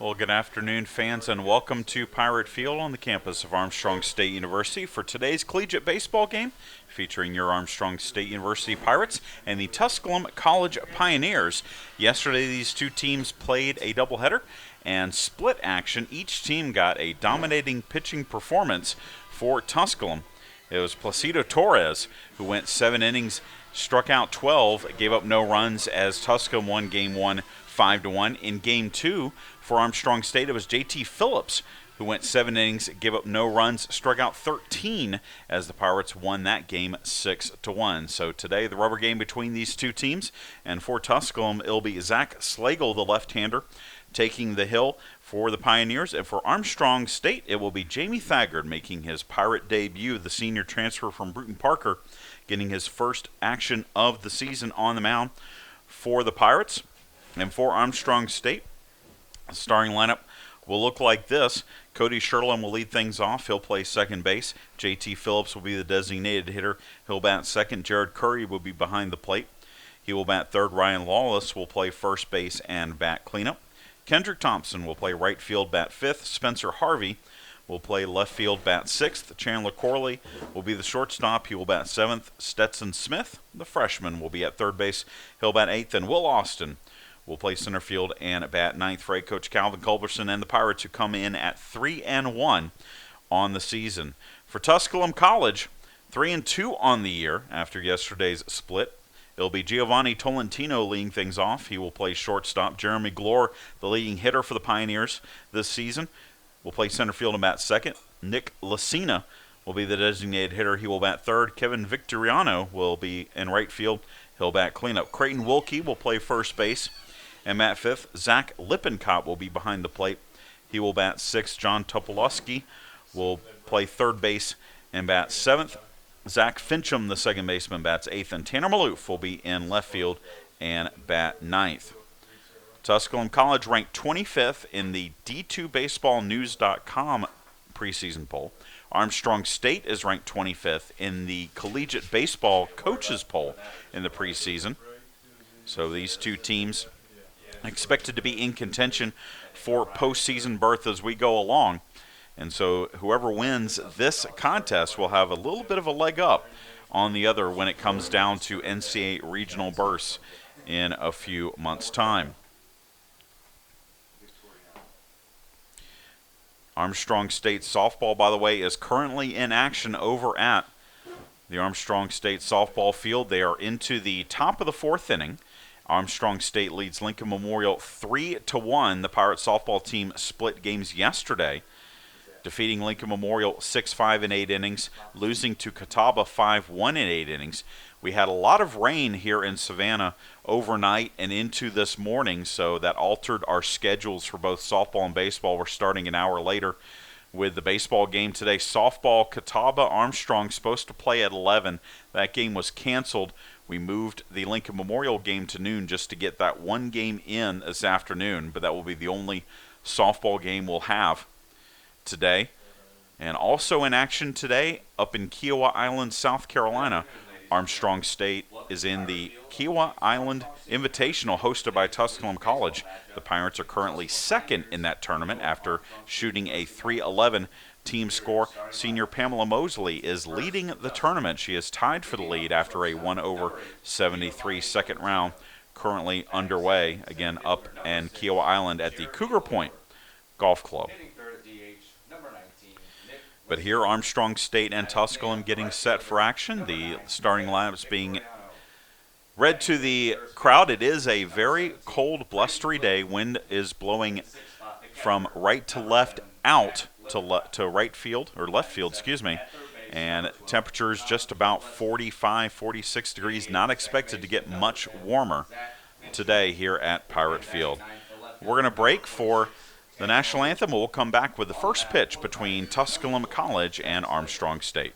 Well, good afternoon, fans, and welcome to Pirate Field on the campus of Armstrong State University for today's collegiate baseball game featuring your Armstrong State University Pirates and the Tusculum College Pioneers. Yesterday, these two teams played a doubleheader and split action. Each team got a dominating pitching performance for Tusculum. It was Placido Torres who went 7 innings, struck out 12, gave up no runs as Tusculum won Game 1 5-1. In Game 2 for Armstrong State, it was J.T. Phillips who went 7 innings, gave up no runs, struck out 13 as the Pirates won that game 6-1. So today, the rubber game between these two teams, and for Tusculum, it'll be Zach Slagle, the left-hander, taking the hill for the Pioneers, and for Armstrong State, it will be Jamie Thagard making his Pirate debut, the senior transfer from Bruton Parker, getting his first action of the season on the mound for the Pirates. And for Armstrong State, the starting lineup will look like this. Cody Sherlin will lead things off. He'll play second base. J.T. Phillips will be the designated hitter. He'll bat second. Jared Curry will be behind the plate. He will bat third. Ryan Lawless will play first base and bat cleanup. Kendrick Thompson will play right field, bat fifth. Spencer Harvey will play left field, bat sixth. Chandler Corley will be the shortstop. He will bat seventh. Stetson Smith, the freshman, will be at third base. He'll bat eighth. And Will Austin will play center field and bat ninth for head coach Calvin Culberson and the Pirates, who come in at 3-1 on the season. For Tusculum College, 3-2 on the year after yesterday's split. It'll be Giovanni Tolentino leading things off. He will play shortstop. Jeremy Glore, the leading hitter for the Pioneers this season, will play center field and bat second. Nick Lucina will be the designated hitter. He will bat third. Kevin Victoriano will be in right field. He'll bat cleanup. Creighton Wilkie will play first base and bat fifth. Zach Lippincott will be behind the plate. He will bat sixth. John Topolowski will play third base and bat seventh. Zach Fincham, the second baseman, bats eighth. And Tanner Maloof will be in left field and bat ninth. Tusculum College ranked 25th in the D2BaseballNews.com preseason poll. Armstrong State is ranked 25th in the Collegiate Baseball Coaches poll in the preseason. So these two teams expected to be in contention for postseason berth as we go along. And so whoever wins this contest will have a little bit of a leg up on the other when it comes down to NCAA regional berths in a few months' time. Armstrong State softball, by the way, is currently in action over at the Armstrong State softball field. They are into the top of the fourth inning. Armstrong State leads Lincoln Memorial 3-1. The Pirate softball team split games yesterday, defeating Lincoln Memorial 6-5 in 8 innings, losing to Catawba 5-1 in 8 innings. We had a lot of rain here in Savannah overnight and into this morning, so that altered our schedules for both softball and baseball. We're starting an hour later with the baseball game today. Softball, Catawba Armstrong supposed to play at 11. That game was canceled. We moved the Lincoln Memorial game to noon just to get that one game in this afternoon, but that will be the only softball game we'll have today. And also in action today, up in Kiowa Island, South Carolina, Armstrong State is in the Kiowa Island Invitational hosted by Tusculum College. The Pirates are currently second in that tournament after shooting a 3-11 team score. Senior Pamela Mosley is leading the tournament. She is tied for the lead after a 1/73 second round currently underway, again up in Kiowa Island at the Cougar Point Golf Club. But here, Armstrong State and Tusculum getting set for action. The starting lineups being read to the crowd. It is a very cold, blustery day. Wind is blowing from right to left out to right field, or left field, excuse me. And temperatures just about 45, 46 degrees. Not expected to get much warmer today here at Pirate Field. We're going to break for the national anthem. We'll come back with the first pitch between Tusculum College and Armstrong State.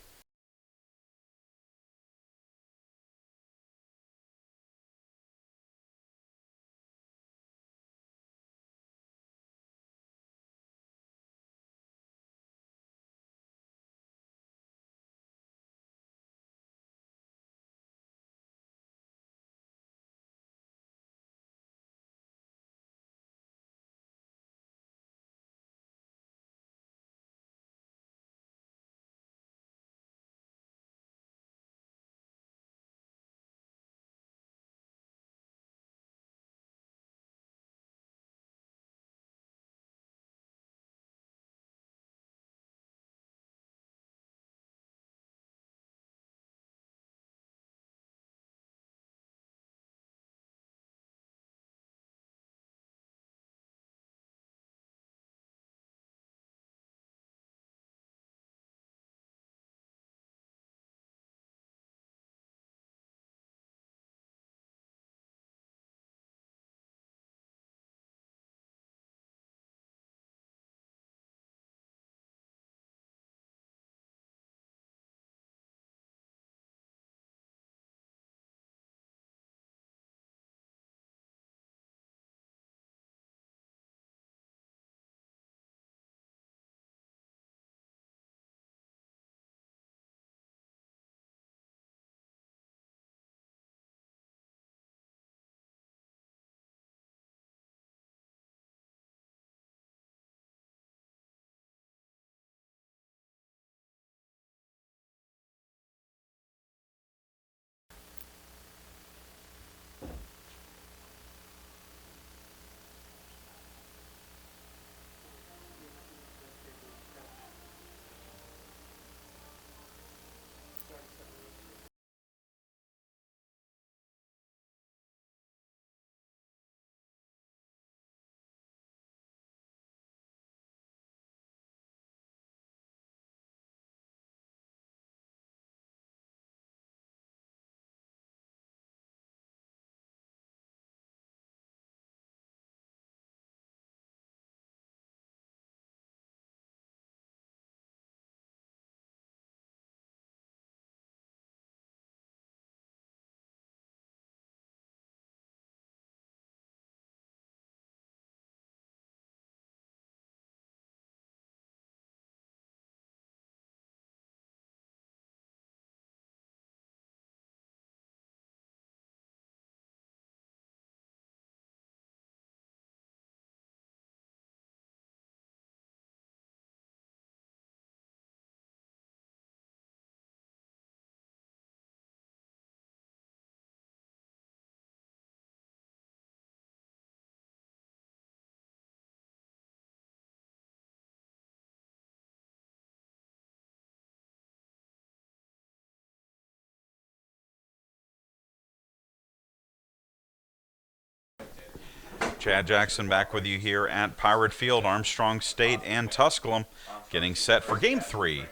Chad Jackson back with you here at Pirate Field. Armstrong State and Tusculum getting set for Game 3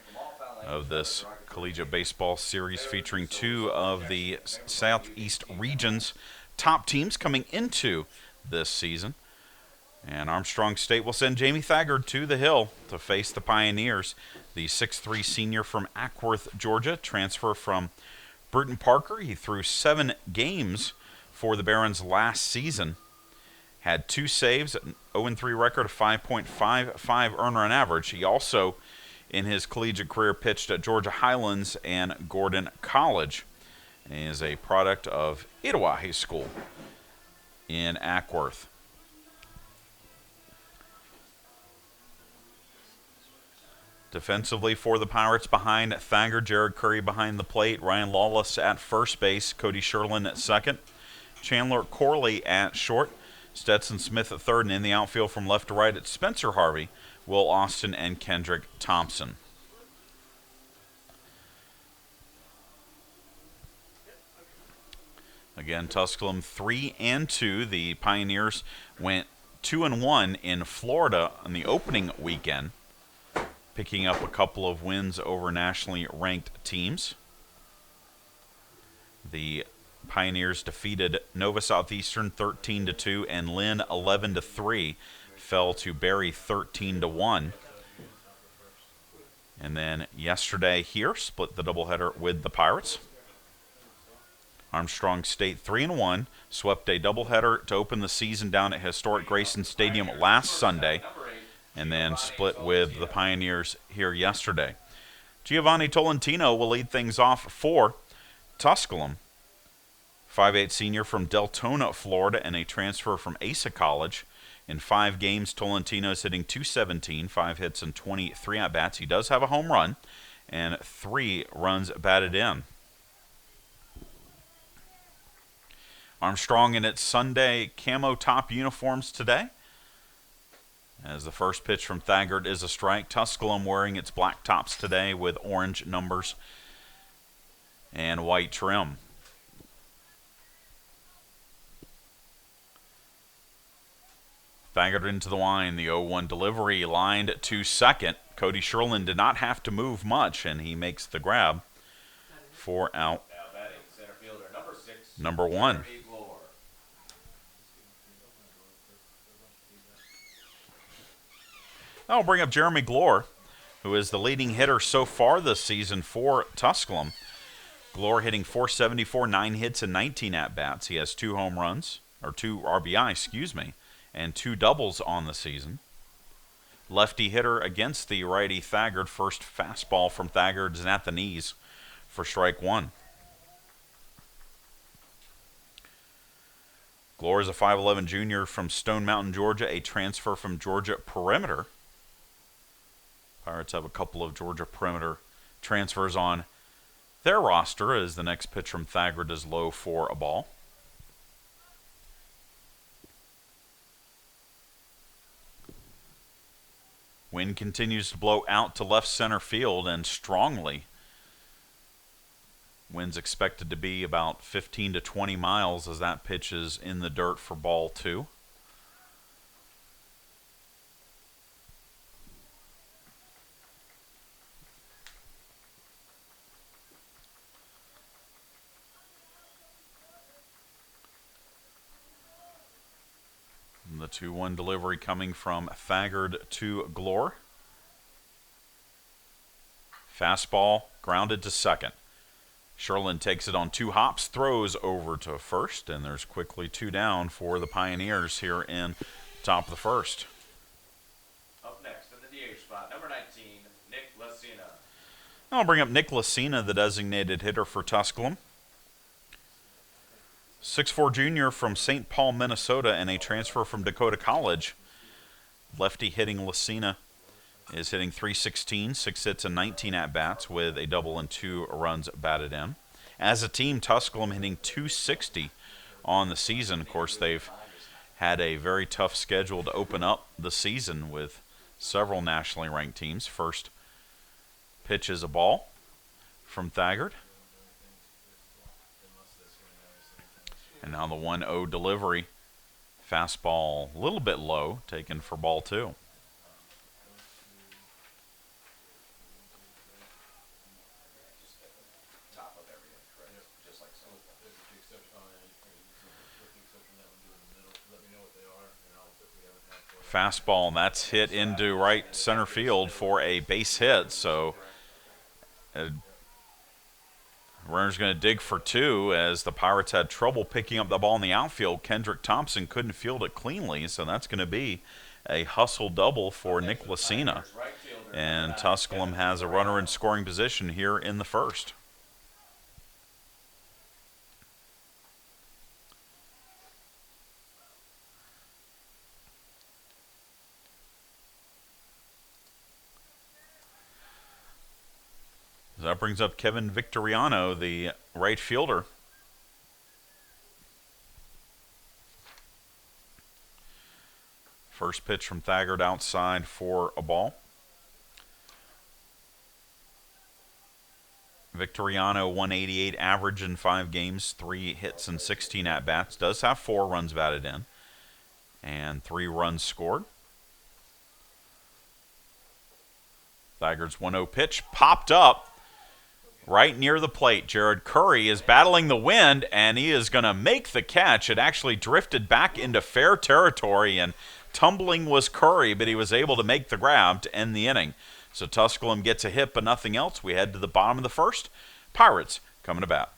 of this collegiate baseball series featuring two of the Southeast region's top teams coming into this season. And Armstrong State will send Jamie Thagard to the Hill to face the Pioneers. The 6'3 senior from Ackworth, Georgia, transfer from Bruton Parker. He threw 7 games for the Barons last season. Had 2 saves, an 0-3 record, a 5.55 earner on average. He also, in his collegiate career, pitched at Georgia Highlands and Gordon College. And he is a product of Etowah High School in Ackworth. Defensively for the Pirates, behind Thagard, Jared Curry behind the plate, Ryan Lawless at first base, Cody Sherlin at second, Chandler Corley at short, Stetson Smith at third, and in the outfield from left to right, it's Spencer Harvey, Will Austin, and Kendrick Thompson. Again, Tusculum 3-2. The Pioneers went 2-1 in Florida on the opening weekend, picking up a couple of wins over nationally ranked teams. The Pioneers defeated Nova Southeastern 13-2 and Lynn 11-3, fell to Barry 13-1. And then yesterday here, split the doubleheader with the Pirates. Armstrong State 3-1, swept a doubleheader to open the season down at historic Grayson Stadium last Sunday, and then split with the Pioneers here yesterday. Giovanni Tolentino will lead things off for Tusculum. 5'8 senior from Deltona, Florida, and a transfer from Asa College. In 5 games, Tolentino is hitting .217, 5 hits and 23 at-bats. He does have a home run and 3 runs batted in. Armstrong in its Sunday camo top uniforms today, as the first pitch from Thagard is a strike. Tusculum wearing its black tops today with orange numbers and white trim. Thagard into the line, the 0-1 delivery lined to second. Cody Sherlin did not have to move much, and he makes the grab for out number 1. I'll bring up Jeremy Glore, who is the leading hitter so far this season for Tusculum. Glore hitting .474, 9 hits and 19 at-bats. He has 2 home runs, or 2 RBI, and 2 doubles on the season. Lefty hitter against the righty Thagard. First fastball from Thagard is at the knees for strike 1. Glore is a 5'11 junior from Stone Mountain, Georgia, a transfer from Georgia Perimeter. Pirates have a couple of Georgia Perimeter transfers on their roster, as the next pitch from Thagard is low for a ball. Wind continues to blow out to left center field, and strongly. Wind's expected to be about 15 to 20 miles as that pitch is in the dirt for ball 2. The 2-1 delivery coming from Thagard to Glore. Fastball grounded to second. Sherlin takes it on 2 hops, throws over to first, and there's quickly 2 down for the Pioneers here in top of the first. Up next in the DH spot, number 19, Nick Lucina. I'll bring up Nick Lucina, the designated hitter for Tusculum. 6'4 junior from St. Paul, Minnesota, and a transfer from Dakota College. Lefty hitting Lucina is hitting .316, 6 hits and 19 at-bats with a double and 2 runs batted in. As a team, Tusculum hitting .260 on the season. Of course, they've had a very tough schedule to open up the season with several nationally ranked teams. First pitch is a ball from Thagard. And now the 1-0 delivery. Fastball a little bit low, taken for ball 2. Top of everything, correct? Just like so. Fastball, and that's hit into right center field for a base hit. So runner's going to dig for 2 as the Pirates had trouble picking up the ball in the outfield. Kendrick Thompson couldn't field it cleanly, so that's going to be a hustle double for Nick Lucena. And Tusculum has a runner in scoring position here in the first. That brings up Kevin Victoriano, the right fielder. First pitch from Thagard outside for a ball. Victoriano, 188 average in 5 games, 3 hits and 16 at-bats. Does have 4 runs batted in and 3 runs scored. Thagard's 1-0 pitch popped up right near the plate. Jared Curry is battling the wind, and he is going to make the catch. It actually drifted back into fair territory, and tumbling was Curry, but he was able to make the grab to end the inning. So Tusculum gets a hit, but nothing else. We head to the bottom of the first. Pirates coming to bat.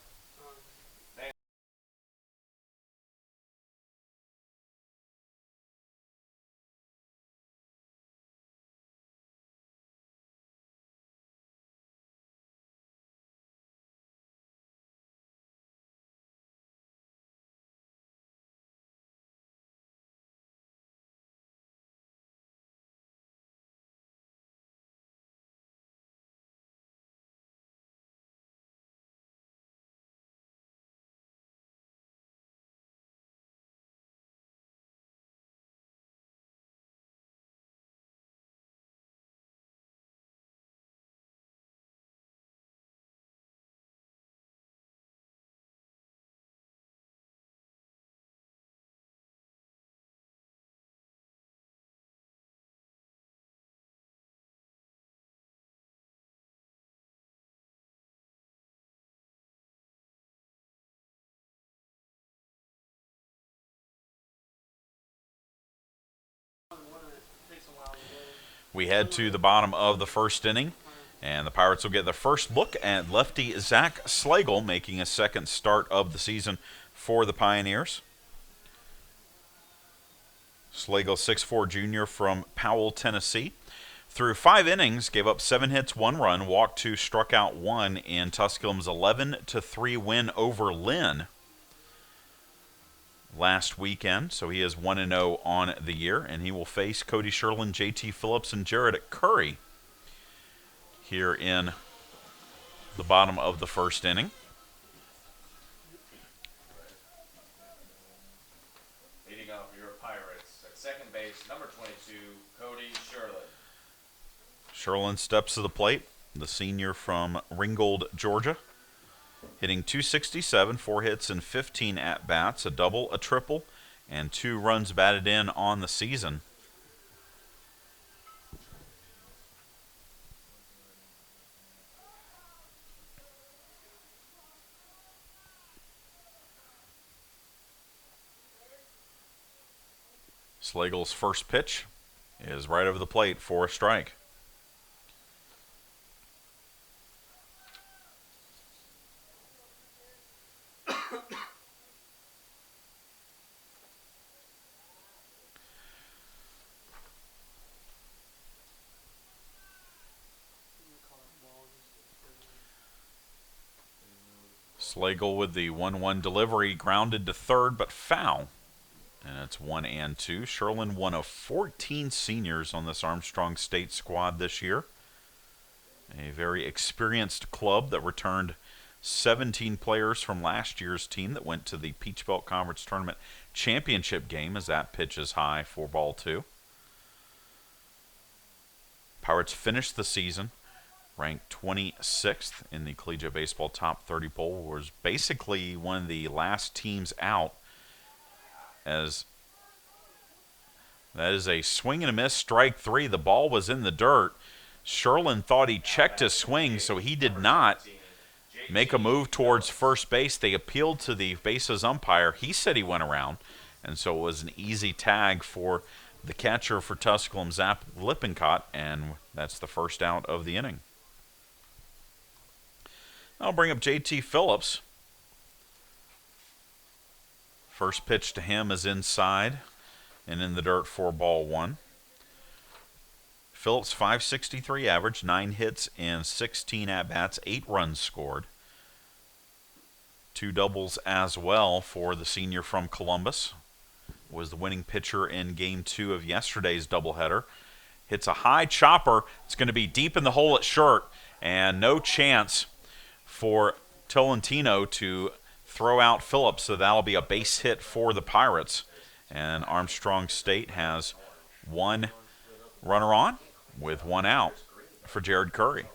We head to the bottom of the first inning, and the Pirates will get their first look at lefty Zach Slagle, making a second start of the season for the Pioneers. Slagle, 6'4" junior from Powell, Tennessee. Through 5 innings, gave up 7 hits, 1 run, walked 2, struck out 1 in Tusculum's 11-3 win over Lynn last weekend. So he is 1-0 on the year, and he will face Cody Sherlin, JT Phillips, and Jared Curry here in the bottom of the first inning. Leading off your Pirates at second base, number 22, Cody Sherlin. Sherlin steps to the plate, the senior from Ringgold, Georgia. Hitting .267, 4 hits and 15 at-bats, a double, a triple, and 2 runs batted in on the season. Slagle's first pitch is right over the plate for a strike. Slagle with the 1-1 delivery, grounded to third, but foul. And it's 1-2. Sherlin, one of 14 seniors on this Armstrong State squad this year. A very experienced club that returned 17 players from last year's team that went to the Peach Belt Conference Tournament Championship game, as that pitch is high for ball 2. Pirates finished the season ranked 26th in the Collegiate Baseball Top 30 poll, was basically one of the last teams out, as That is a swing and a miss, strike three. The ball was in the dirt. Sherlin thought he checked his swing, so he did not make a move towards first base. They appealed to the bases umpire. He said he went around, and so it was an easy tag for the catcher for Tusculum, Zach Lippincott, and that's the first out of the inning. I'll bring up JT Phillips. First pitch to him is inside and in the dirt for ball one. Phillips, .563 average, 9 hits in 16 at-bats, 8 runs scored. 2 doubles as well for the senior from Columbus. Was the winning pitcher in Game 2 of yesterday's doubleheader. Hits a high chopper. It's going to be deep in the hole at short, and no chance for Tolentino to throw out Phillips, so that'll be a base hit for the Pirates. And Armstrong State has 1 runner on with 1 out for Jared Curry.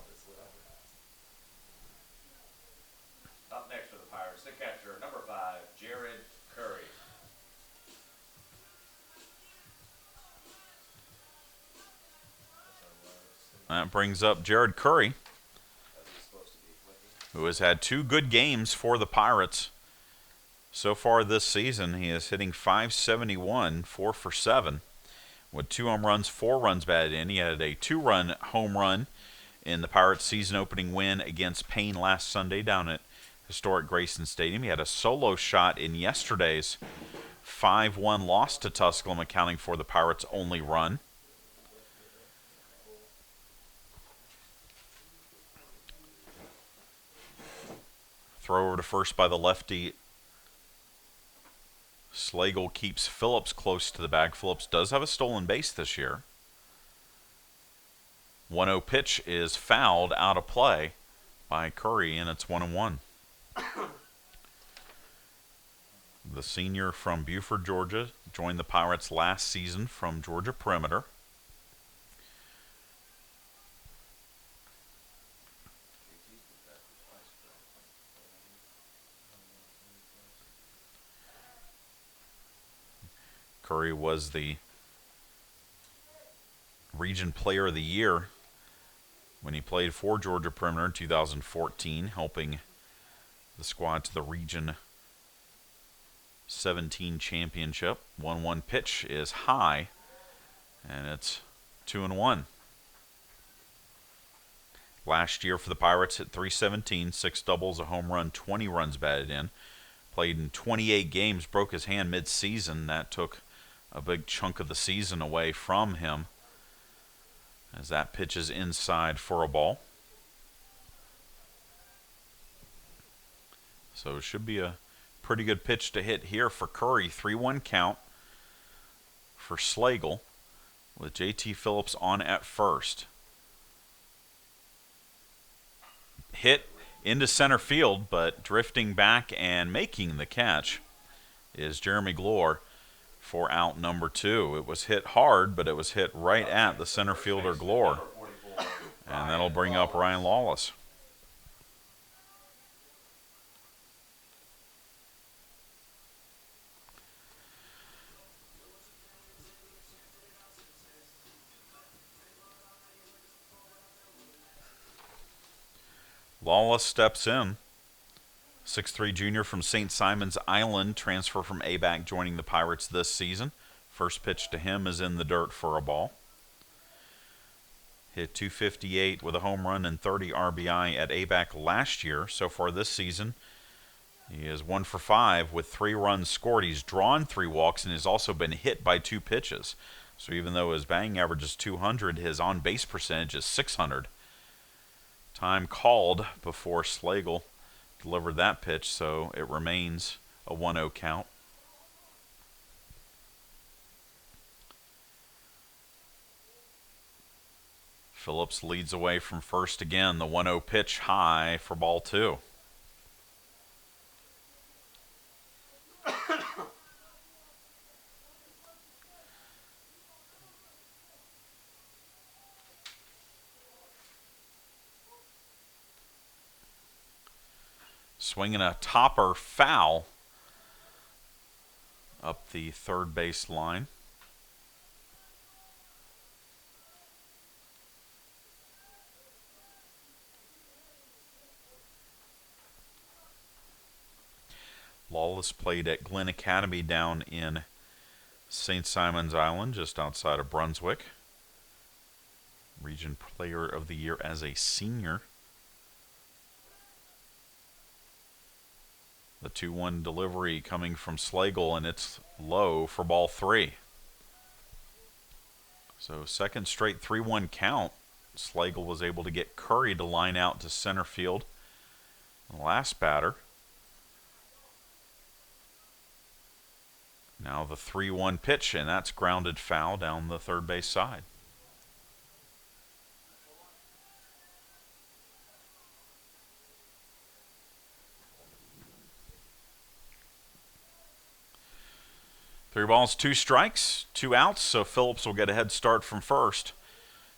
Up next for the Pirates, the catcher, number 5, Jared Curry. That brings up Jared Curry, who has had 2 good games for the Pirates so far this season. He is hitting .571, 4 for 7, with 2 home runs, 4 runs batted in. He had a 2-run home run in the Pirates' season-opening win against Payne last Sunday down at historic Grayson Stadium. He had a solo shot in yesterday's 5-1 loss to Tusculum, accounting for the Pirates' only run. Throw over to first by the lefty. Slagle keeps Phillips close to the bag. Phillips does have a stolen base this year. 1-0 pitch is fouled out of play by Curry, and it's 1-1. The senior from Buford, Georgia, joined the Pirates last season from Georgia Perimeter. Curry was the Region Player of the Year when he played for Georgia Perimeter in 2014, helping the squad to the Region 17 championship. 1-1 pitch is high, and it's 2-1. Last year for the Pirates, hit .317, 6 doubles, a home run, 20 runs batted in. Played in 28 games, broke his hand mid-season. That took a big chunk of the season away from him, as that pitch is inside for a ball. So it should be a pretty good pitch to hit here for Curry. 3-1 count for Slagle with JT Phillips on at first. Hit into center field, but drifting back and making the catch is Jeremy Glore for out number 2. It was hit hard, but it was hit right at the center fielder Glore. And that'll bring up Ryan Lawless. Lawless steps in. 6'3" junior from St. Simon's Island, transfer from ABAC, joining the Pirates this season. First pitch to him is in the dirt for a ball. Hit .258 with a home run and 30 RBI at ABAC last year. So far this season, he is 1 for 5 with 3 runs scored. He's drawn 3 walks and has also been hit by 2 pitches. So even though his batting average is .200, his on-base percentage is .600. Time called before Slagle delivered that pitch, so it remains a 1-0 count. Phillips leads away from first again. The 1-0 pitch high for ball 2. Swinging a topper foul up the third base line. Lawless played at Glen Academy down in St. Simon's Island, just outside of Brunswick. Region Player of the Year as a senior. The 2-1 delivery coming from Slagle, and it's low for ball 3. So second straight 3-1 count. Slagle was able to get Curry to line out to center field. The last batter. Now the 3-1 pitch, and that's grounded foul down the third base side. Three balls, 2 strikes, 2 outs, so Phillips will get a head start from first.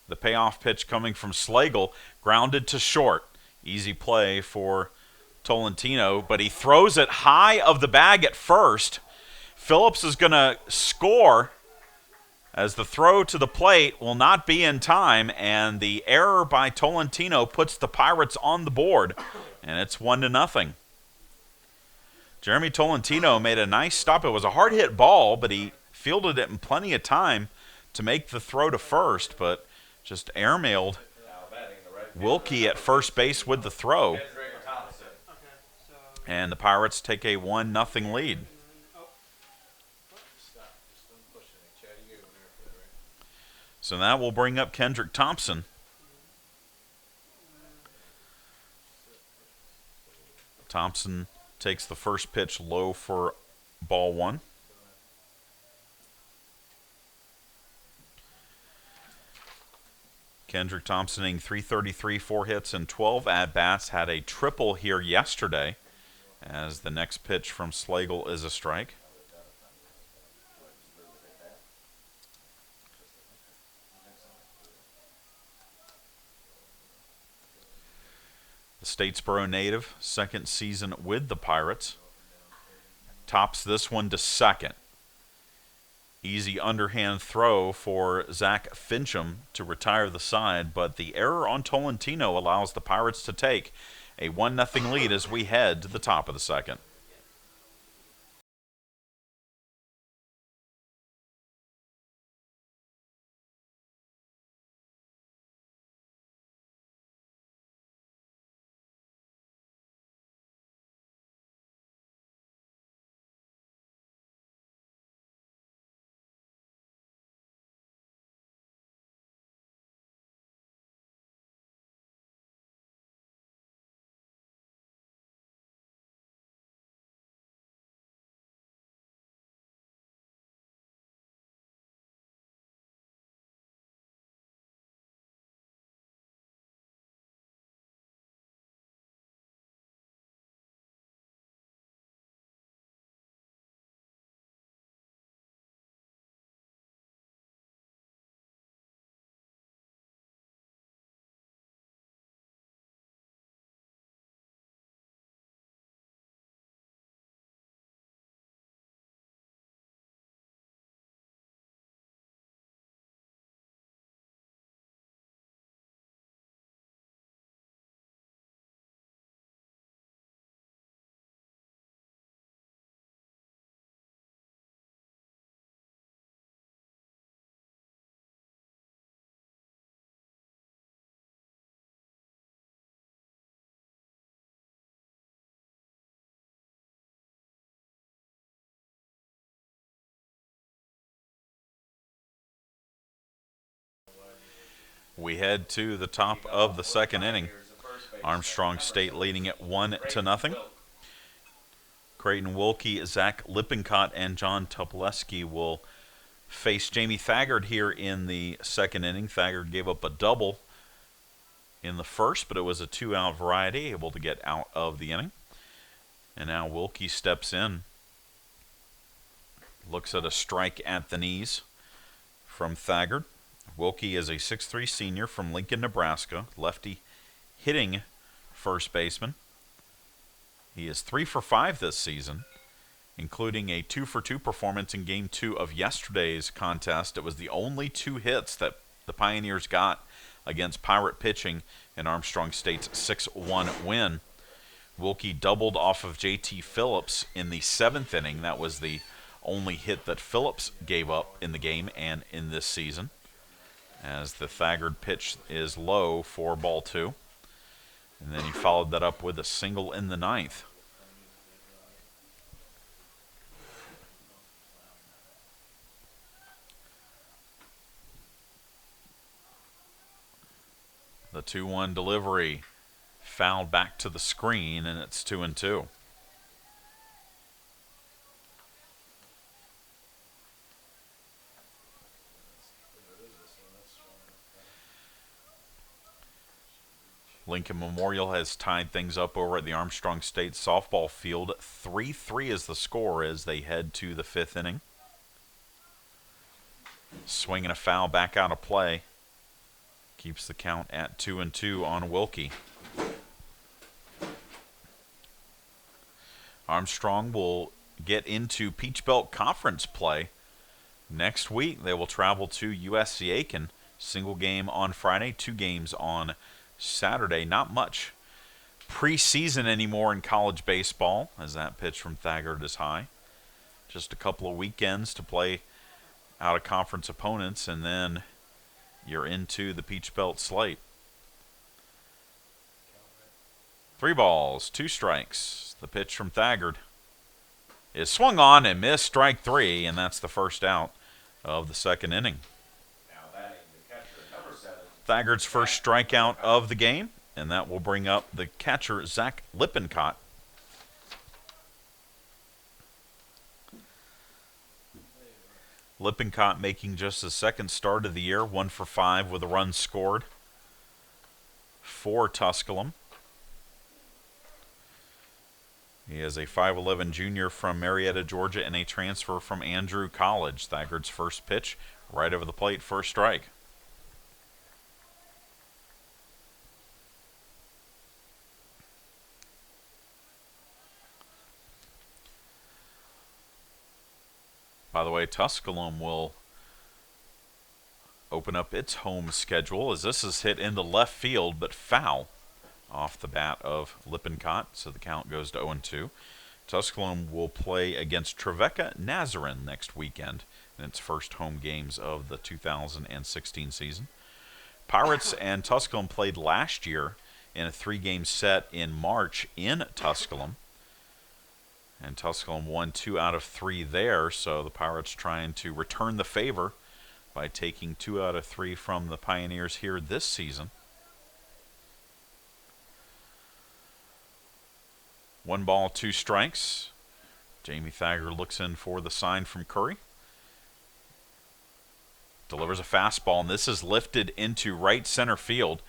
The payoff pitch coming from Slagle, grounded to short. Easy play for Tolentino, but he throws it high of the bag at first. Phillips is going to score as the throw to the plate will not be in time, and the error by Tolentino puts the Pirates on the board, and it's 1-0. Jeremy Tolentino made a nice stop. It was a hard-hit ball, but he fielded it in plenty of time to make the throw to first, but just airmailed Wilkie at first base with the throw. And the Pirates take a 1-0 lead. So that will bring up Kendrick Thompson. Thompson takes the first pitch low for ball 1. Kendrick Thompson hitting .333, 4 hits and 12 at-bats. Had a triple here yesterday, as the next pitch from Slagle is a strike. The Statesboro native, second season with the Pirates, tops this one to second. Easy underhand throw for Zach Fincham to retire the side, but the error on Tolentino allows the Pirates to take a 1-0 lead as we head to the top of the second. We head to the top of the second inning. Armstrong State leading it 1-0. Creighton Wilkie, Zach Lippincott, and John Topleski will face Jamie Thagard here in the second inning. Thagard gave up a double in the first, but it was a 2-out variety, able to get out of the inning. And now Wilkie steps in. Looks at a strike at the knees from Thagard. Wilkie is a 6'3" senior from Lincoln, Nebraska, lefty hitting first baseman. He is 3 for 5 this season, including a 2 for 2 performance in Game 2 of yesterday's contest. It was the only 2 hits that the Pioneers got against Pirate pitching in Armstrong State's 6-1 win. Wilkie doubled off of J.T. Phillips in the 7th inning. That was the only hit that Phillips gave up in the game and in this season, as the Thagard pitch is low for ball 2. And then he followed that up with a single in the 9th. The 2-1 delivery fouled back to the screen, and it's 2-2. Lincoln Memorial has tied things up over at the Armstrong State softball field. 3-3 is the score as they head to the 5th inning. Swinging a foul back out of play. Keeps the count at 2-2 on Wilkie. Armstrong will get into Peach Belt Conference play next week. They will travel to USC Aiken. Single game on Friday, 2 games on Saturday. Not much preseason anymore in college baseball, as that pitch from Thagard is high. Just a couple of weekends to play out of conference opponents, and then you're into the Peach Belt slate. 3 balls, 2 strikes. The pitch from Thagard is swung on and missed, strike 3, and that's the first out of the 2nd inning. Now batting the catcher, number 7. Thagard's first strikeout of the game, and that will bring up the catcher, Zach Lippincott. Lippincott making just his 2nd start of the year, 1 for 5 with a run scored for Tusculum. He is a 5'11 junior from Marietta, Georgia, and a transfer from Andrew College. Thagard's first pitch, right over the plate for a strike. By the way, Tusculum will open up its home schedule as this is hit into left field, but foul off the bat of Lippincott, so the count goes to 0-2. Tusculum will play against Trevecca Nazarene next weekend in its first home games of the 2016 season. Pirates and Tusculum played last year in a 3-game set in March in Tusculum. And Tusculum won 2 out of 3 there, so the Pirates trying to return the favor by taking 2 out of 3 from the Pioneers here this season. 1 ball, 2 strikes. Jamie Thagard looks in for the sign from Curry. Delivers a fastball, and this is lifted into right center field.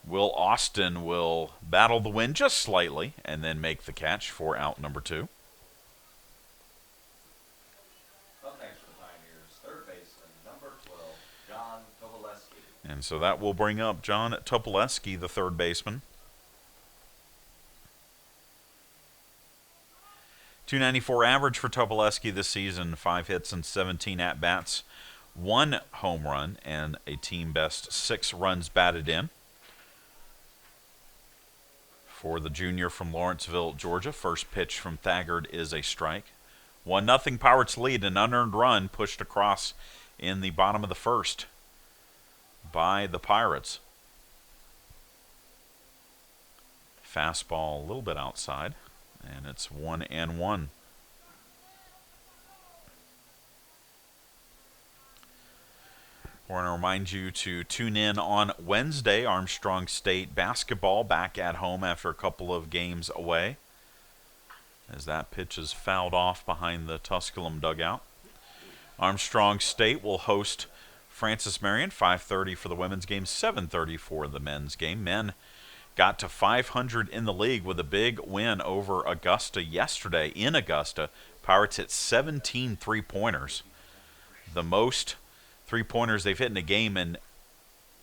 Will Austin will battle the wind just slightly and then make the catch for out number 2. Up next for the Pioneers, third baseman, number 12, John Tobolewski. And so that will bring up John Tobolewski, the third baseman. .294 average for Tobolewski this season, 5 hits and 17 at-bats, 1 home run, and a team best 6 runs batted in. For the junior from Lawrenceville, Georgia, first pitch from Thagard is a strike. 1-0 Pirates lead, an unearned run pushed across in the bottom of the first by the Pirates. Fastball a little bit outside, and it's 1-1. I want to remind you to tune in on Wednesday. Armstrong State basketball back at home after a couple of games away, as that pitch is fouled off behind the Tusculum dugout. Armstrong State will host Francis Marion, 5:30 for the women's game, 7:30 for the men's game. Men got to 500 in the league with a big win over Augusta yesterday in Augusta. Pirates hit 17 three-pointers, the most three-pointers they've hit in a game in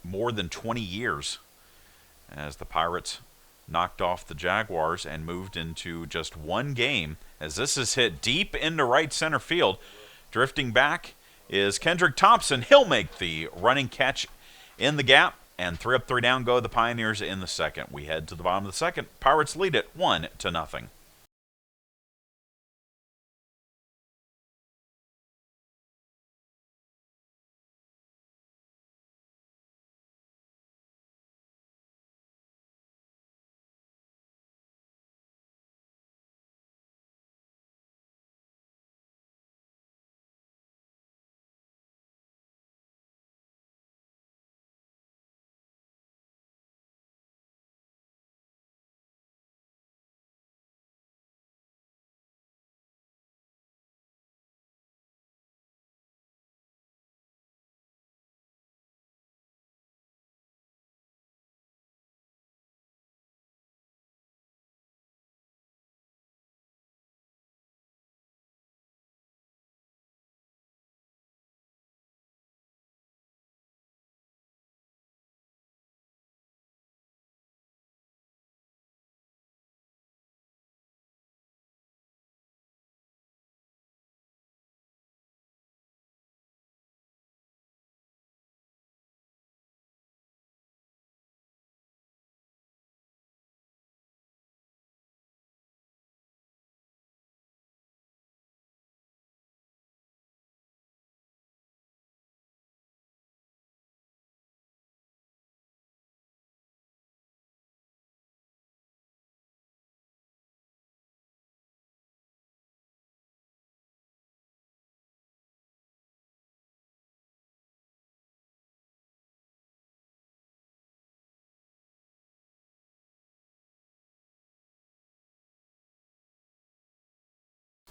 more than 20 years, as the Pirates knocked off the Jaguars and moved into just 1 game, as this is hit deep into right center field. Drifting back is Kendrick Thompson. He'll make the running catch in the gap And 3 up, 3 down go the Pioneers in the second. We head to the bottom of the second. Pirates lead it 1-0.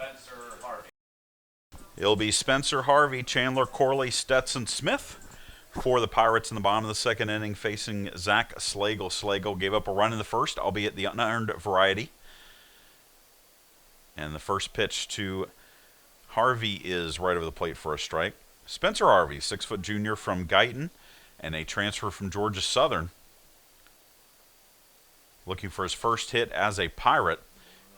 Spencer Harvey. It'll be Spencer Harvey, Chandler Corley, Stetson Smith for the Pirates in the bottom of the second inning, facing Zach Slagle. Slagle gave up a run in the first, albeit the unearned variety. And the first pitch to Harvey is right over the plate for a strike. Spencer Harvey, 6-foot junior from Guyton and a transfer from Georgia Southern. Looking for his first hit as a Pirate.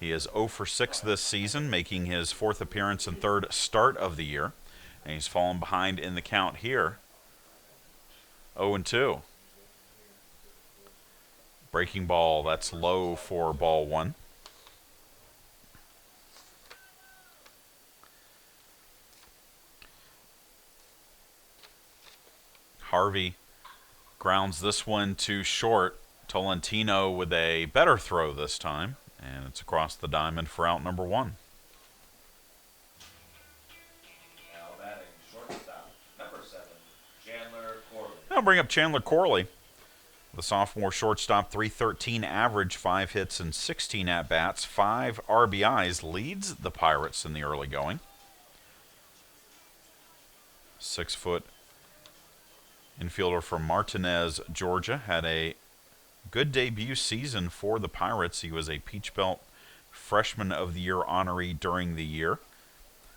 He is 0 for 6 this season, making his 4th appearance and 3rd start of the year. And he's fallen behind in the count here. 0-2. Breaking ball, that's low for ball 1. Harvey grounds this one to short. Tolentino with a better throw this time. And it's across the diamond for out number 1. Now batting shortstop, number 7, Chandler Corley. I'll bring up Chandler Corley. The sophomore shortstop, .313 average, 5 hits and 16 at-bats, 5 RBIs, leads the Pirates in the early going. 6-foot infielder from Martinez, Georgia, had a good debut season for the Pirates. He was a Peach Belt Freshman of the Year honoree during the year.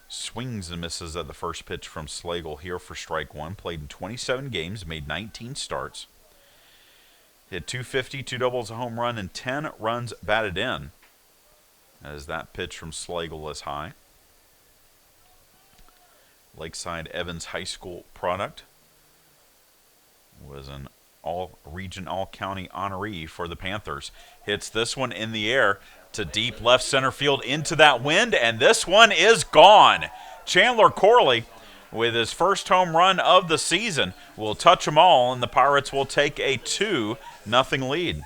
Swings and misses at the first pitch from Slagle here for strike 1. Played in 27 games, made 19 starts. Hit .250, 2 doubles, a home run, and 10 runs batted in. As that pitch from Slagle is high. Lakeside Evans High School product. Was an all-region, all-county honoree for the Panthers. Hits this one in the air to deep left center field into that wind, and this one is gone. Chandler Corley, with his first home run of the season, will touch them all, and the Pirates will take a 2-0 lead.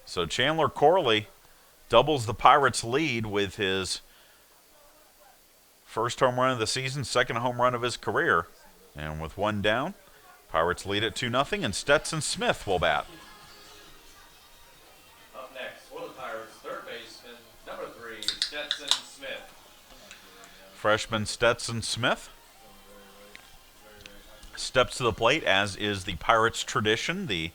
So Chandler Corley doubles the Pirates' lead with his first home run of the season, second home run of his career. And with 1 down, Pirates lead at 2-0, and Stetson Smith will bat. Up next for the Pirates, third baseman, number 3, Stetson Smith. Freshman Stetson Smith steps to the plate, as is the Pirates' tradition. The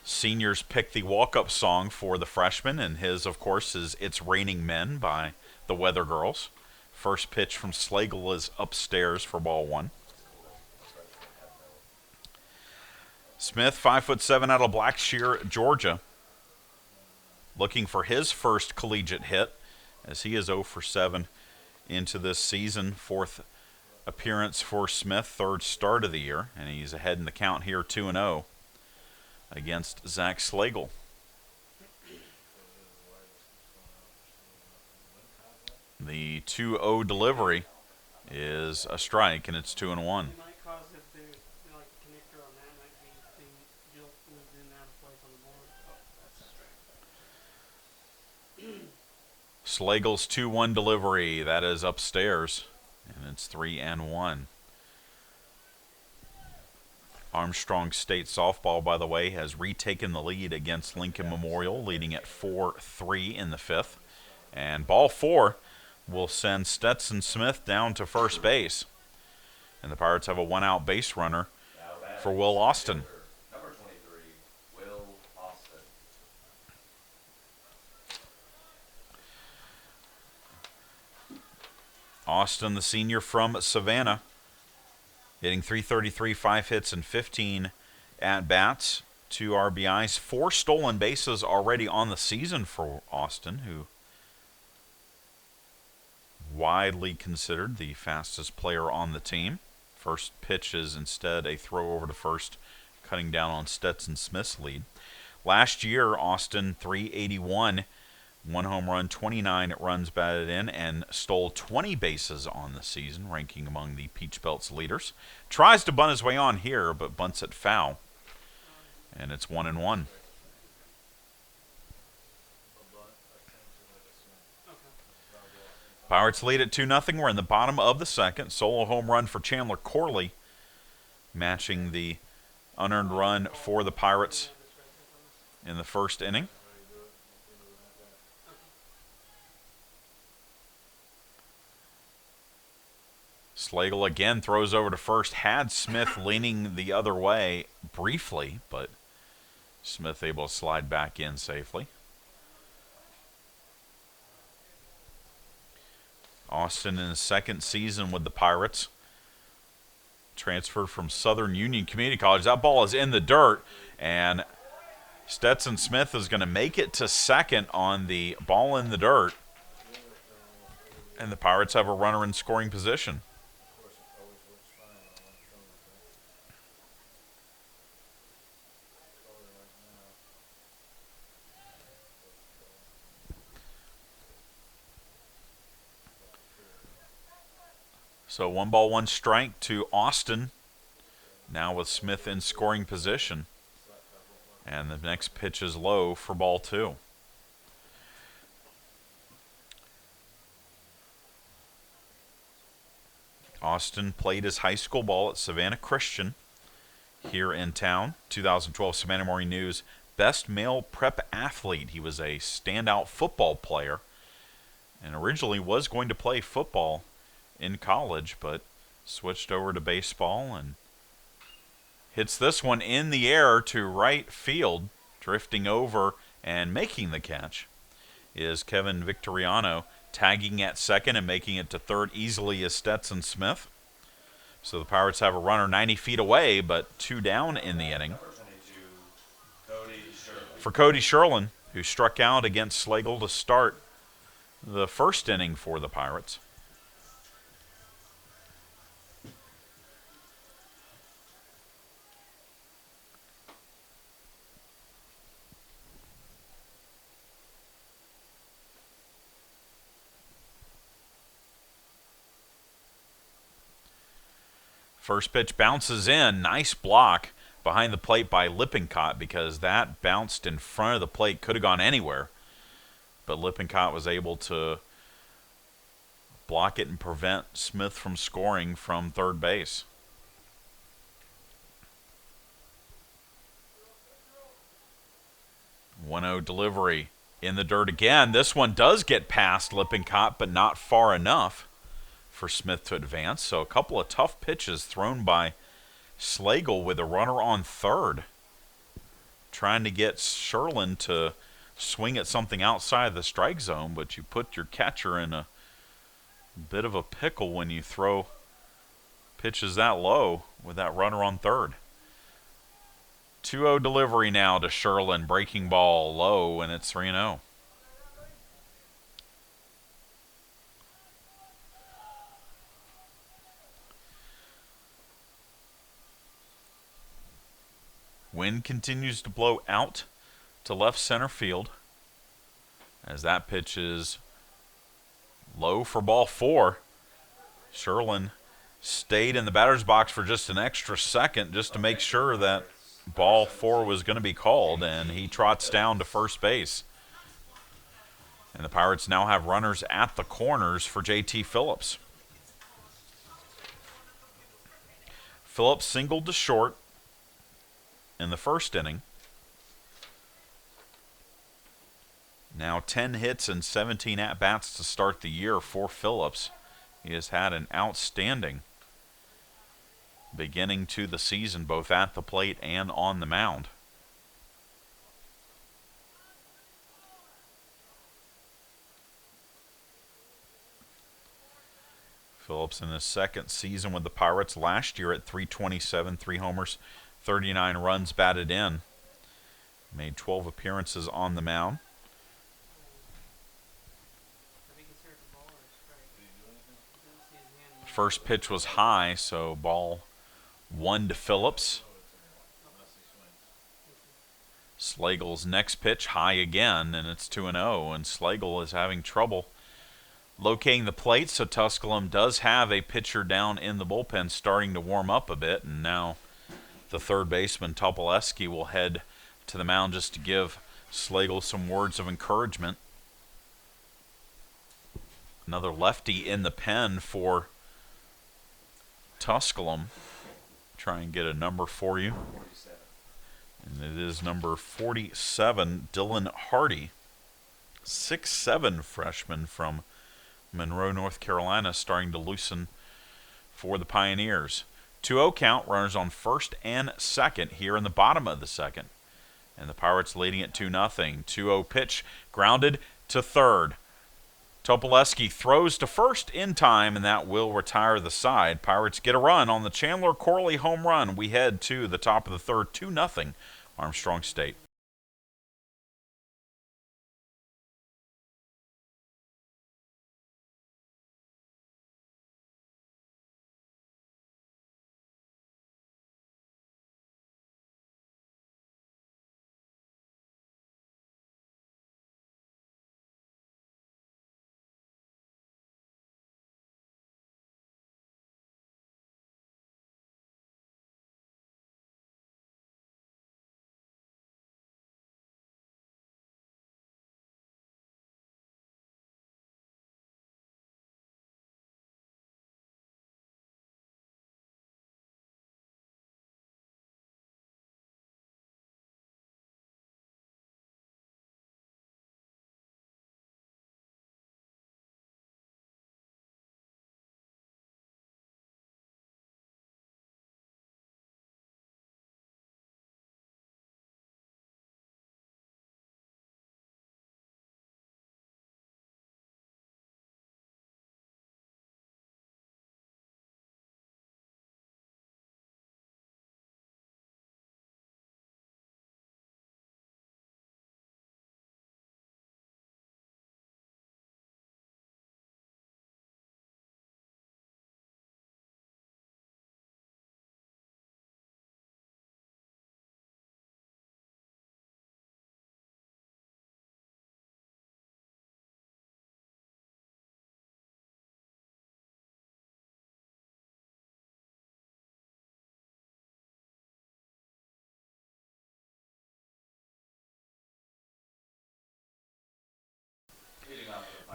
seniors pick the walk-up song for the freshman, and his, of course, is It's Raining Men by the Weather Girls. First pitch from Slagle is upstairs for ball 1. Smith, 5'7" out of Blackshear, Georgia, looking for his first collegiate hit, as he is 0 for 7 into this season. 4th appearance for Smith, 3rd start of the year, and he's ahead in the count here 2-0 against Zach Slagle. The 2-0 delivery is a strike, and it's 2-1. Slagle's 2-1 delivery, that is upstairs, and it's 3-1. Armstrong State softball, by the way, has retaken the lead against Lincoln Memorial, leading at 4-3 in the 5th. And ball 4 will send Stetson Smith down to first base. And the Pirates have a 1-out base runner for Will Austin. Number 23, Will Austin. Austin, the senior from Savannah, hitting .333, 5 hits and 15 at-bats, 2 RBIs, 4 stolen bases already on the season for Austin, who widely considered the fastest player on the team. First pitch is instead a throw over to first, cutting down on Stetson Smith's lead. Last year, Austin, .381, 1 home run, 29 runs batted in, and stole 20 bases on the season, ranking among the Peach Belt's leaders. Tries to bunt his way on here, but bunts it foul, and it's 1-1. Pirates lead at 2-0. We're in the bottom of the 2nd. Solo home run for Chandler Corley, matching the unearned run for the Pirates in the 1st inning. Slagle again throws over to first. Had Smith leaning the other way briefly, but Smith able to slide back in safely. Austin in his 2nd season with the Pirates. Transferred from Southern Union Community College. That ball is in the dirt, and Stetson Smith is going to make it to 2nd on the ball in the dirt. And the Pirates have a runner in scoring position. So 1 ball, 1 strike to Austin, now with Smith in scoring position. And the next pitch is low for ball 2. Austin played his high school ball at Savannah Christian here in town. 2012 Savannah Morning News Best Male Prep Athlete. He was a standout football player and originally was going to play football in college, but switched over to baseball and hits this one in the air to right field. Drifting over and making the catch is Kevin Victoriano. Tagging at 2nd and making it to 3rd easily is Stetson Smith. So the Pirates have a runner 90 feet away, but 2 down in the inning. For Cody Sherlin, who struck out against Slagle to start the 1st inning for the Pirates. First pitch bounces in. Nice block behind the plate by Lippincott, because that bounced in front of the plate. Could have gone anywhere. But Lippincott was able to block it and prevent Smith from scoring from 3rd base. .1-0 delivery in the dirt again. This one does get past Lippincott, but not far enough for Smith to advance. So a couple of tough pitches thrown by Slagle with a runner on 3rd. Trying to get Sherlin to swing at something outside the strike zone, but you put your catcher in a bit of a pickle when you throw pitches that low with that runner on 3rd. 2-0 delivery now to Sherlin. Breaking ball low, and it's 3-0. Wind continues to blow out to left center field as that pitch is low for ball 4. Sherlin stayed in the batter's box for just an extra second just to make sure that ball 4 was going to be called, and he trots down to first base. And the Pirates now have runners at the corners for J.T. Phillips. Phillips singled to short in the first inning. Now 10 hits and 17 at-bats to start the year for Phillips. He has had an outstanding beginning to the season, both at the plate and on the mound. Phillips in his second season with the Pirates, last year at .327, 3 homers, 39 runs batted in. Made 12 appearances on the mound. First pitch was high, so ball 1 to Phillips. Slagle's next pitch high again, and it's 2-0, and Slagle is having trouble locating the plate, so Tusculum does have a pitcher down in the bullpen starting to warm up a bit, and now the third baseman, Topolewski, will head to the mound just to give Slagle some words of encouragement. Another lefty in the pen for Tusculum. Try and get a number for you. And it is number 47, Dylan Hardy. 6'7" freshman from Monroe, North Carolina, starting to loosen for the Pioneers. 2-0 count, runners on first and second here in the bottom of the second. And the Pirates leading it 2-0. 2-0 pitch, grounded to third. Topolewski throws to first in time, and that will retire the side. Pirates get a run on the Chandler Corley home run. We head to the top of the third, 2-0, Armstrong State.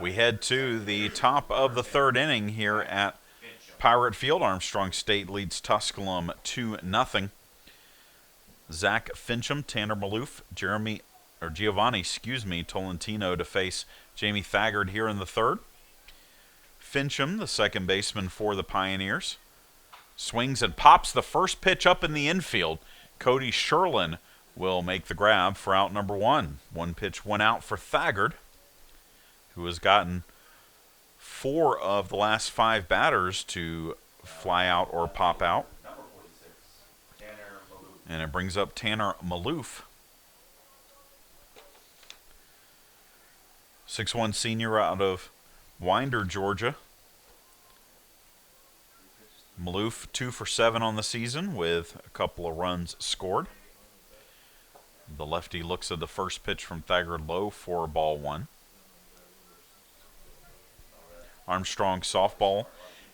We head to the top of the third inning here at Pirate Field. Armstrong State leads Tusculum 2-0. Zach Fincham, Tanner Maloof, Giovanni Tolentino to face Jamie Thagard here in the third. Fincham, the second baseman for the Pioneers, swings and pops the first pitch up in the infield. Cody Sherlin will make the grab for out number 1. One pitch, 1 out for Thagard, who has gotten 4 of the last 5 batters to fly out or pop out. And it brings up Tanner Maloof. 6'1" senior out of Winder, Georgia. Maloof 2 for 7 on the season with a couple of runs scored. The lefty looks at the first pitch from Thagard low for ball one. Armstrong softball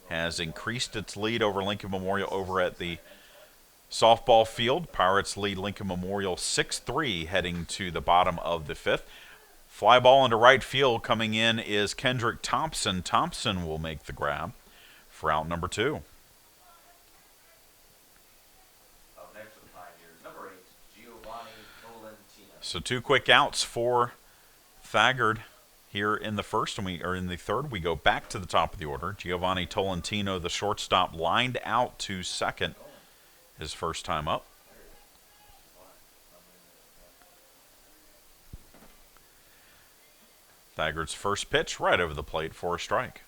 has increased its lead over Lincoln Memorial over at the softball field. Pirates lead Lincoln Memorial 6-3 heading to the bottom of the fifth. Fly ball into right field. Coming in is Kendrick Thompson. Thompson will make the grab for out number 2. So 2 quick outs for Thagard here in the first, and we are in the third. We go back to the top of the order. Giovanni Tolentino, the shortstop, lined out to second his first time up. Thagard's first pitch right over the plate for a strike.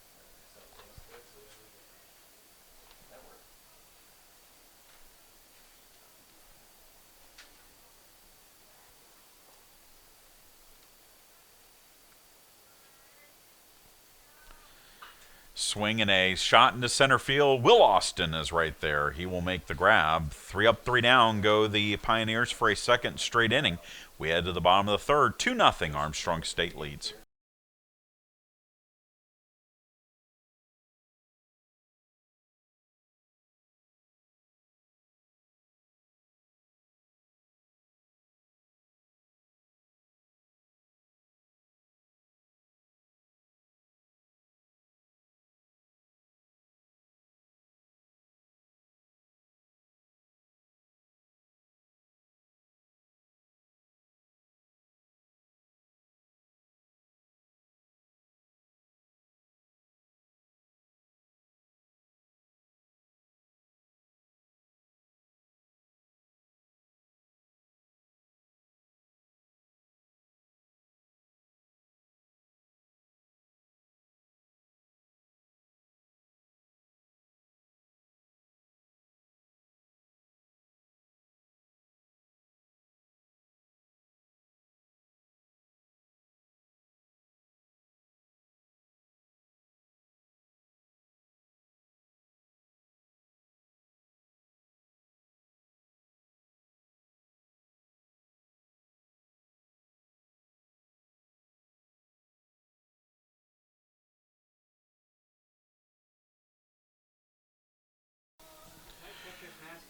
Swing and a shot into center field. Will Austin is right there. He will make the grab. 3 up, 3 down go the Pioneers for a second straight inning. We head to the bottom of the third. 2-0 Armstrong State leads.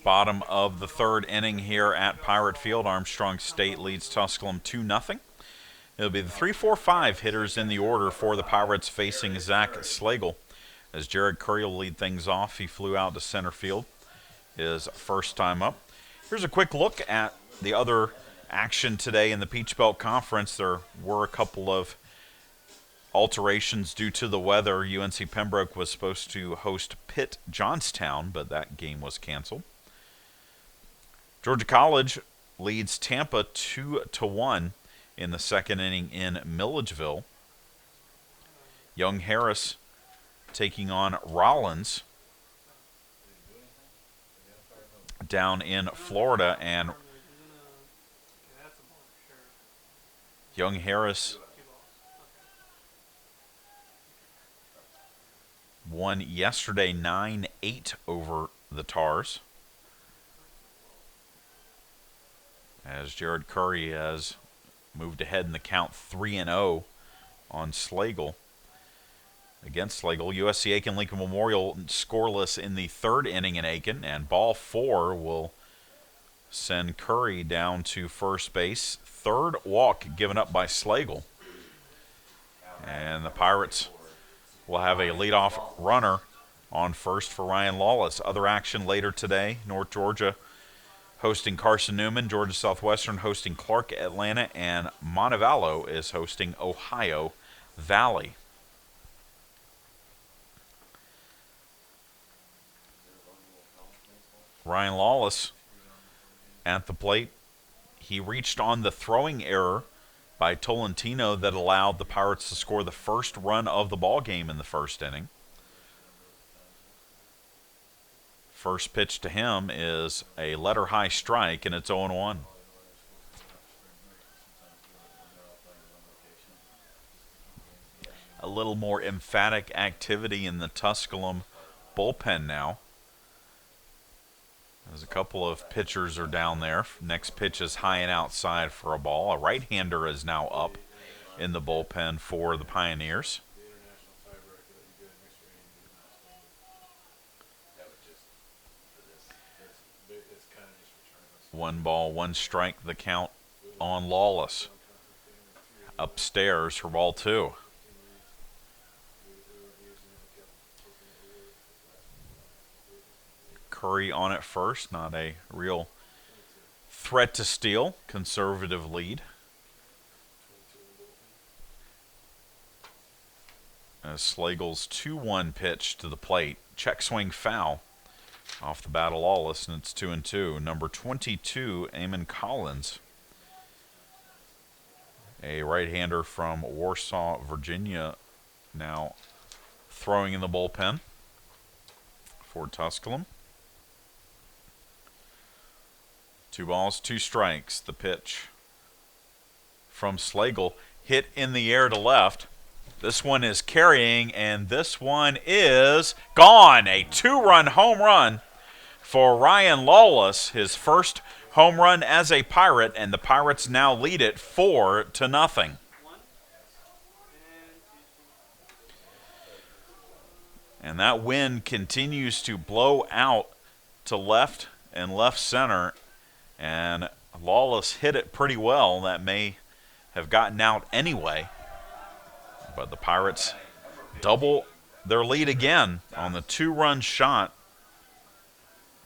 Bottom of the third inning here at Pirate Field. Armstrong State leads Tusculum 2-0. It'll be the 3-4-5 hitters in the order for the Pirates facing Zach Slagle. As Jared Curry will lead things off, he flew out to center field his first time up. Here's a quick look at the other action today in the Peach Belt Conference. There were a couple of alterations due to the weather. UNC Pembroke was supposed to host Pitt Johnstown, but that game was canceled. Georgia College leads Tampa 2-1 in the second inning in Milledgeville. Young Harris taking on Rollins down in Florida, and Young Harris won yesterday 9-8 over the Tars, as Jared Curry has moved ahead in the count 3-0 on Slagle. Against Slagle, USC Aiken Lincoln Memorial scoreless in the third inning in Aiken, and ball 4 will send Curry down to first base. Third walk given up by Slagle. And the Pirates will have a leadoff runner on first for Ryan Lawless. Other action later today, North Georgia hosting Carson Newman, Georgia Southwestern hosting Clark Atlanta, and Montevallo is hosting Ohio Valley. Ryan Lawless at the plate. He reached on the throwing error by Tolentino that allowed the Pirates to score the first run of the ball game in the first inning. First pitch to him is a letter-high strike, and it's 0-1. A little more emphatic activity in the Tusculum bullpen now, As a couple of pitchers are down there. Next pitch is high and outside for a ball. A right-hander is now up in the bullpen for the Pioneers. One ball, one strike, the count on Lawless. Upstairs for ball two. Curry on it first, not a real threat to steal. Conservative lead. As Slagle's 2-1 pitch to the plate. Check swing foul off the bat of Lawless, and it's 2-2. Number 22, Eamon Collins. A right-hander from Warsaw, Virginia, now throwing in the bullpen for Tusculum. 2 balls, 2 strikes. The pitch from Slagle hit in the air to left. This one is carrying, and this one is gone. A 2-run home run for Ryan Lawless, his first home run as a Pirate, and the Pirates now lead it 4-0. And that wind continues to blow out to left and left center, and Lawless hit it pretty well. That may have gotten out anyway. But the Pirates double their lead again on the 2-run shot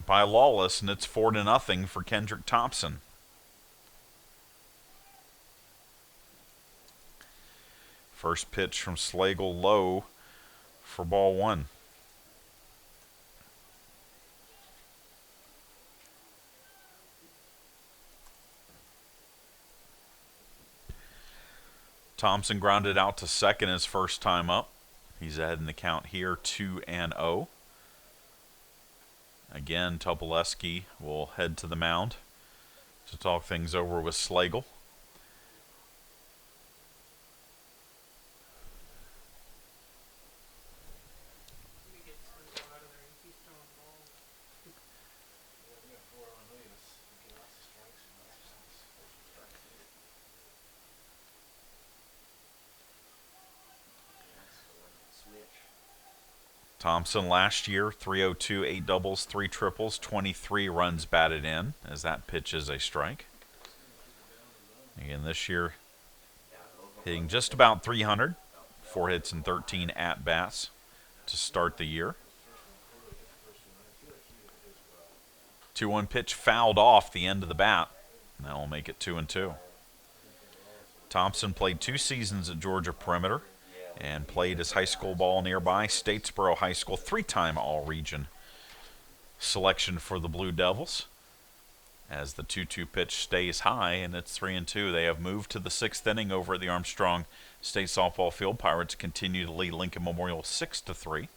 by Lawless, and it's 4-0 for Kendrick Thompson. First pitch from Slagle low for ball 1. Thompson grounded out to second his first time up. He's ahead in the count here, 2-0. Again, Topoleski will head to the mound to talk things over with Slagle. Thompson last year, 302, 8 doubles, 3 triples, 23 runs batted in, as that pitch is a strike. Again, this year, hitting just about 300, 4 hits and 13 at-bats to start the year. 2-1 pitch fouled off the end of the bat, and that will make it 2-2. Thompson played 2 seasons at Georgia Perimeter and played his high school ball nearby. Statesboro High School, 3-time All-Region selection for the Blue Devils. As the 2-2 pitch stays high, and it's 3-2. They have moved to the 6th inning over at the Armstrong State Softball Field. Pirates continue to lead Lincoln Memorial 6-3.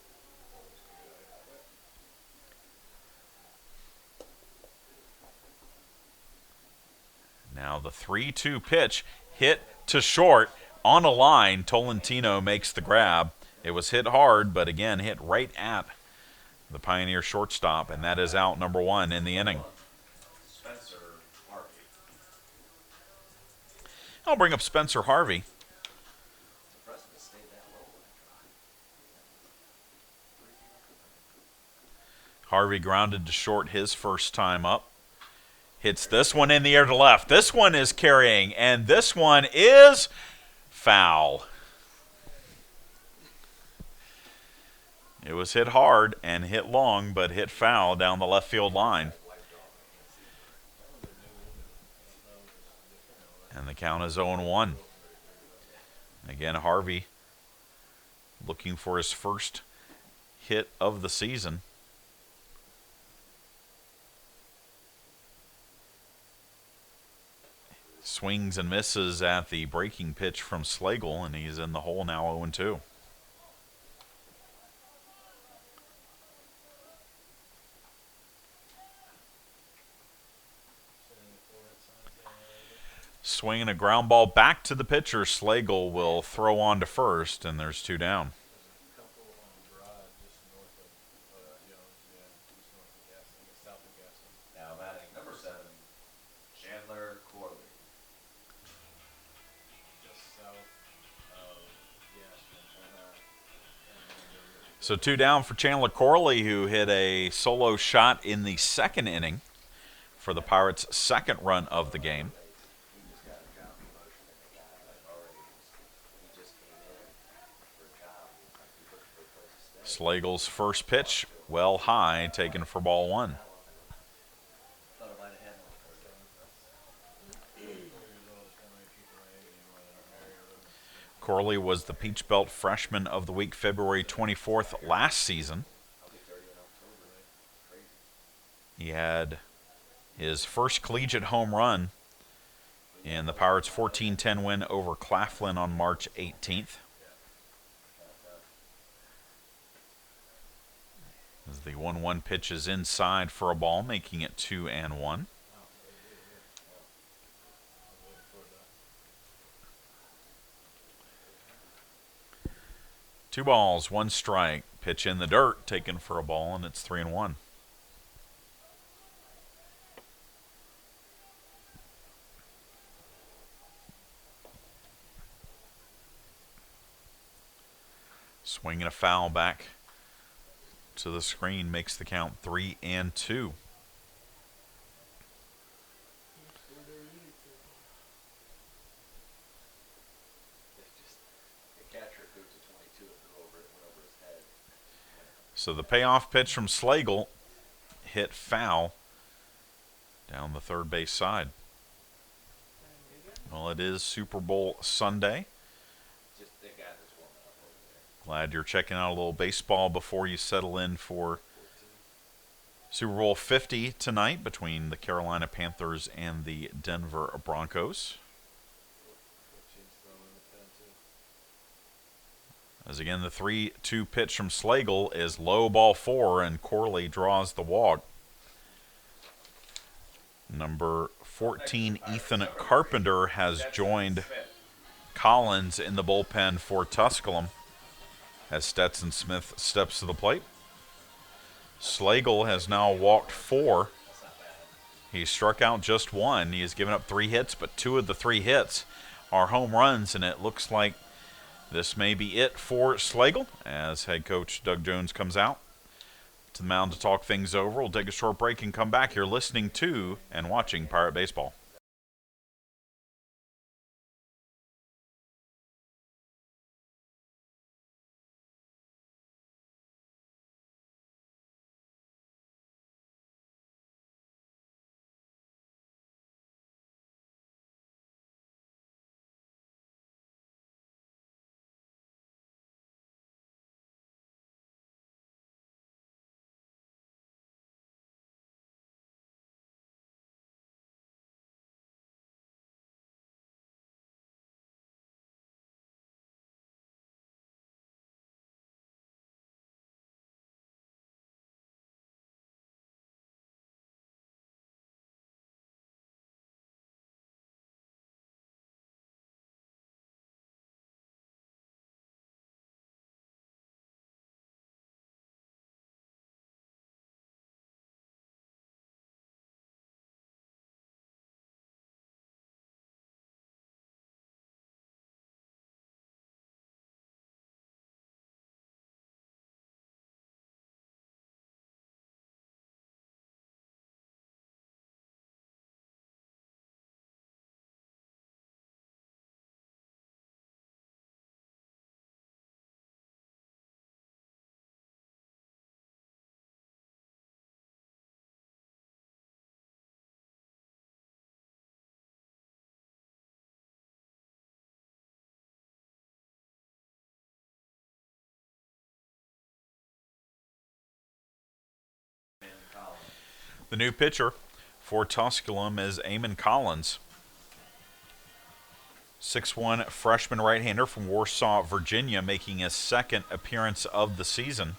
Now the 3-2 pitch hit to short. On a line, Tolentino makes the grab. It was hit hard, but again, hit right at the Pioneer shortstop, and that is out number 1 in the inning. I'll bring up Spencer Harvey. Harvey grounded to short his first time up. Hits this one in the air to left. This one is carrying, and this one is foul. It was hit hard and hit long, but hit foul down the left field line. And the count is 0-1. Again, Harvey looking for his first hit of the season. Swings and misses at the breaking pitch from Slagle, and he's in the hole now, 0-2. Swinging a ground ball back to the pitcher. Slagle will throw on to first, and there's 2 down. So 2 down for Chandler Corley, who hit a solo shot in the second inning for the Pirates' second run of the game. Slagle's first pitch, well high, taken for ball 1. Corley was the Peach Belt Freshman of the Week February 24th last season. He had his first collegiate home run in the Pirates' 14-10 win over Claflin on March 18th. As the 1-1 pitch is inside for a ball, making it 2-1. 2 balls, 1 strike. Pitch in the dirt, taken for a ball, and it's 3-1. Swing and a foul back to the screen makes the count 3-2. So the payoff pitch from Slagle hit foul down the third base side. Well, it is Super Bowl Sunday. Glad you're checking out a little baseball before you settle in for Super Bowl 50 tonight between the Carolina Panthers and the Denver Broncos. As again, the 3-2 pitch from Slagle is low, ball 4, and Corley draws the walk. Number 14, Ethan Carpenter, has joined Collins in the bullpen for Tusculum as Stetson Smith steps to the plate. Slagle has now walked 4. He struck out just 1. He has given up 3 hits, but 2 of the 3 hits are home runs, and it looks like this may be it for Slagle as head coach Doug Jones comes out to the mound to talk things over. We'll take a short break and come back. You're listening to and watching Pirate Baseball. The new pitcher for Tusculum is Eamon Collins. 6'1" freshman right-hander from Warsaw, Virginia, making his second appearance of the season.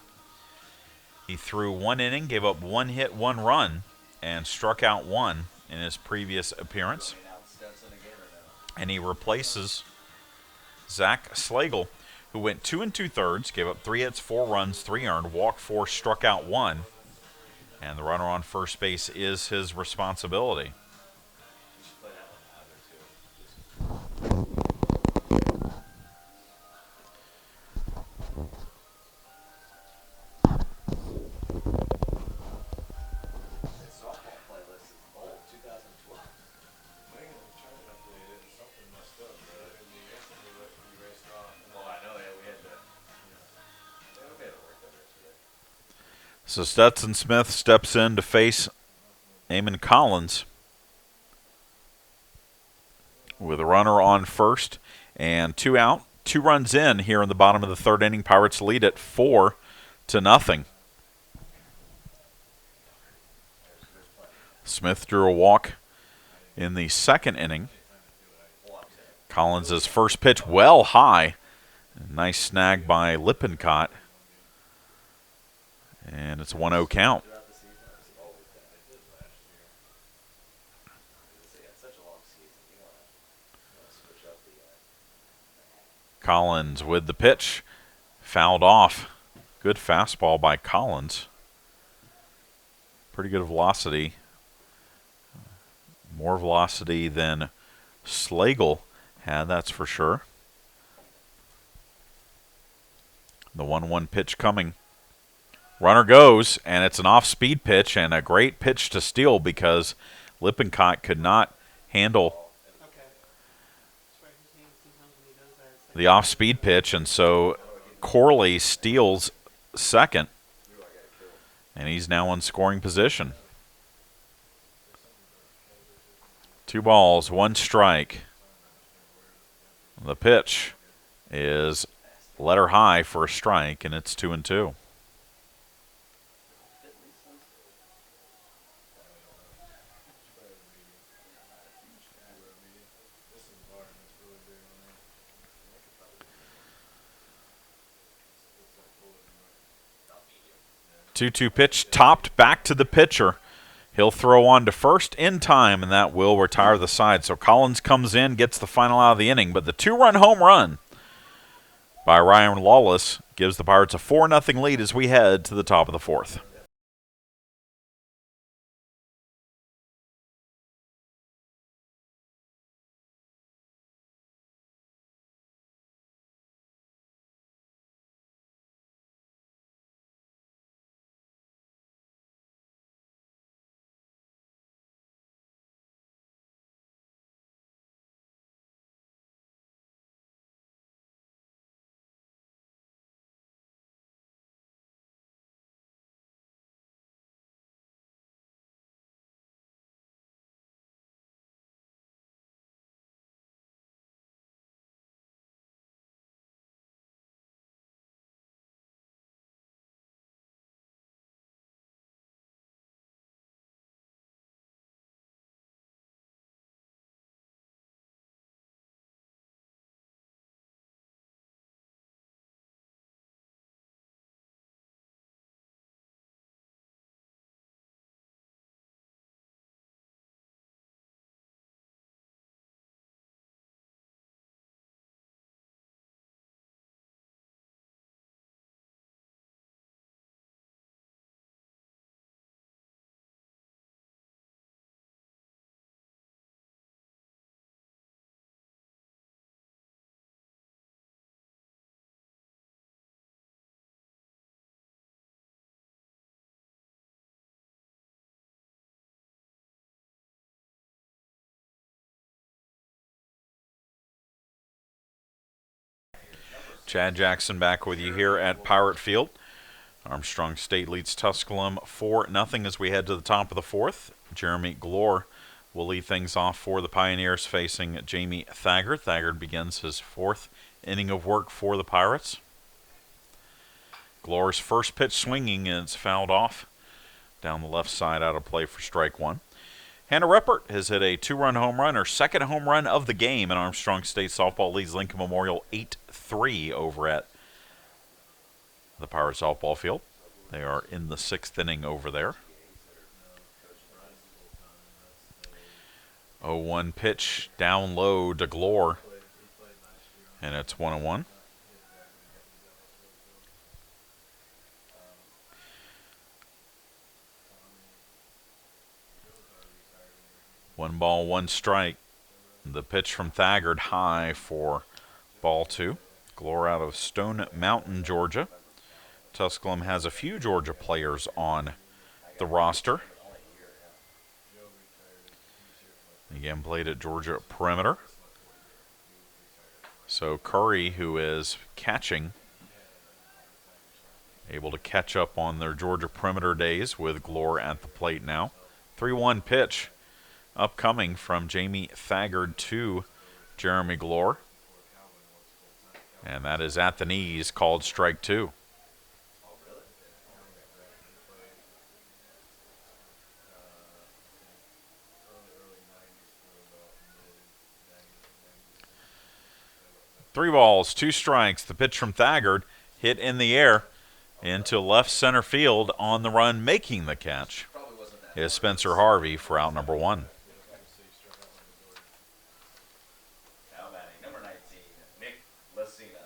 He threw 1 inning, gave up 1 hit, 1 run, and struck out 1 in his previous appearance. And he replaces Zach Slagle, who went 2 2/3, gave up 3 hits, 4 runs, 3 earned, walked 4, struck out 1. And the runner on first base is his responsibility. So Stetson Smith steps in to face Eamon Collins with a runner on first and 2 out. 2 runs in here in the bottom of the 3rd inning. Pirates lead it 4-0. Smith drew a walk in the 2nd inning. Collins' first pitch well high. Nice snag by Lippincott. And it's a 1-0 count. Collins with the pitch. Fouled off. Good fastball by Collins. Pretty good velocity. More velocity than Slagle had, that's for sure. The 1-1 pitch coming. Runner goes, and it's an off-speed pitch and a great pitch to steal because Lippincott could not handle the off-speed pitch, and so Corley steals second, and he's now in scoring position. 2 balls, 1 strike. The pitch is letter high for a strike, and it's 2-2. Two-two pitch topped back to the pitcher. He'll throw on to first in time, and that will retire the side. So Collins comes in, gets the final out of the inning, but the 2-run home run by Ryan Lawless gives the Pirates a 4-0 lead as we head to the top of the 4th. Chad Jackson back with you here at Pirate Field. Armstrong State leads Tusculum 4-0 as we head to the top of the 4th. Jeremy Glore will lead things off for the Pioneers facing Jamie Thagard. Thagard begins his 4th inning of work for the Pirates. Glore's first pitch swinging, and it's fouled off down the left side out of play for strike 1. Hannah Reppert has hit a 2-run home run, her 2nd home run of the game, and Armstrong State softball leads Lincoln Memorial 8-3 over at the Pirate softball field. They are in the 6th inning over there. 0-1 pitch down low to Glore, and it's 1-1. One ball, 1 strike. The pitch from Thagard high for ball 2. Glore out of Stone Mountain, Georgia. Tusculum has a few Georgia players on the roster. Again, played at Georgia perimeter. So Curry, who is catching able to catch up on their Georgia perimeter days with Glore at the plate now. 3-1 pitch upcoming from Jamie Thagard to Jeremy Glore. And that is at the knees, called strike 2. Three balls, 2 strikes. The pitch from Thagard hit in the air into left center field. On the run, making the catch is Spencer Harvey for out number 1. Now batting, number 19, Nick Lacina.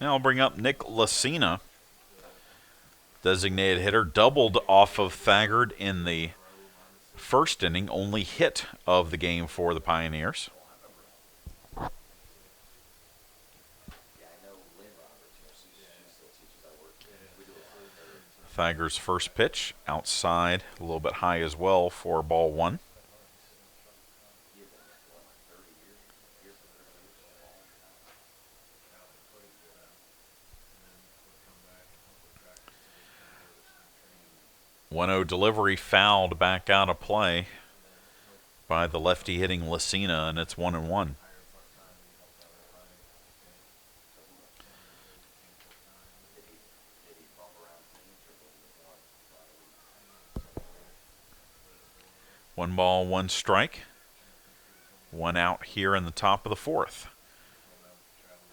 Now I'll bring up Nick Lacina, designated hitter, doubled off of Thagard in the first inning, only hit of the game for the Pioneers. Thagard's first pitch outside, a little bit high as well for ball 1. One-0 delivery fouled back out of play by the lefty hitting Lacina, and it's 1-1. One ball, 1 strike. 1 out here in the top of the 4th.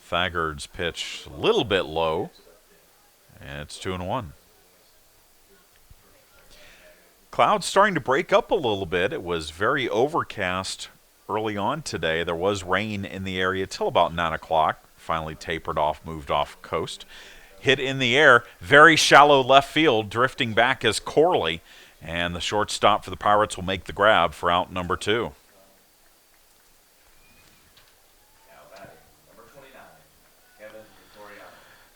Thagard's pitch a little bit low, and it's 2-1. Clouds starting to break up a little bit. It was very overcast early on today. There was rain in the area till about 9 o'clock. Finally tapered off, moved off coast. Hit in the air, very shallow left field, drifting back as Corley. And the shortstop for the Pirates will make the grab for out number 2. Now batting, number 29, Kevin Victoriano.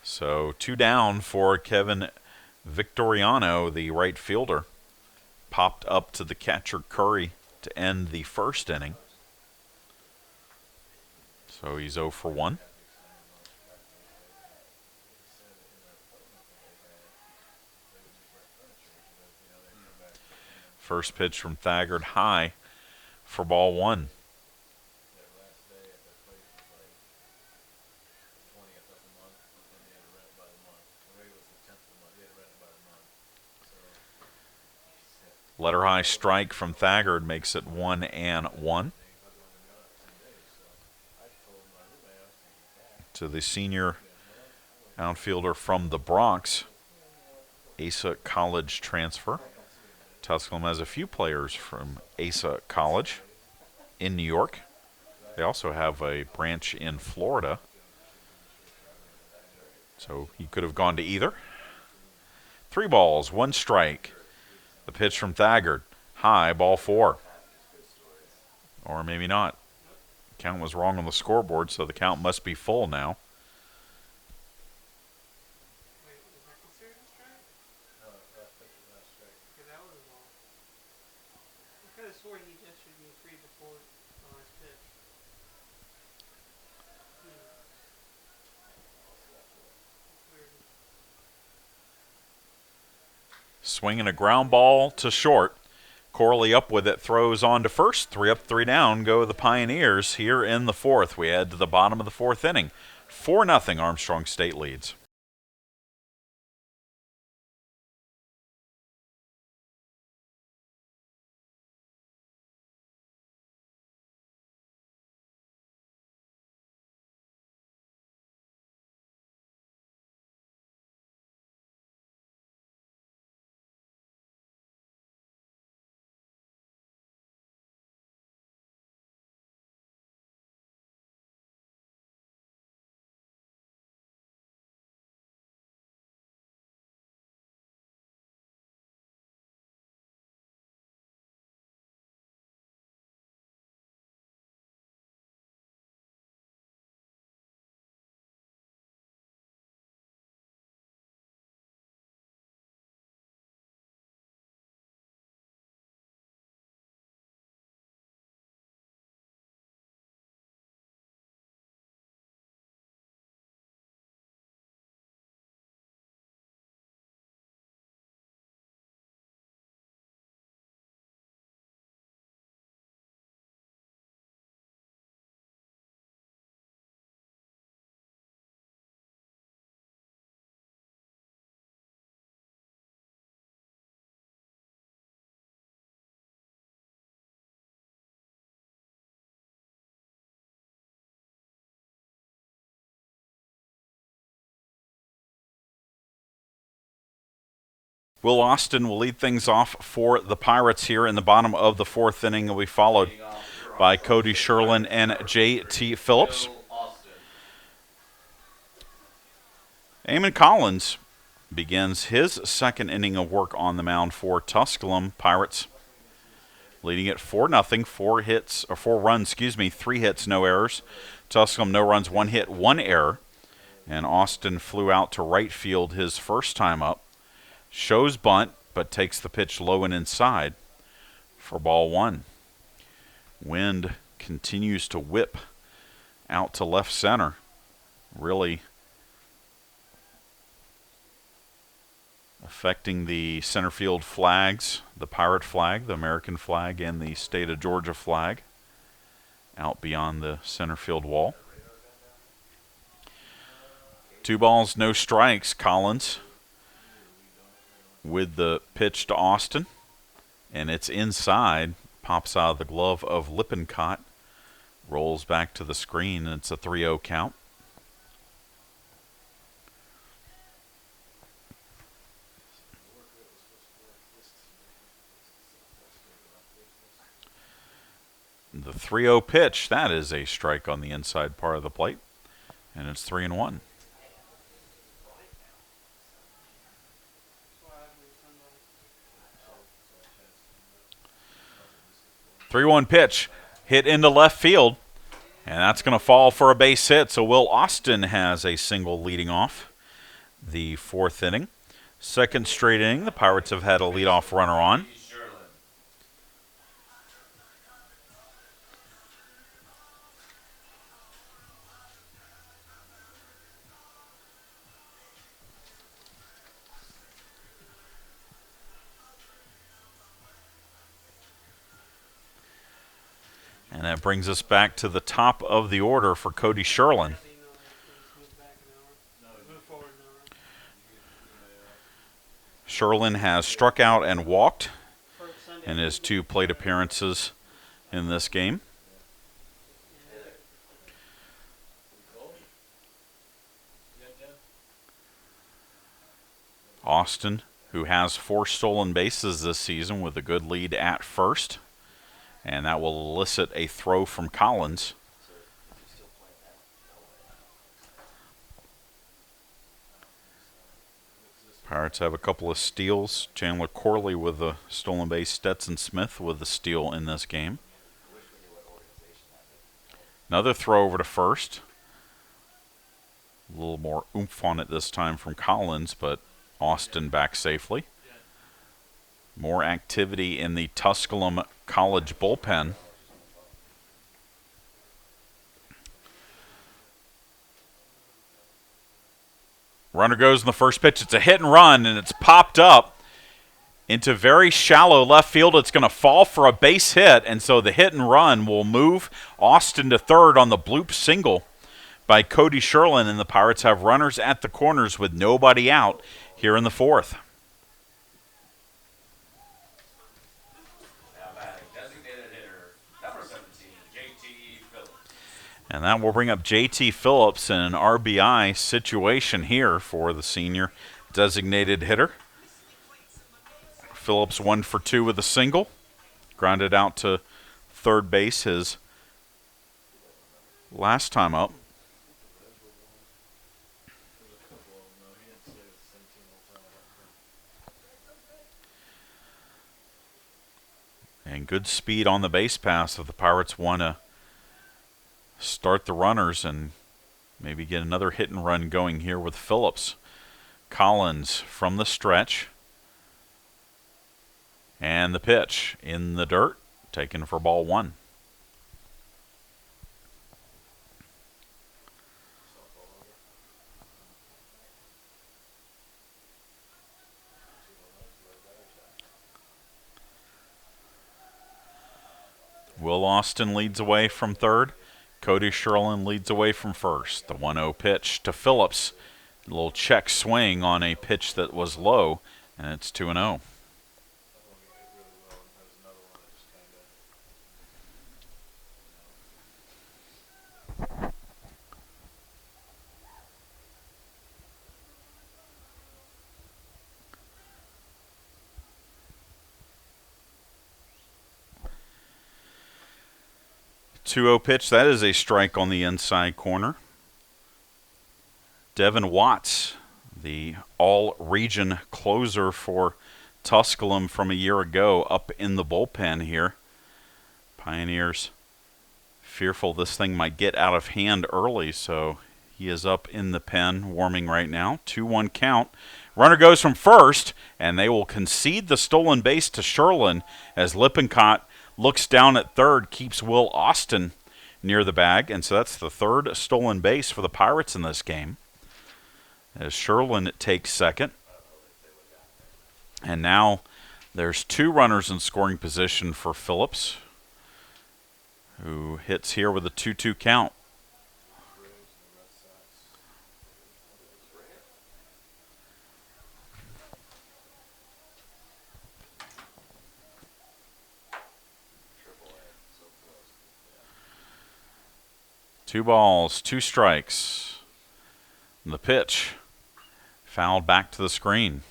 So 2 down for Kevin Victoriano, the right fielder. Popped up to the catcher Curry to end the first inning. So he's 0 for 1. First pitch from Thagard high for ball 1. Letter high strike from Thagard makes it 1-1. To the senior outfielder from the Bronx, Asa College transfer. Tusculum has a few players from Asa College in New York. They also have a branch in Florida. So he could have gone to either. 3 balls, 1 strike. The pitch from Thagard, high, ball 4. Or maybe not. Count was wrong on the scoreboard, so the count must be full now. Swinging a ground ball to short. Corley up with it, throws on to first. 3 up, 3 down go the Pioneers here in the 4th. We head to the bottom of the 4th inning. 4-0 Armstrong State leads. Will Austin will lead things off for the Pirates here in the bottom of the fourth inning. Will be followed by Cody Sherlin and J.T. Phillips. Eamon Collins begins his second inning of work on the mound for Tusculum Pirates, leading it 4-0, 4 runs, 3 hits, no errors. Tusculum, no runs, 1 hit, 1 error. And Austin flew out to right field his first time up. Shows bunt, but takes the pitch low and inside for ball 1. Wind continues to whip out to left center. Really affecting the center field flags, the Pirate flag, the American flag, and the state of Georgia flag out beyond the center field wall. 2 balls, no strikes. Collins with the pitch to Austin, and it's inside, pops out of the glove of Lippincott, rolls back to the screen, and it's a 3-0 count. The 3-0 pitch, that is a strike on the inside part of the plate, and it's 3-1. 3-1 pitch, hit into left field, and that's going to fall for a base hit. So Will Austin has a single leading off the fourth inning. Second straight inning, the Pirates have had a leadoff runner on. And that brings us back to the top of the order for Cody Sherlin. Sherlin has struck out and walked in his 2 plate appearances in this game. Austin, who has 4 stolen bases this season with a good lead at first. And that will elicit a throw from Collins. Pirates have a couple of steals. Chandler Corley with a stolen base. Stetson Smith with a steal in this game. Another throw over to first. A little more oomph on it this time from Collins, but Austin back safely. More activity in the Tusculum College bullpen. Runner goes in the first pitch. It's a hit and run, and it's popped up into very shallow left field. It's going to fall for a base hit, and so the hit and run will move Austin to third on the bloop single by Cody Sherlin, and the Pirates have runners at the corners with nobody out here in the fourth. And that will bring up J.T. Phillips in an RBI situation here for the senior designated hitter. Phillips 1 for 2 with a single. Grounded out to third base his last time up. And good speed on the base pass if the Pirates want to start the runners and maybe get another hit and run going here with Phillips. Collins from the stretch. And the pitch in the dirt, taken for ball 1. Will Austin leads away from third. Cody Sherlin leads away from first. The 1-0 pitch to Phillips. A little check swing on a pitch that was low, and it's 2-0. 2-0 pitch. That is a strike on the inside corner. Devin Watts, the all-region closer for Tusculum from a year ago, up in the bullpen here. Pioneers fearful this thing might get out of hand early, so he is up in the pen warming right now. 2-1 count. Runner goes from first, and they will concede the stolen base to Sherlin as Lippincott looks down at third, keeps Will Austin near the bag, and so that's the third stolen base for the Pirates in this game. As Sherlin takes second. And now there's 2 runners in scoring position for Phillips, who hits here with a 2-2 count. Two balls, 2 strikes. And the pitch fouled back to the screen.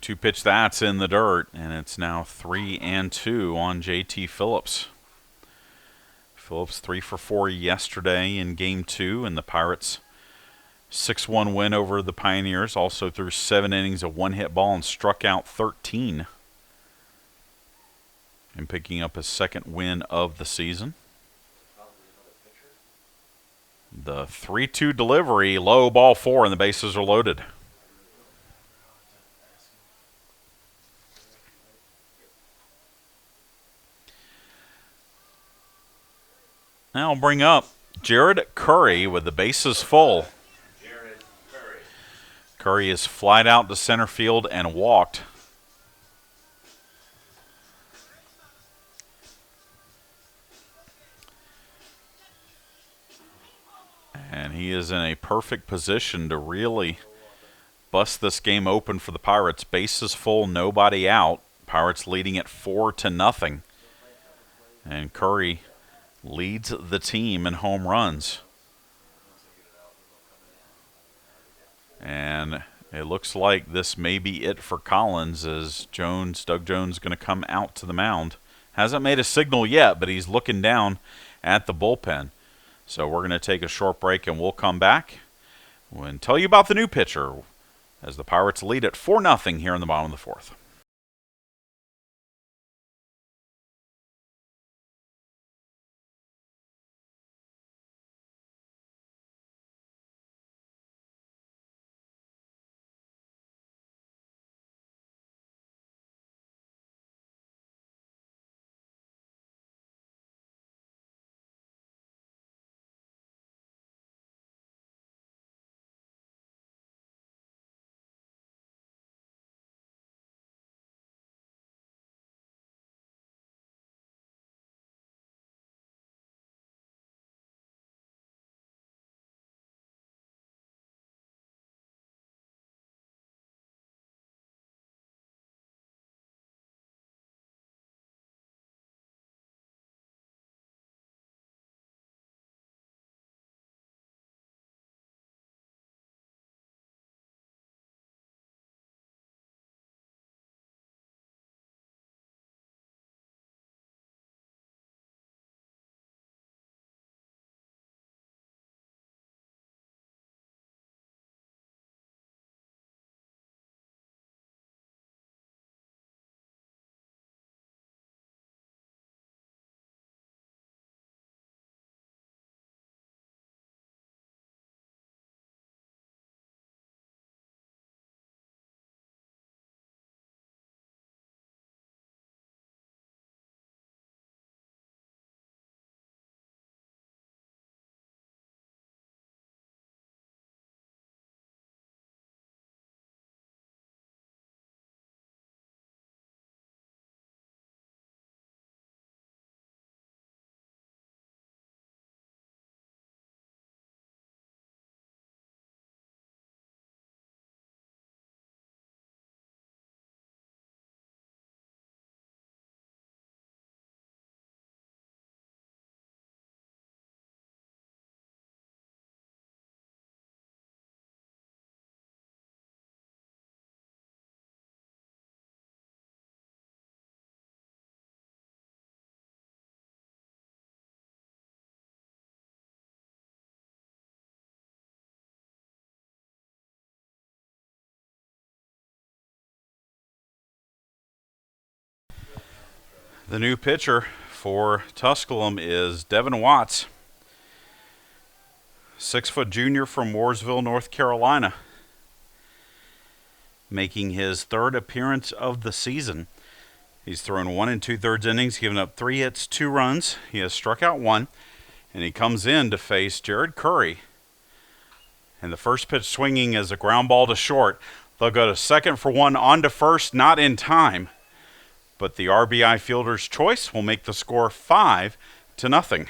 Two pitch, that's in the dirt, and it's now 3-2 on JT Phillips. Phillips 3 for 4 yesterday in Game 2, and the Pirates 6-1 win over the Pioneers. Also threw 7 innings of 1-hit ball and struck out 13. And picking up his second win of the season. The 3-2 delivery, low ball 4, and the bases are loaded. Now I'll bring up Jared Curry with the bases full. Curry is flied out to center field and walked. And he is in a perfect position to really bust this game open for the Pirates. Bases full, nobody out. Pirates leading it 4-0. And Curry leads the team in home runs. And it looks like this may be it for Collins, as Doug Jones, going to come out to the mound. Hasn't made a signal yet, but he's looking down at the bullpen. So we're going to take a short break, and we'll come back and tell you about the new pitcher as the Pirates lead it 4-0 here in the bottom of the 4th. The new pitcher for Tusculum is Devin Watts, 6-foot junior from Mooresville, North Carolina, making his third appearance of the season. He's thrown 1 2/3 innings, given up 3 hits, 2 runs. He has struck out 1, and he comes in to face Jared Curry. And the first pitch swinging is a ground ball to short. They'll go to second for 1, on to first, not in time. But the RBI fielder's choice will make the score 5-0.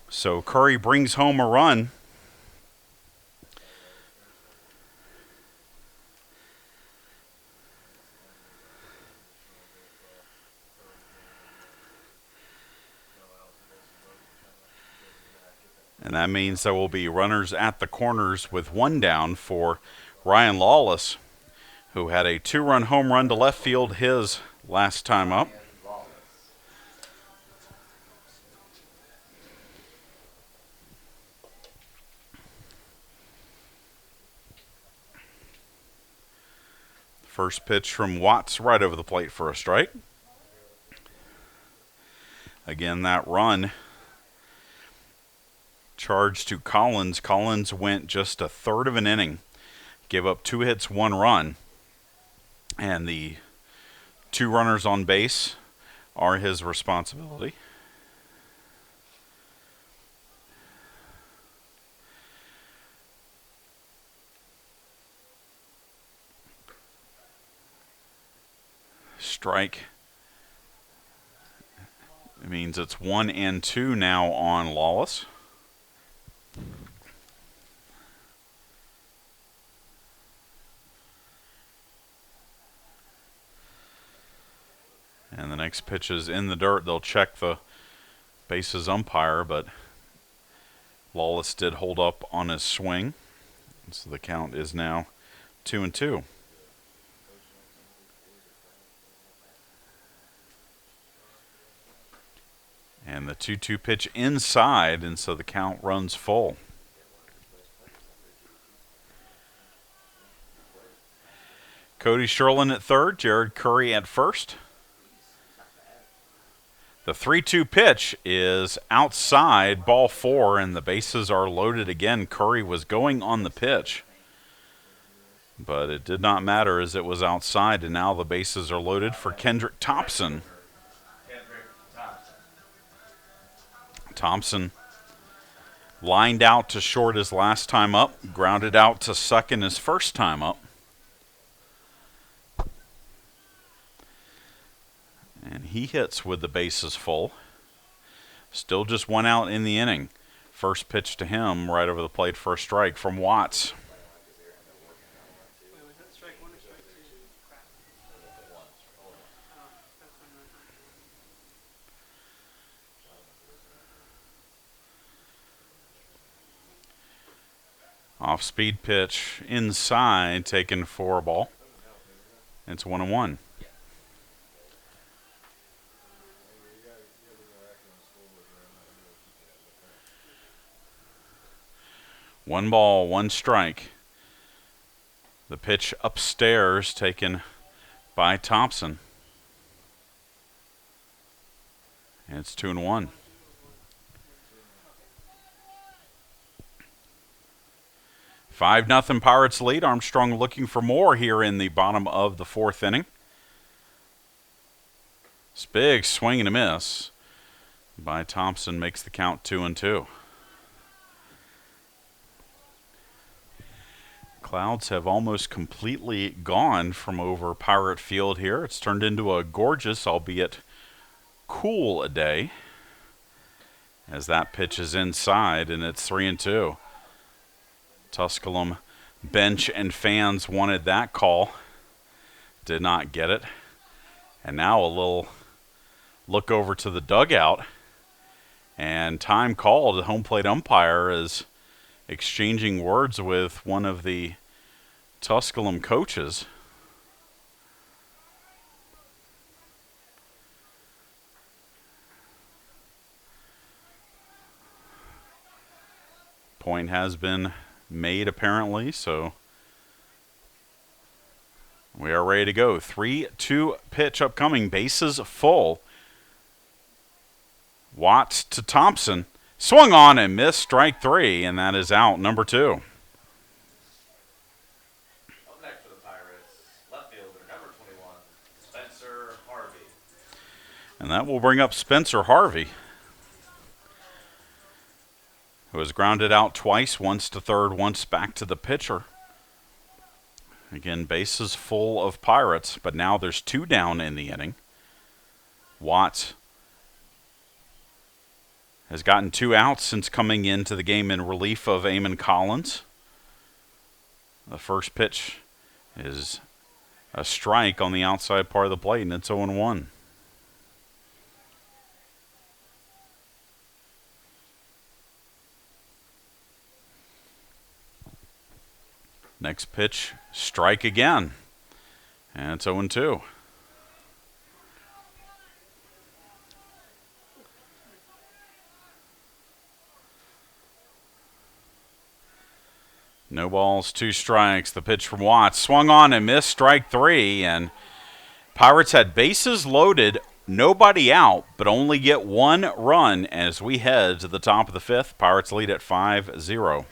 So Curry brings home a run. And that means there will be runners at the corners with 1 down for Ryan Lawless, who had a 2-run home run to left field his last time up. First pitch from Watts right over the plate for a strike. Again, that run charged to Collins. Collins went just a third of an inning, gave up 2 hits, 1 run, and the 2 runners on base are his responsibility. Strike. It means it's 1-2 now on Lawless. And the next pitch is in the dirt. They'll check the bases umpire, but Lawless did hold up on his swing. So the count is now 2-2. And the 2-2 pitch inside, and so the count runs full. Cody Sherlin at third, Jared Curry at first. The 3-2 pitch is outside, ball 4, and the bases are loaded again. Curry was going on the pitch, but it did not matter as it was outside, and now the bases are loaded for Kendrick Thompson. Thompson lined out to short his last time up, grounded out to second his first time up. And he hits with the bases full. Still just 1 out in the inning. First pitch to him right over the plate for a strike from Watts. Off-speed pitch inside, taken for a ball. It's 1-1. One ball, 1 strike. The pitch upstairs taken by Thompson. And it's 2-1. Five nothing Pirates lead. Armstrong looking for more here in the bottom of the 4th inning. This big swing and a miss by Thompson makes the count 2-2. Clouds have almost completely gone from over Pirate Field here. It's turned into a gorgeous, albeit cool, a day as that pitch is inside, and it's 3-2. Tusculum bench and fans wanted that call, did not get it. And now a little look over to the dugout, and time called. The home plate umpire is exchanging words with one of the Tusculum coaches. Point has been made apparently, so we are ready to go. 3-2 pitch upcoming, bases full. Watts to Thompson. Swung on and missed, strike 3, and that is out, number 2. Up next for the Pirates, left fielder, number 21, Spencer Harvey. And that will bring up Spencer Harvey, who has grounded out twice, once to third, once back to the pitcher. Again, bases full of Pirates, but now there's 2 down in the inning. Watts has gotten 2 outs since coming into the game in relief of Eamon Collins. The first pitch is a strike on the outside part of the plate, and it's 0-1. Next pitch, strike again, and it's 0-2. No balls, 2 strikes. The pitch from Watts swung on and missed, strike 3. And Pirates had bases loaded, nobody out, but only get 1 run as we head to the top of the 5th. Pirates lead at 5-0.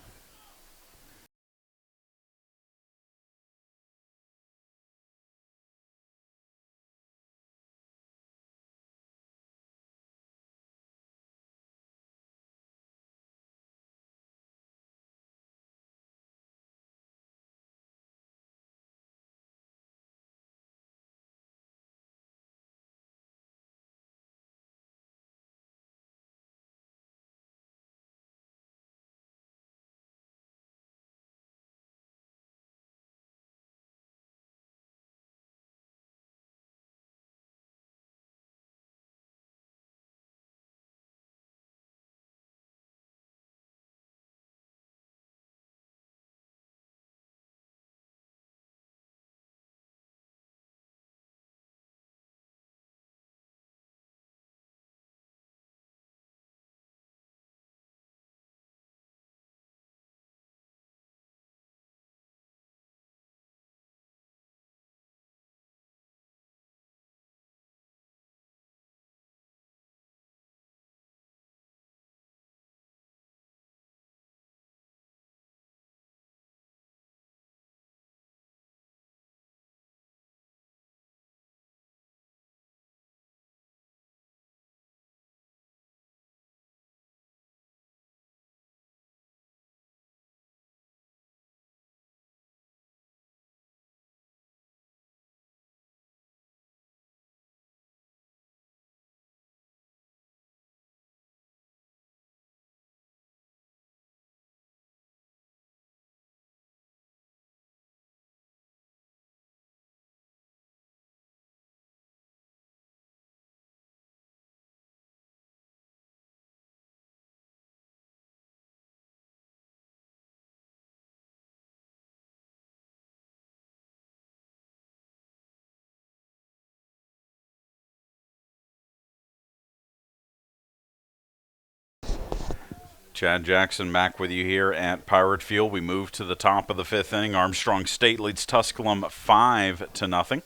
Chad Jackson back with you here at Pirate Field. We move to the top of the 5th inning. Armstrong State leads Tusculum 5-0.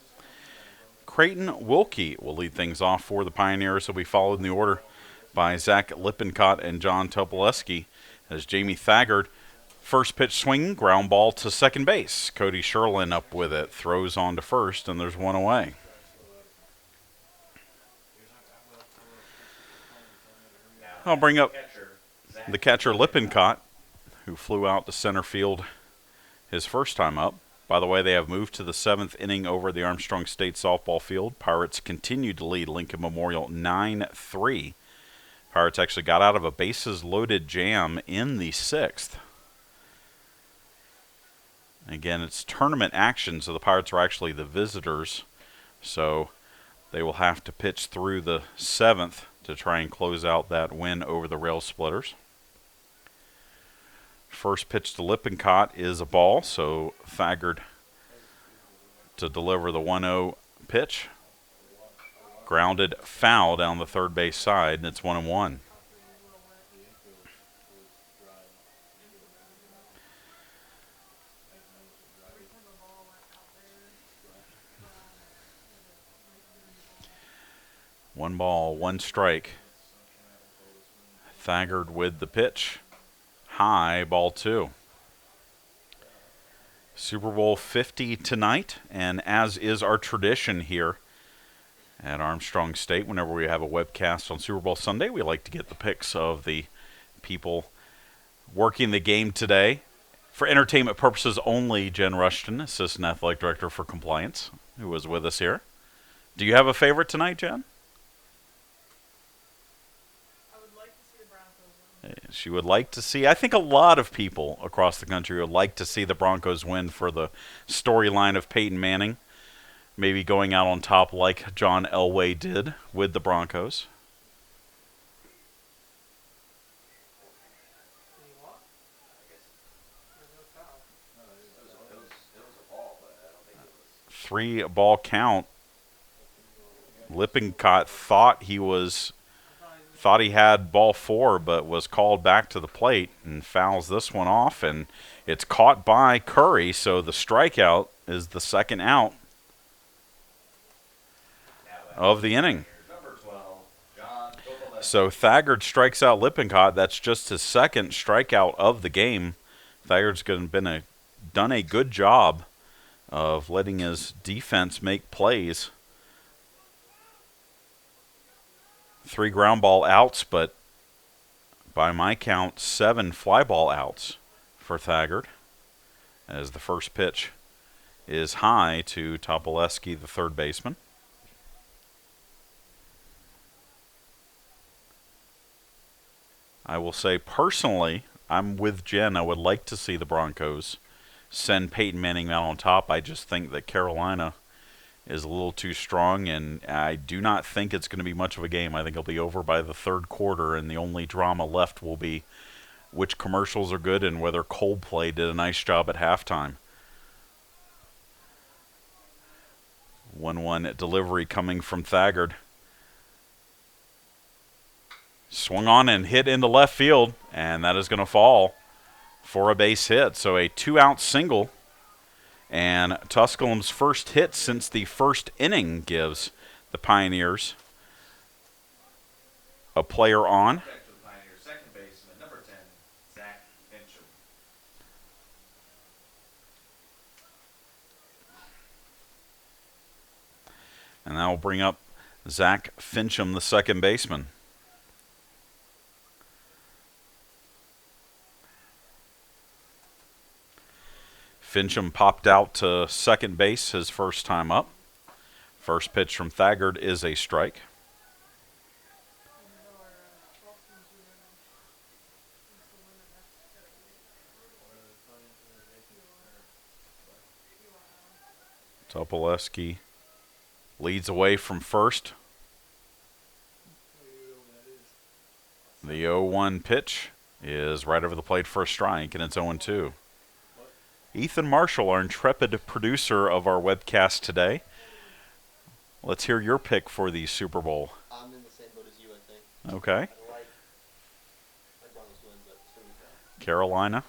Creighton Wilkie will lead things off for the Pioneers. He'll be followed in the order by Zach Lippincott and John Topoleski as Jamie Thaggart, first pitch swing, ground ball to second base. Cody Sherlin up with it, throws on to first, and there's 1 away. I'll bring up the catcher Lippincott, who flew out to center field his first time up. By the way, they have moved to the 7th inning over the Armstrong State softball field. Pirates continue to lead Lincoln Memorial 9-3. Pirates actually got out of a bases-loaded jam in the 6th. Again, it's tournament action, so the Pirates are actually the visitors. So they will have to pitch through the 7th to try and close out that win over the Rail Splitters. First pitch to Lippincott is a ball, so Thaggart to deliver the 1-0 pitch. Grounded foul down the third base side, and it's 1-1. 1 ball, 1 strike. Thagard with the pitch. High, ball 2. Super Bowl 50 tonight, and as is our tradition here at Armstrong State, whenever we have a webcast on Super Bowl Sunday, we like to get the picks of the people working the game today. For entertainment purposes only, Jen Rushton, Assistant Athletic Director for Compliance, who was with us here. Do you have a favorite tonight, Jen? I would like to see the Broncos win. She would like to see, I think a lot of people across the country would like to see the Broncos win for the storyline of Peyton Manning, maybe going out on top like John Elway did with the Broncos. Did he walk? There's no foul. No, it was a ball, but I don't think it was. 3 ball count. Lippincott thought he had ball 4, but was called back to the plate and fouls this one off, and it's caught by Curry, so the strikeout is the second out of the inning. Number 12, John Topolevsky. So Thagard strikes out Lippincott. That's just his second strikeout of the game. Thagard's done a good job of letting his defense make plays. 3 ground ball outs, but by my count, 7 fly ball outs for Thagard, as the first pitch is high to Topolevsky, the third baseman. I will say personally, I'm with Jen. I would like to see the Broncos send Peyton Manning out on top. I just think that Carolina is a little too strong, and I do not think it's going to be much of a game. I think it'll be over by the third quarter, and the only drama left will be which commercials are good and whether Coldplay did a nice job at halftime. 1-1 delivery coming from Thagard. Swung on and hit into left field, and that is going to fall for a base hit. So a 2-out single. And Tusculum's first hit since the first inning gives the Pioneers a player on. Back to the Pioneers, second baseman, number 10, Zach Fincham. And that will bring up Zach Fincham, the second baseman. Fincham popped out to second base his first time up. First pitch from Thagard is a strike. Topolevsky leads away from first. The 0-1 pitch is right over the plate for a strike, and it's 0-2. Ethan Marshall, our intrepid producer of our webcast today. Let's hear your pick for the Super Bowl. I'm in the same boat as you, I think. Okay. I like Broncos win, but still we go. Carolina.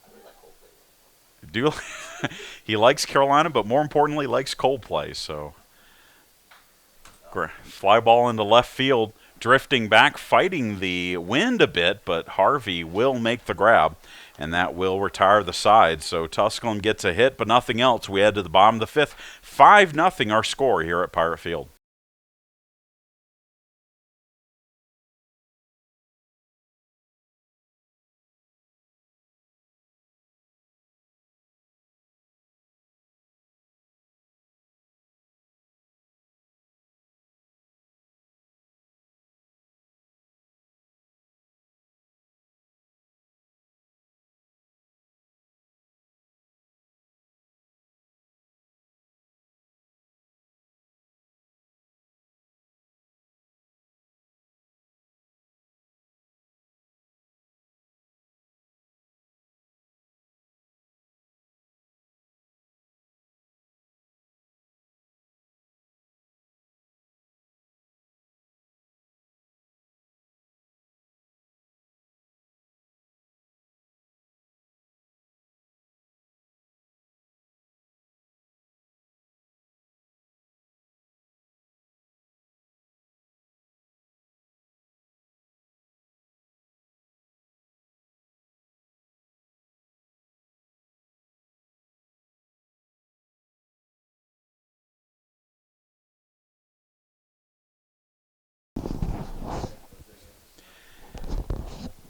I really like Coldplay. He likes Carolina, but more importantly, likes Coldplay. So, fly ball into left field, drifting back, fighting the wind a bit, but Harvey will make the grab, and that will retire the side. So Tusculum gets a hit, but nothing else. We head to the bottom of the fifth. 5-0 our score here at Pirate Field.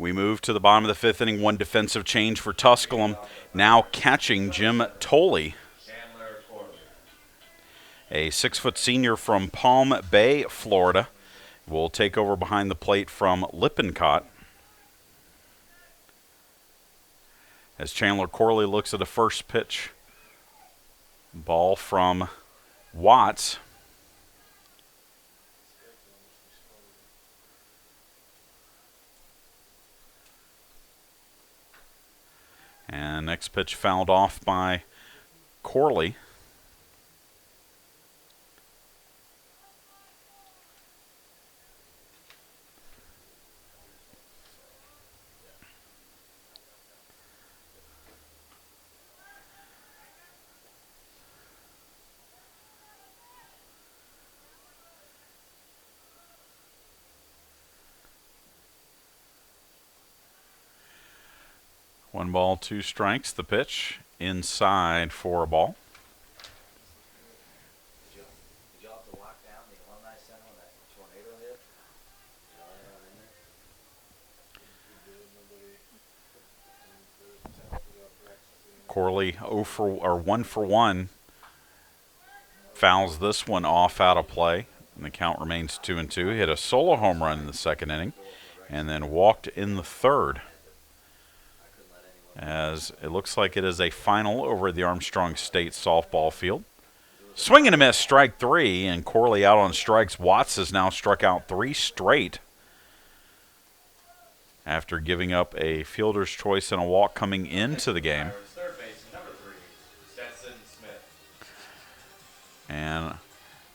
We move to the bottom of the fifth inning. One defensive change for Tusculum. Now catching Jim Tolley, Chandler Corley. a 6-foot senior from Palm Bay, Florida, will take over behind the plate from Lippincott. As Chandler Corley looks at the first pitch. Ball from Watts. And next pitch fouled off by Corley. One ball, two strikes. The pitch inside for a ball. Did you have to lock down the Alumni Center when that tornado hit? Corley 1 for 1. Fouls this one off out of play, and the count remains 2-2. Hit a solo home run in the second inning, and then walked in the third. As it looks like it is a final over at the Armstrong State softball field. Swing and a miss, strike 3, and Corley out on strikes. Watts has now struck out 3 straight after giving up a fielder's choice and a walk coming into the game. Third baseman, number 3, Stetson Smith. And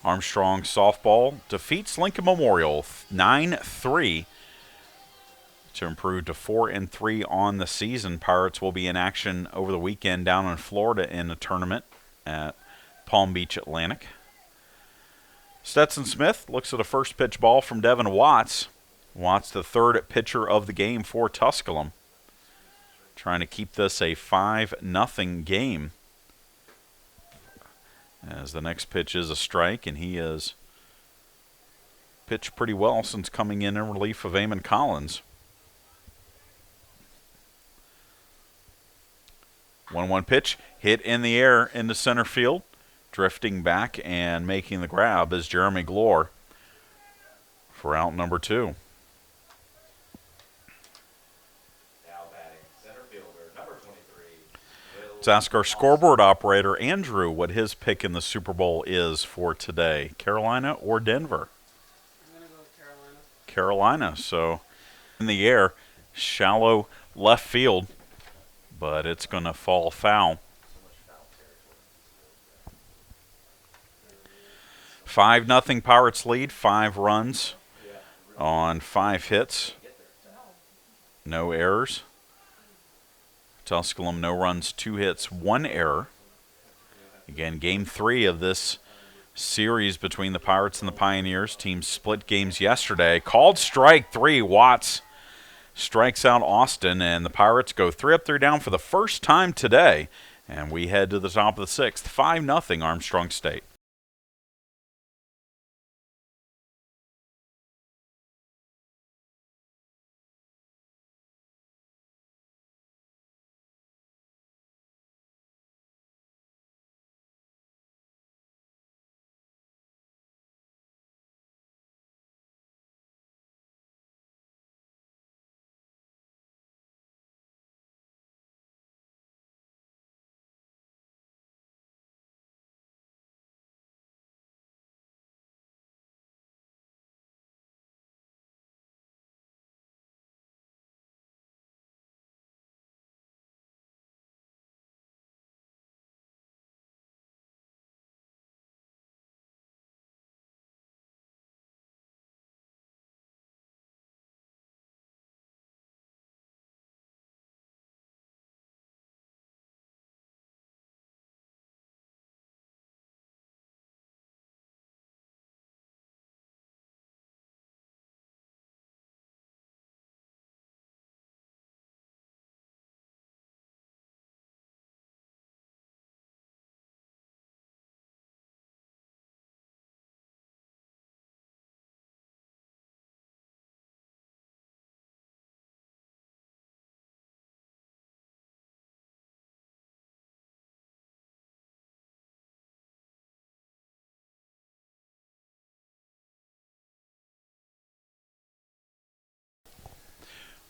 Armstrong softball defeats Lincoln Memorial 9-3 to improve to 4-3 on the season. Pirates will be in action over the weekend down in Florida in a tournament at Palm Beach Atlantic. Stetson Smith looks at a first pitch ball from Devin Watts. Watts, the third pitcher of the game for Tusculum, trying to keep this a 5-0 game. As the next pitch is a strike, and he has pitched pretty well since coming in relief of Eamon Collins. 1-1 pitch, hit in the air into center field. Drifting back and making the grab is Jeremy Glore for out number 2. Now batting, center fielder, number 23. Let's ask our scoreboard operator, Andrew, what his pick in the Super Bowl is for today. Carolina or Denver? I'm going to go with Carolina. Carolina. So in the air, shallow left field, but it's going to fall foul. 5-0 Pirates lead, 5 runs on 5 hits. No errors. Tusculum, no runs, 2 hits, 1 error. Again, game 3 of this series between the Pirates and the Pioneers. Teams split games yesterday. Called strike 3. Watts strikes out Austin, and the Pirates go 3 up, 3 down for the first time today. And we head to the top of the 6th, 5-0 Armstrong State.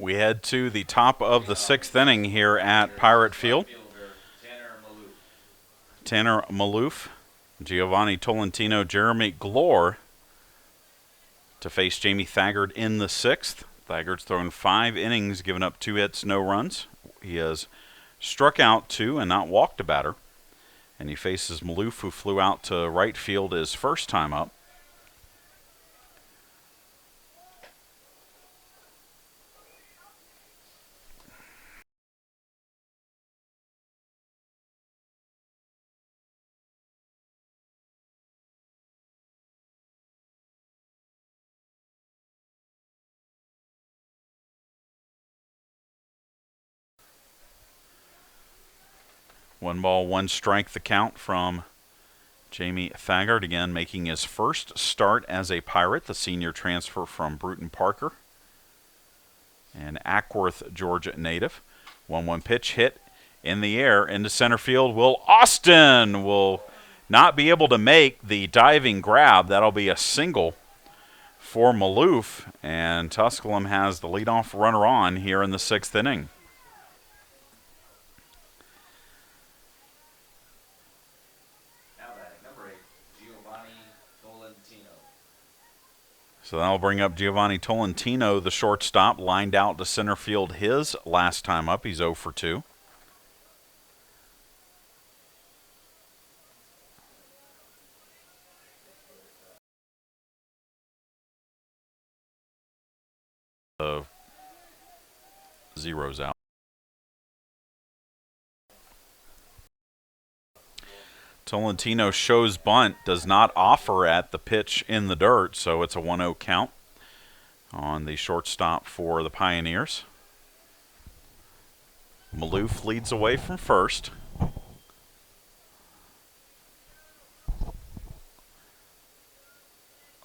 We head to the top of the 6th inning here at Pirate Field. Tanner Maloof, Giovanni Tolentino, Jeremy Glore to face Jamie Thagard in the 6th. Thagard's thrown 5 innings, given up 2 hits, no runs. He has struck out 2 and not walked a batter. And he faces Maloof, who flew out to right field his first time up. One ball, one strike the count from Jamie Thagard, again making his first start as a Pirate, the senior transfer from Bruton Parker. An Ackworth, Georgia native. 1-1 pitch hit in the air into center field. Will Austin will not be able to make the diving grab. That'll be a single for Maloof, and Tusculum has the leadoff runner on here in the 6th inning. So that'll bring up Giovanni Tolentino, the shortstop, lined out to center field his last time up. He's 0 for 2. Zero's out. Tolentino shows bunt, does not offer at the pitch in the dirt, so it's a 1-0 count on the shortstop for the Pioneers. Maloof leads away from first.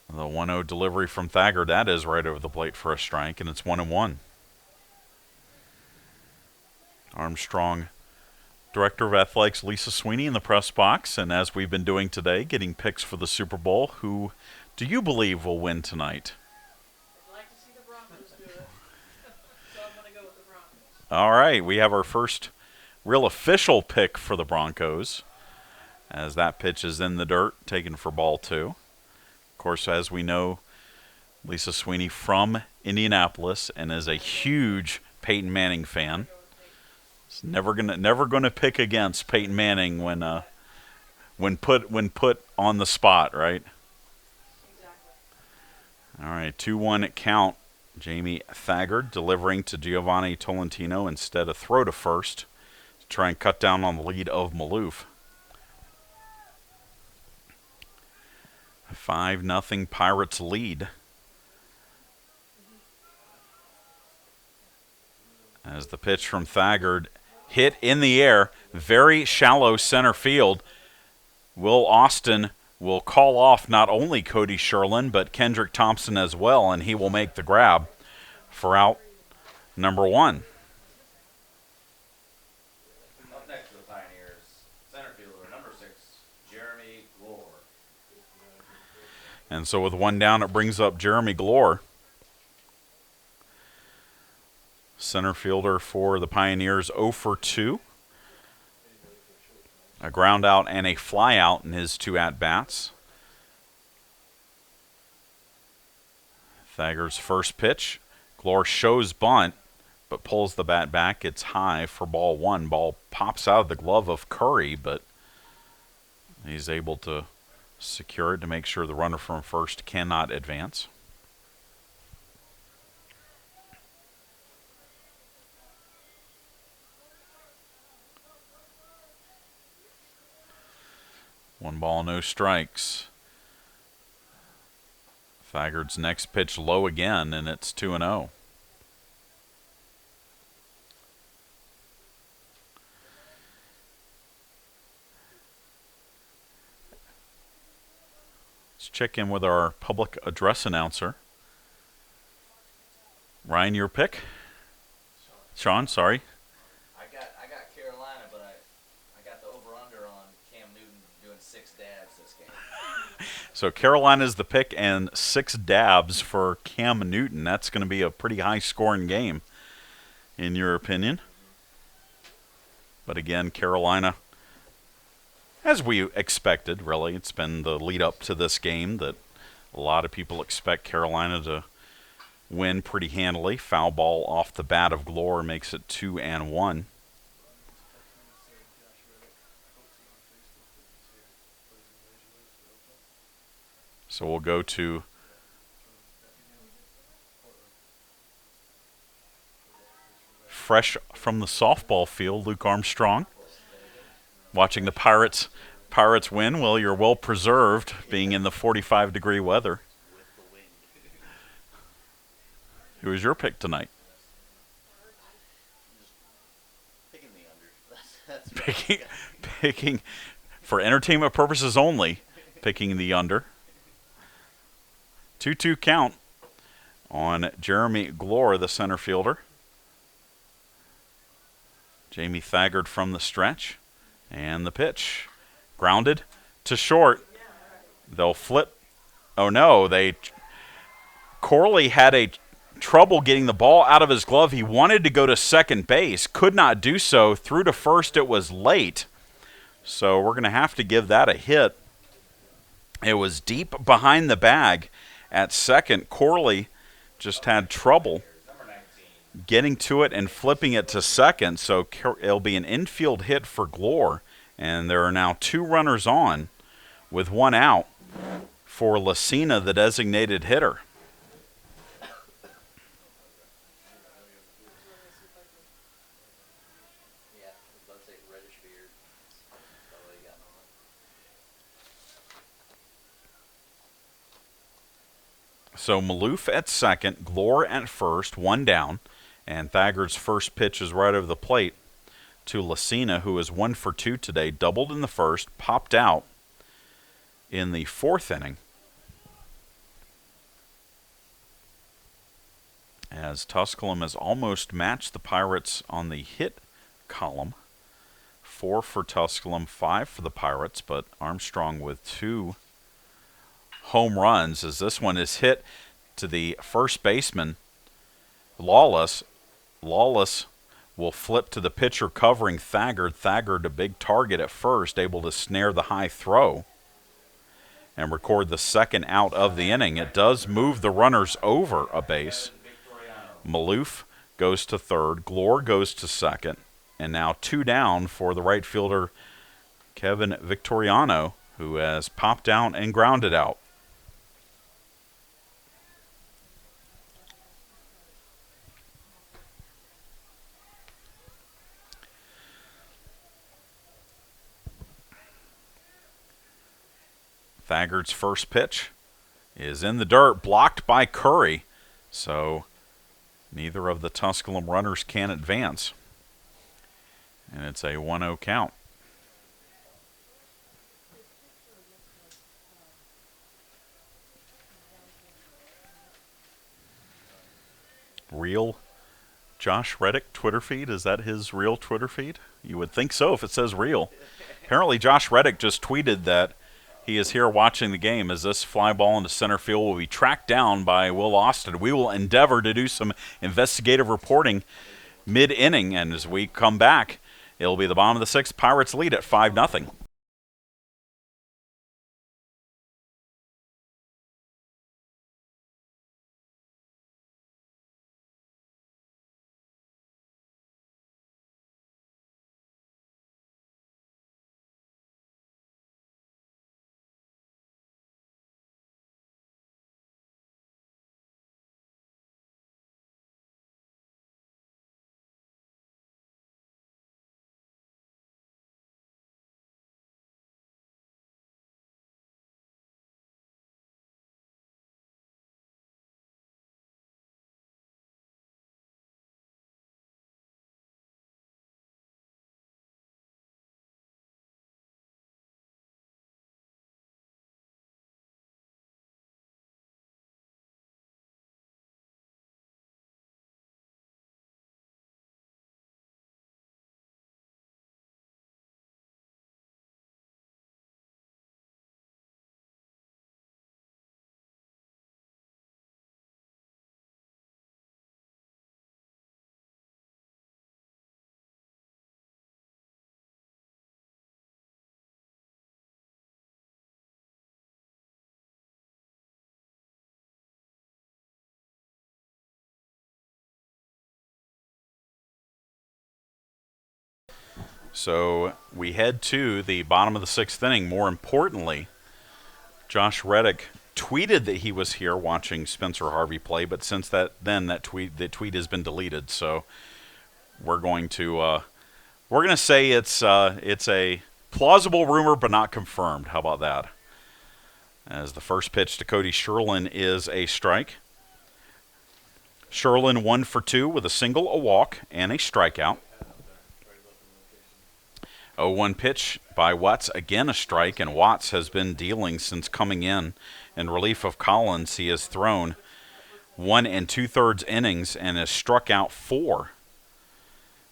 The 1-0 delivery from Thagard, that is right over the plate for a strike, and it's 1-1. Armstrong, Director of Athletics Lisa Sweeney in the press box, and as we've been doing today, getting picks for the Super Bowl. Who do you believe will win tonight? I'd like to see the Broncos do it, so I'm going to go with the Broncos. All right, we have our first real official pick for the Broncos, as that pitch is in the dirt, taken for ball 2. Of course, as we know, Lisa Sweeney from Indianapolis and is a huge Peyton Manning fan. He's never gonna pick against Peyton Manning when put on the spot, right? Exactly. All right, 2-1 count. Jamie Thagard delivering to Giovanni Tolentino instead of throw to first to try and cut down on the lead of Maloof. 5-0 Pirates lead. As the pitch from Thagard hit in the air, very shallow center field. Will Austin will call off not only Cody Sherlin, but Kendrick Thompson as well, and he will make the grab for out number 1. Up next for the Pioneers, center fielder, number 6, Jeremy Glore. And so with 1 down, it brings up Jeremy Glore. Center fielder for the Pioneers, 0 for 2. A ground out and a fly out in his 2 at-bats. Thagard's first pitch. Glore shows bunt, but pulls the bat back. It's high for ball 1. Ball pops out of the glove of Curry, but he's able to secure it to make sure the runner from first cannot advance. One ball, no strikes. Thagard's next pitch low again, and it's 2-0. Let's check in with our public address announcer. Ryan, your pick? Sean, sorry. I got Carolina, but I got the over-under on Cam Newton doing 6 dabs this game. So Carolina's the pick and 6 dabs for Cam Newton. That's going to be a pretty high-scoring game. in your opinion. But again, Carolina, as we expected, really, it's been the lead up to this game that a lot of people expect Carolina to win pretty handily. Foul ball off the bat of Glore makes it 2-1. So we'll go to fresh from the softball field, Luke Armstrong. Watching the Pirates win. Well, you're well preserved being in the 45-degree weather. Who was your pick tonight? Picking the under. Picking for entertainment purposes only, picking the under. 2-2 count on Jeremy Glore, the center fielder. Jamie Thagard from the stretch. And the pitch. Grounded to short. They'll flip. Oh, no. Corley had a trouble getting the ball out of his glove. He wanted to go to second base. Could not do so. Through to first. It was late. So we're going to have to give that a hit. It was deep behind the bag at second. Corley just had trouble getting to it and flipping it to second, so it'll be an infield hit for Glore, and there are now 2 runners on with 1 out for Lucina, the designated hitter. Yeah, I was about to say reddish beard. That's all he got on. So Maloof at second, Glore at first, 1 down, and Thagard's first pitch is right over the plate to Lucina, who is 1 for 2 today, doubled in the first, popped out in the 4th inning. As Tusculum has almost matched the Pirates on the hit column. 4 for Tusculum, 5 for the Pirates, but Armstrong with 2 home runs as this one is hit to the first baseman, Lawless. Lawless will flip to the pitcher covering Thagard. Thagard, a big target at first, able to snare the high throw and record the second out of the inning. It does move the runners over a base. Maloof goes to third. Glore goes to second. And now 2 down for the right fielder, Kevin Victoriano, who has popped out and grounded out. Thagard's first pitch is in the dirt, blocked by Curry. So neither of the Tusculum runners can advance. And it's a 1-0 count. Real Josh Reddick Twitter feed? Is that his real Twitter feed? You would think so if it says real. Apparently Josh Reddick just tweeted that he is here watching the game as this fly ball into center field will be tracked down by Will Austin. We will endeavor to do some investigative reporting mid-inning, and as we come back, it'll be the bottom of the 6th. Pirates lead at 5-0. So we head to the bottom of the 6th inning. More importantly, Josh Reddick tweeted that he was here watching Spencer Harvey play, but since the tweet has been deleted. So we're going to say it's a plausible rumor, but not confirmed. How about that? As the first pitch to Cody Sherlin is a strike. Sherlin 1 for 2 with a single, a walk, and a strikeout. 0-1 pitch by Watts, again a strike, and Watts has been dealing since coming in relief of Collins. He has thrown 1 2/3 innings and has struck out 4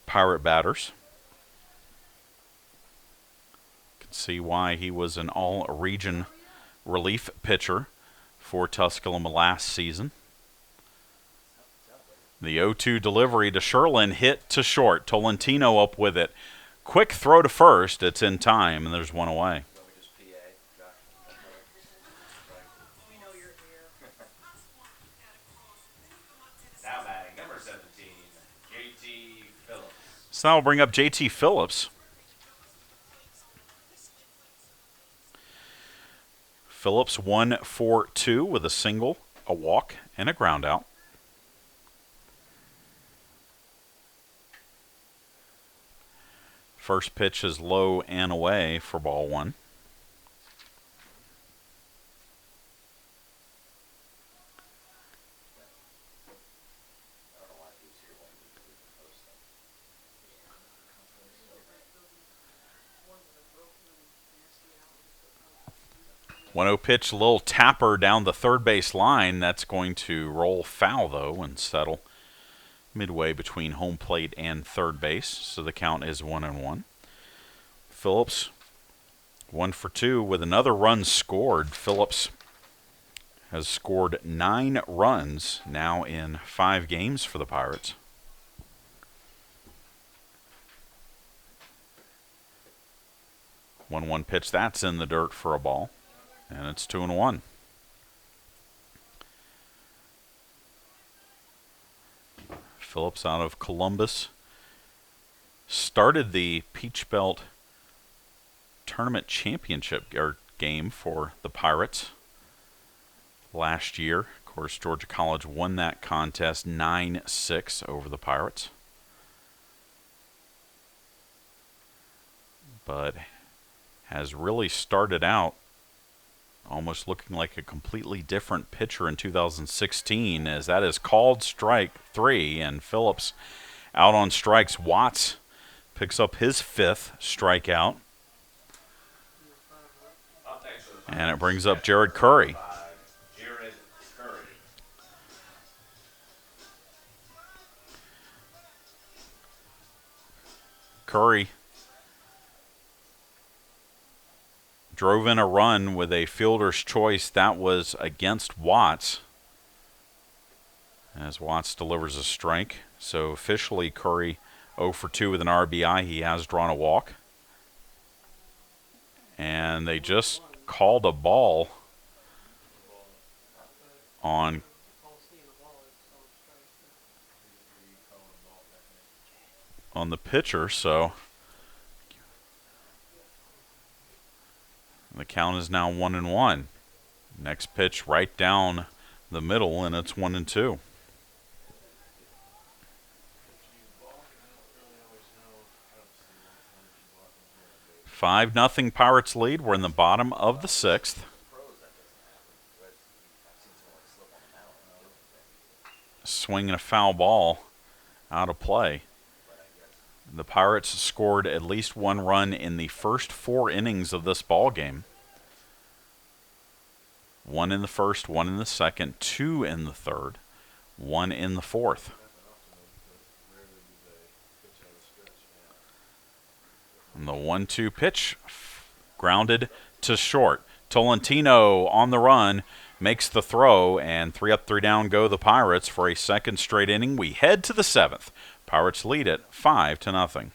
Pirate batters. You can see why he was an all-region relief pitcher for Tusculum last season. The 0-2 delivery to Sherlin, hit to short. Tolentino up with it. Quick throw to first. It's in time, and there's one away. We know you're here. Now batting, number 17, J.T. Phillips. So that'll bring up J.T. Phillips. Phillips 1 for 2 with a single, a walk, and a ground out. First pitch is low and away for ball 1. One 0 pitch, a little tapper down the third base line. That's going to roll foul, though, and settle midway between home plate and third base. So the count is 1-1. Phillips 1 for 2 with another run scored. Phillips has scored 9 runs now in 5 games for the Pirates. 1-1 pitch, that's in the dirt for a ball. And it's 2-1. Phillips out of Columbus started the Peach Belt Tournament Championship game for the Pirates last year. Of course, Georgia College won that contest 9-6 over the Pirates. But has really started out almost looking like a completely different pitcher in 2016, as that is called strike 3, and Phillips out on strikes. Watts picks up his 5th strikeout, and it brings up Jared Curry. Curry drove in a run with a fielder's choice. That was against Watts, as Watts delivers a strike. So officially Curry 0 for 2 with an RBI. He has drawn a walk. And they just called a ball on the pitcher, so the count is now 1-1. Next pitch right down the middle, and it's 1-2. Five nothing Pirates lead. We're in the bottom of the 6th. Swinging a foul ball out of play. The Pirates scored at least 1 run in the first 4 innings of this ball game. 1 in the first, 1 in the second, 2 in the third, 1 in the fourth. And the 1-2 pitch grounded to short. Tolentino on the run makes the throw, and 3 up, 3 down go the Pirates for a second straight inning. We head to the 7th. Pirates lead it 5-0.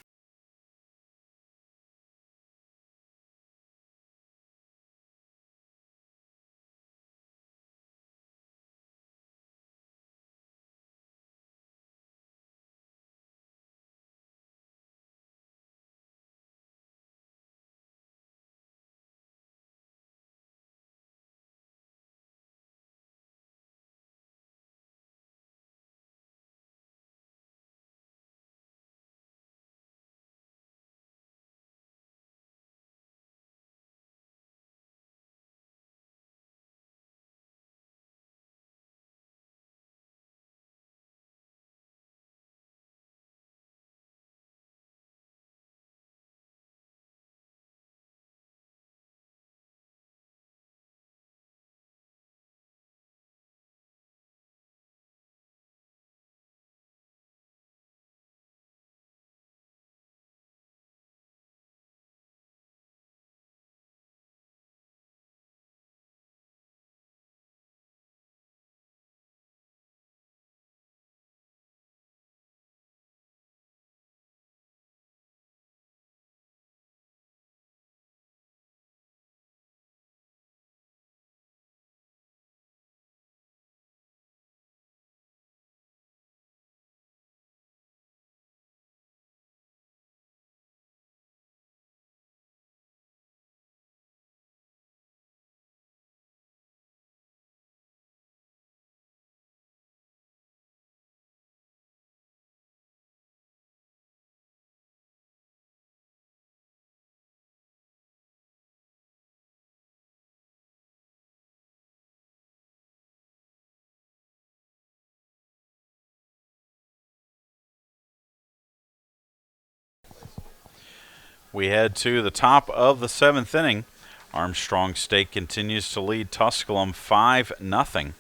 We head to the top of the 7th inning. Armstrong State continues to lead Tusculum 5-0.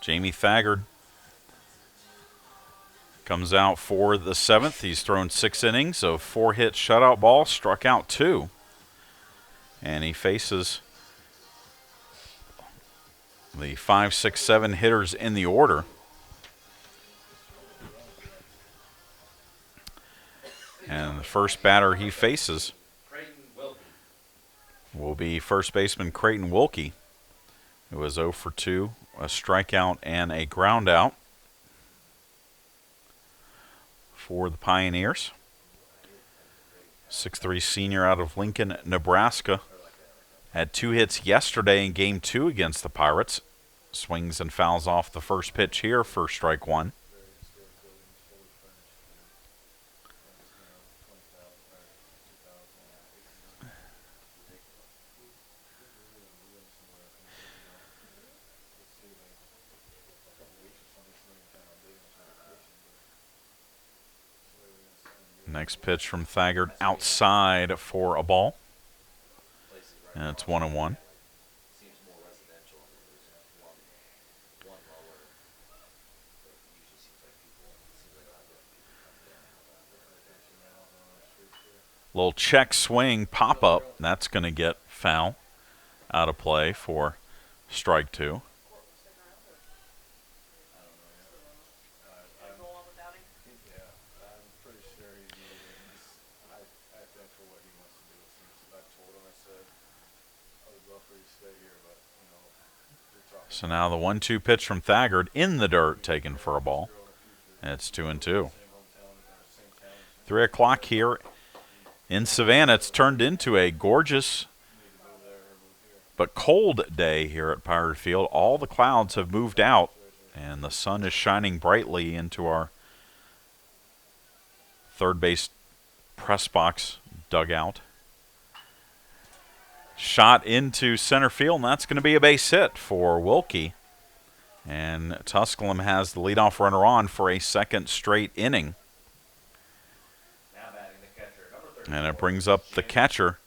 Jamie Thagard comes out for the 7th. He's thrown 6 innings of 4-hit shutout ball, struck out 2. And he faces the 5, 6, 7 hitters in the order. And the first batter he faces will be first baseman Creighton Wilkie, who is 0 for 2, a strikeout and a ground out for the Pioneers. 6'3" senior out of Lincoln, Nebraska. Had 2 hits yesterday in Game 2 against the Pirates. Swings and fouls off the first pitch here for strike 1. Next pitch from Thagard outside for a ball. And it's 1-1. Little check swing pop up. That's going to get foul out of play for strike 2. So now the 1-2 pitch from Thagard in the dirt, taken for a ball. And it's 2-2. 3 o'clock here in Savannah. It's turned into a gorgeous but cold day here at Pirate Field. All the clouds have moved out, and the sun is shining brightly into our third base press box dugout. Shot into center field, and that's going to be a base hit for Wilkie. And Tusculum has the leadoff runner on for a second straight inning. And it brings up the catcher,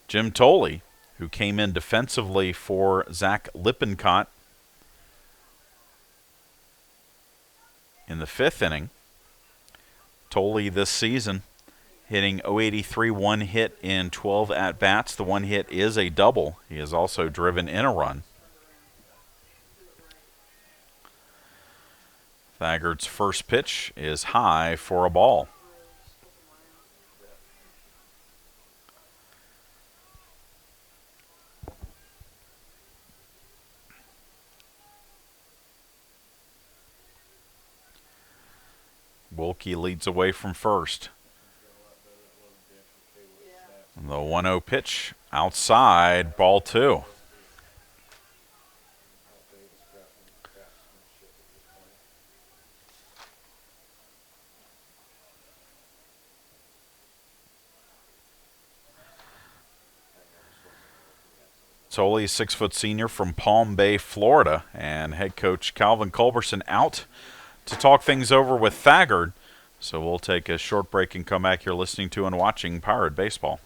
Jim Tolley, who came in defensively for Zach Lippincott in the 5th inning. Tolley this season hitting .083, 1 hit in 12 at-bats. The 1 hit is a double. He has also driven in a run. Thagard's first pitch is high for a ball. Wilkie leads away from first. And the 1-0 pitch outside, ball 2. Tolley, 6-foot senior from Palm Bay, Florida, and head coach Calvin Culberson out to talk things over with Thagard. So we'll take a short break and come back. You're listening to and watching Pirate Baseball.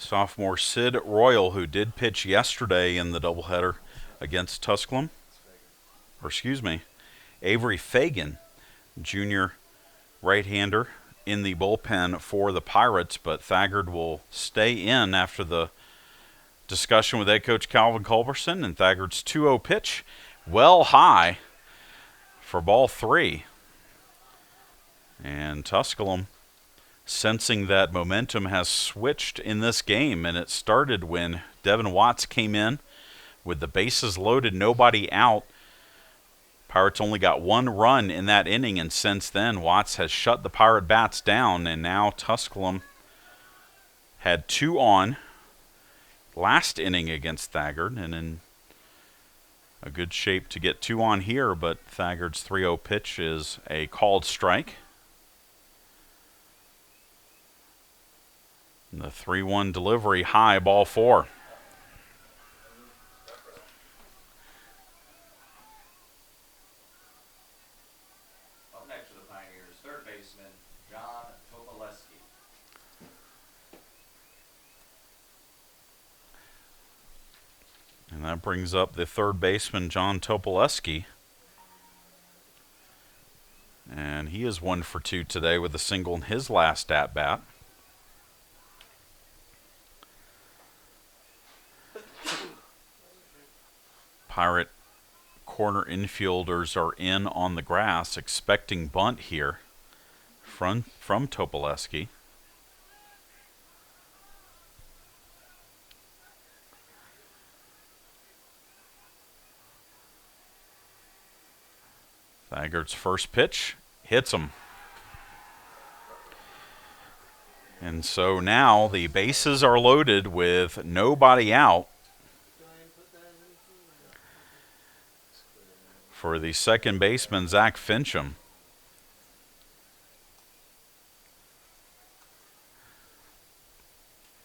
Sophomore Sid Royal, who did pitch yesterday in the doubleheader against Tusculum. Avery Fagan, junior right-hander, in the bullpen for the Pirates, but Thagard will stay in after the discussion with head coach Calvin Culberson, and Thagard's 2-0 pitch well high for ball 3. And Tusculum, sensing that momentum has switched in this game, and it started when Devin Watts came in with the bases loaded, nobody out. Pirates only got 1 run in that inning, and since then Watts has shut the Pirate bats down, and now Tusculum had 2 on last inning against Thagard, and in a good shape to get 2 on here, but Thagard's 3-0 pitch is a called strike. And the 3-1 delivery, high, ball 4. Up next for the Pioneers, third baseman John Topoleski. And that brings up the third baseman, John Topoleski. And he is 1 for 2 today with a single in his last at-bat. Pirate corner infielders are in on the grass, expecting bunt here from Topoleski. Thagard's first pitch hits him. And so now the bases are loaded with nobody out for the second baseman, Zach Fincham.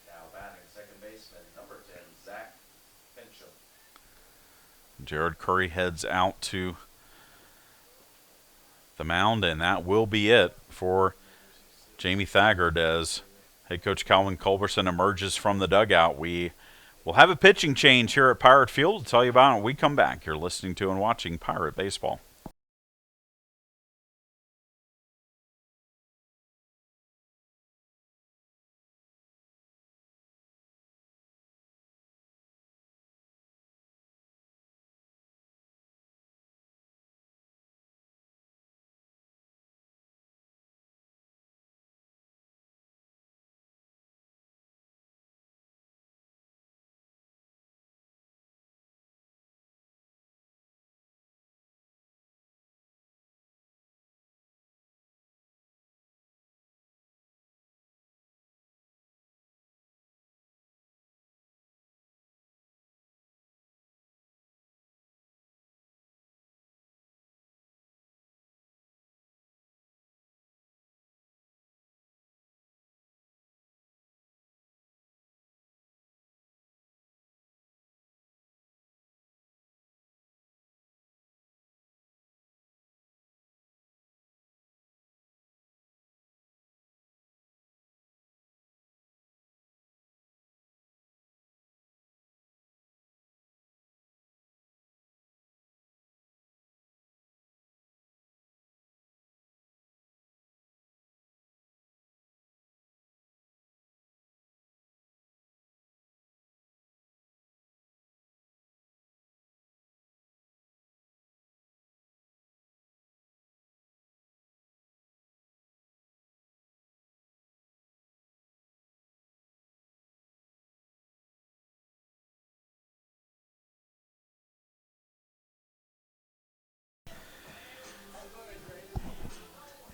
Now batting second baseman number 10, Zach Fincham. Jared Curry heads out to the mound, and that will be it for Jamie Thagard as head coach Calvin Culberson emerges from the dugout. We will have a pitching change here at Pirate Field. We'll tell you about it when we come back. You're listening to and watching Pirate Baseball.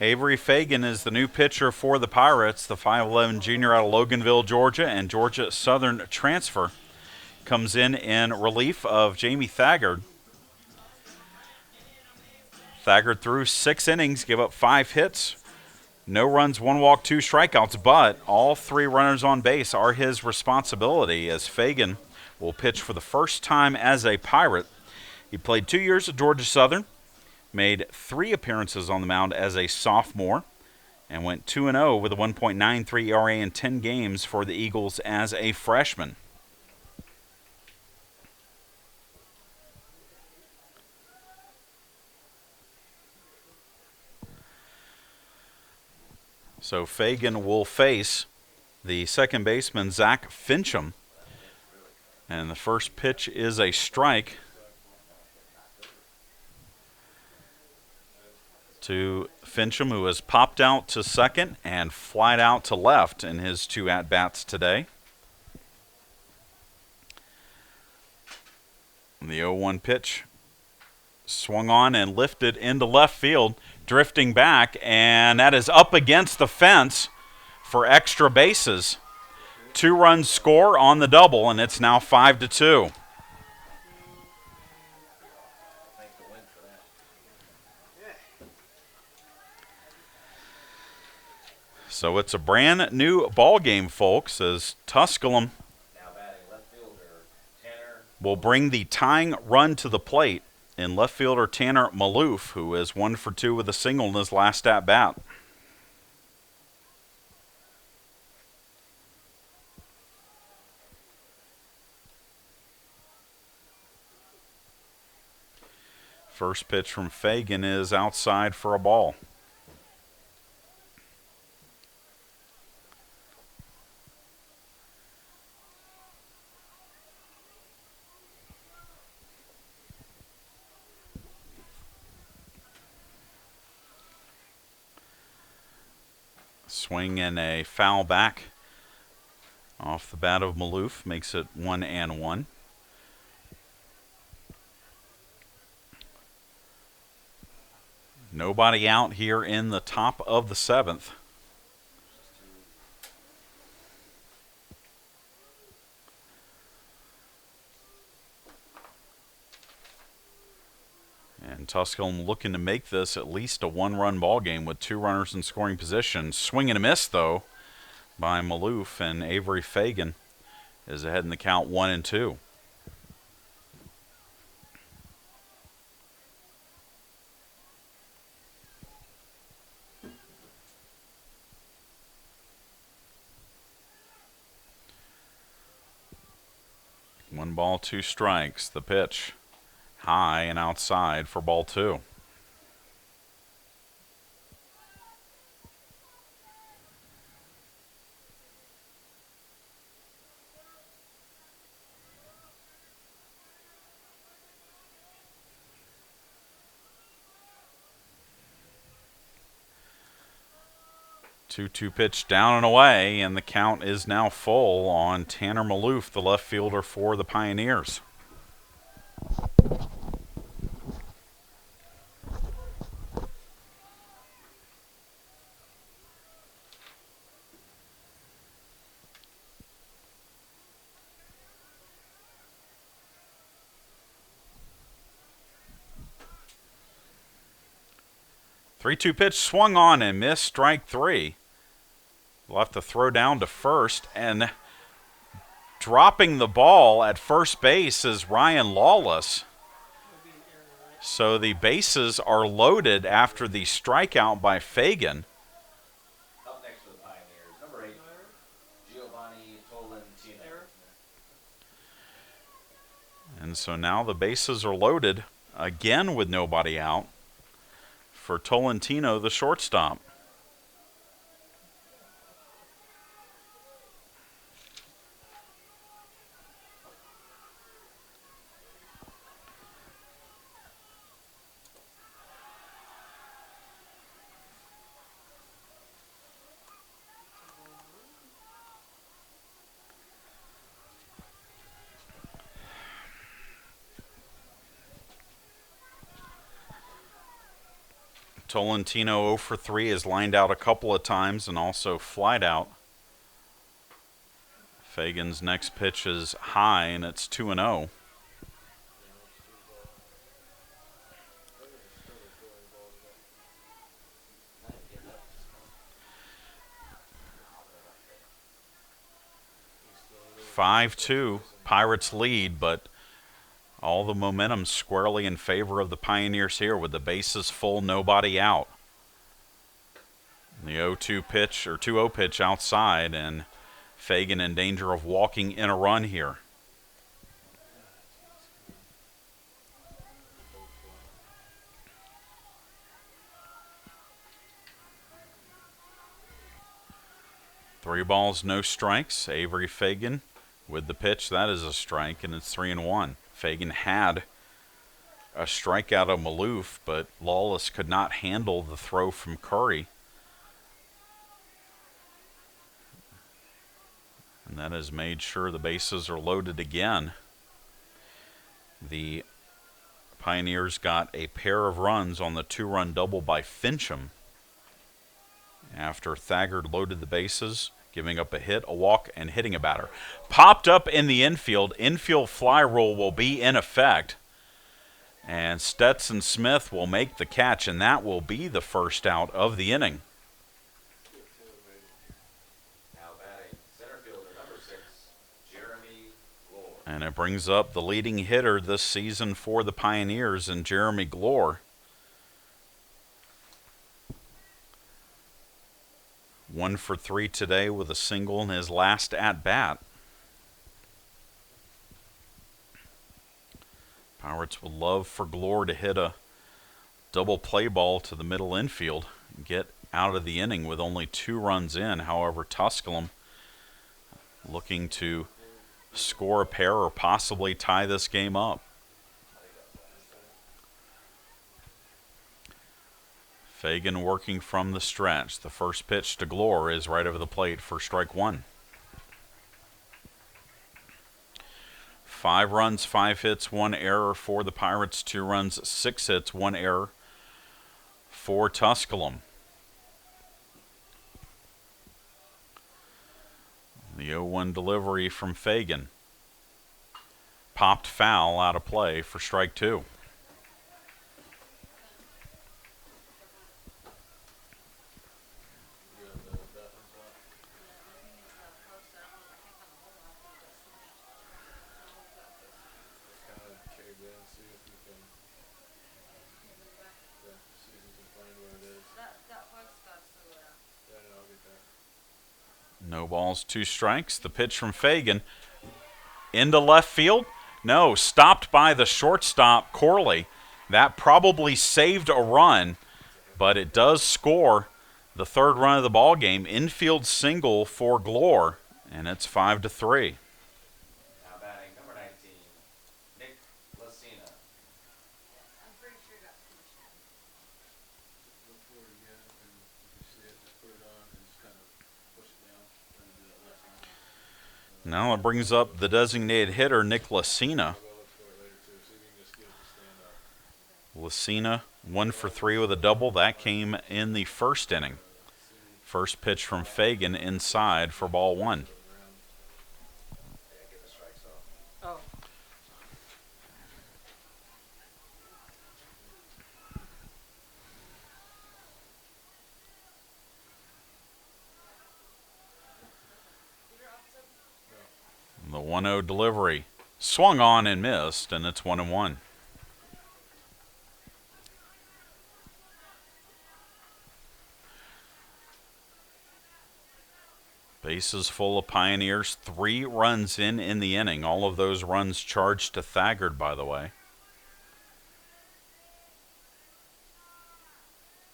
Avery Fagan is the new pitcher for the Pirates, the 5'11 junior out of Loganville, Georgia, and Georgia Southern transfer. Comes in relief of Jamie Thagard. Thagard threw 6 innings, gave up 5 hits, no runs, 1 walk, 2 strikeouts, but all 3 runners on base are his responsibility as Fagan will pitch for the first time as a Pirate. He played 2 years at Georgia Southern, made 3 appearances on the mound as a sophomore, and went 2-0 with a 1.93 ERA in 10 games for the Eagles as a freshman. So Fagan will face the second baseman, Zach Fincham. And the first pitch is a strike. to Fincham, who has popped out to second and flied out to left in his 2 at-bats today. The 0-1 pitch swung on and lifted into left field, drifting back, and that is up against the fence for extra bases. 2-run score on the double, and it's now 5-2. Thank the wind for that. So it's a brand new ball game, folks, as Tusculum Now batting left fielder, Tanner. will bring the tying run to the plate in left fielder Tanner Maloof, who is 1 for 2 with a single in his last at-bat. First pitch from Fagan is outside for a ball. Swing and a foul back off the bat of Maloof makes it 1-1. Nobody out here in the top of the 7th. And Tusculum looking to make this at least a 1-run ball game with 2 runners in scoring position. Swing and a miss, though, by Maloof, and Avery Fagan is ahead in the count 1-2. One ball, 2 strikes. The pitch high and outside for ball 2. Two pitch down and away, and the count is now full on Tanner Maloof, the left fielder for the Pioneers. Three-two pitch swung on and missed, strike 3. We'll have to throw down to first, and dropping the ball at first base is Ryan Lawless. So the bases are loaded after the strikeout by Fagan. Up next for the Pioneers, number 8, Giovanni Tolentino. And so now the bases are loaded again with nobody out for Tolentino, the shortstop. Tolentino 0 for 3 is lined out a couple of times and also flied out. Fagan's next pitch is high, and it's 2-0. (5-2) Pirates lead, but all the momentum squarely in favor of the Pioneers here with the bases full, nobody out. The 0-2 pitch, or 2-0 pitch outside, and Fagan in danger of walking in a run here. Three balls, no strikes. Avery Fagan with the pitch. That is a strike, and it's 3-1. Fagan had a strikeout of Maloof, but Lawless could not handle the throw from Curry. And that has made sure the bases are loaded again. The Pioneers got a pair of runs on the 2-run double by Fincham after Thagard loaded the bases, giving up a hit, a walk, and hitting a batter. Popped up in the infield. Infield fly rule will be in effect. And Stetson Smith will make the catch, and that will be the first out of the inning. Now batting center fielder number 6, Jeremy Glore. And it brings up the leading hitter this season for the Pioneers in Jeremy Glore. 1 for 3 today with a single in his last at-bat. Pirates would love for Glore to hit a double play ball to the middle infield and get out of the inning with only 2 runs in. However, Tusculum looking to score a pair or possibly tie this game up. Fagan working from the stretch. The first pitch to Glore is right over the plate for strike 1. 5 runs, 5 hits, 1 error for the Pirates. 2 runs, 6 hits, 1 error for Tusculum. The 0-1 delivery from Fagan. Popped foul out of play for strike 2. No balls, 2 strikes. The pitch from Fagan into left field. No, stopped by the shortstop, Corley. That probably saved a run, but it does score the 3rd run of the ball game. Infield single for Glore, and it's 5-3. Now batting number 19, Nick Lucina. I'm pretty sure you got finished. Look for it again, and if you see it, just put it on and just kind of push it down. Then do that last time. Now it brings up the designated hitter, Nick Lucina. I'll go look for it later too. See if you can just get it to stand up. Lucina, 1 for 3 with a double. That came in the first inning. First pitch from Fagan inside for ball 1. Get the strikes off. Oh. The 1-0 delivery swung on and missed, and it's 1-1. Bases full of Pioneers. 3 runs in the inning. All of those runs charged to Thagard, by the way.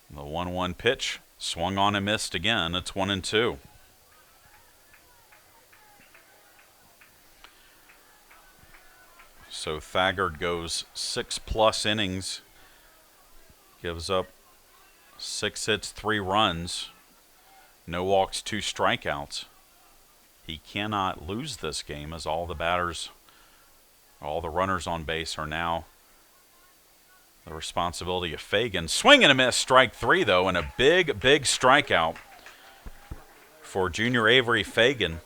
The 1-1 pitch swung on and missed again. It's 1-2. So Thagard goes 6+ innings, gives up 6 hits, 3 runs, no walks, 2 strikeouts. He cannot lose this game as all the batters, all the runners on base are now the responsibility of Fagan. Swing and a miss, strike 3 though, and a big strikeout for Junior Avery Fagan,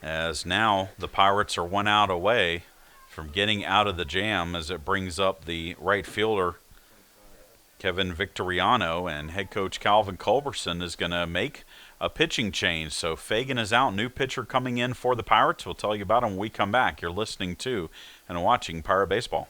as now the Pirates are 1 out away from getting out of the jam, as it brings up the right fielder Kevin Victoriano, and head coach Calvin Culberson is going to make a pitching change. So Fagan is out, new pitcher coming in for the Pirates. We'll tell you about him when we come back. You're listening to and watching Pirate Baseball.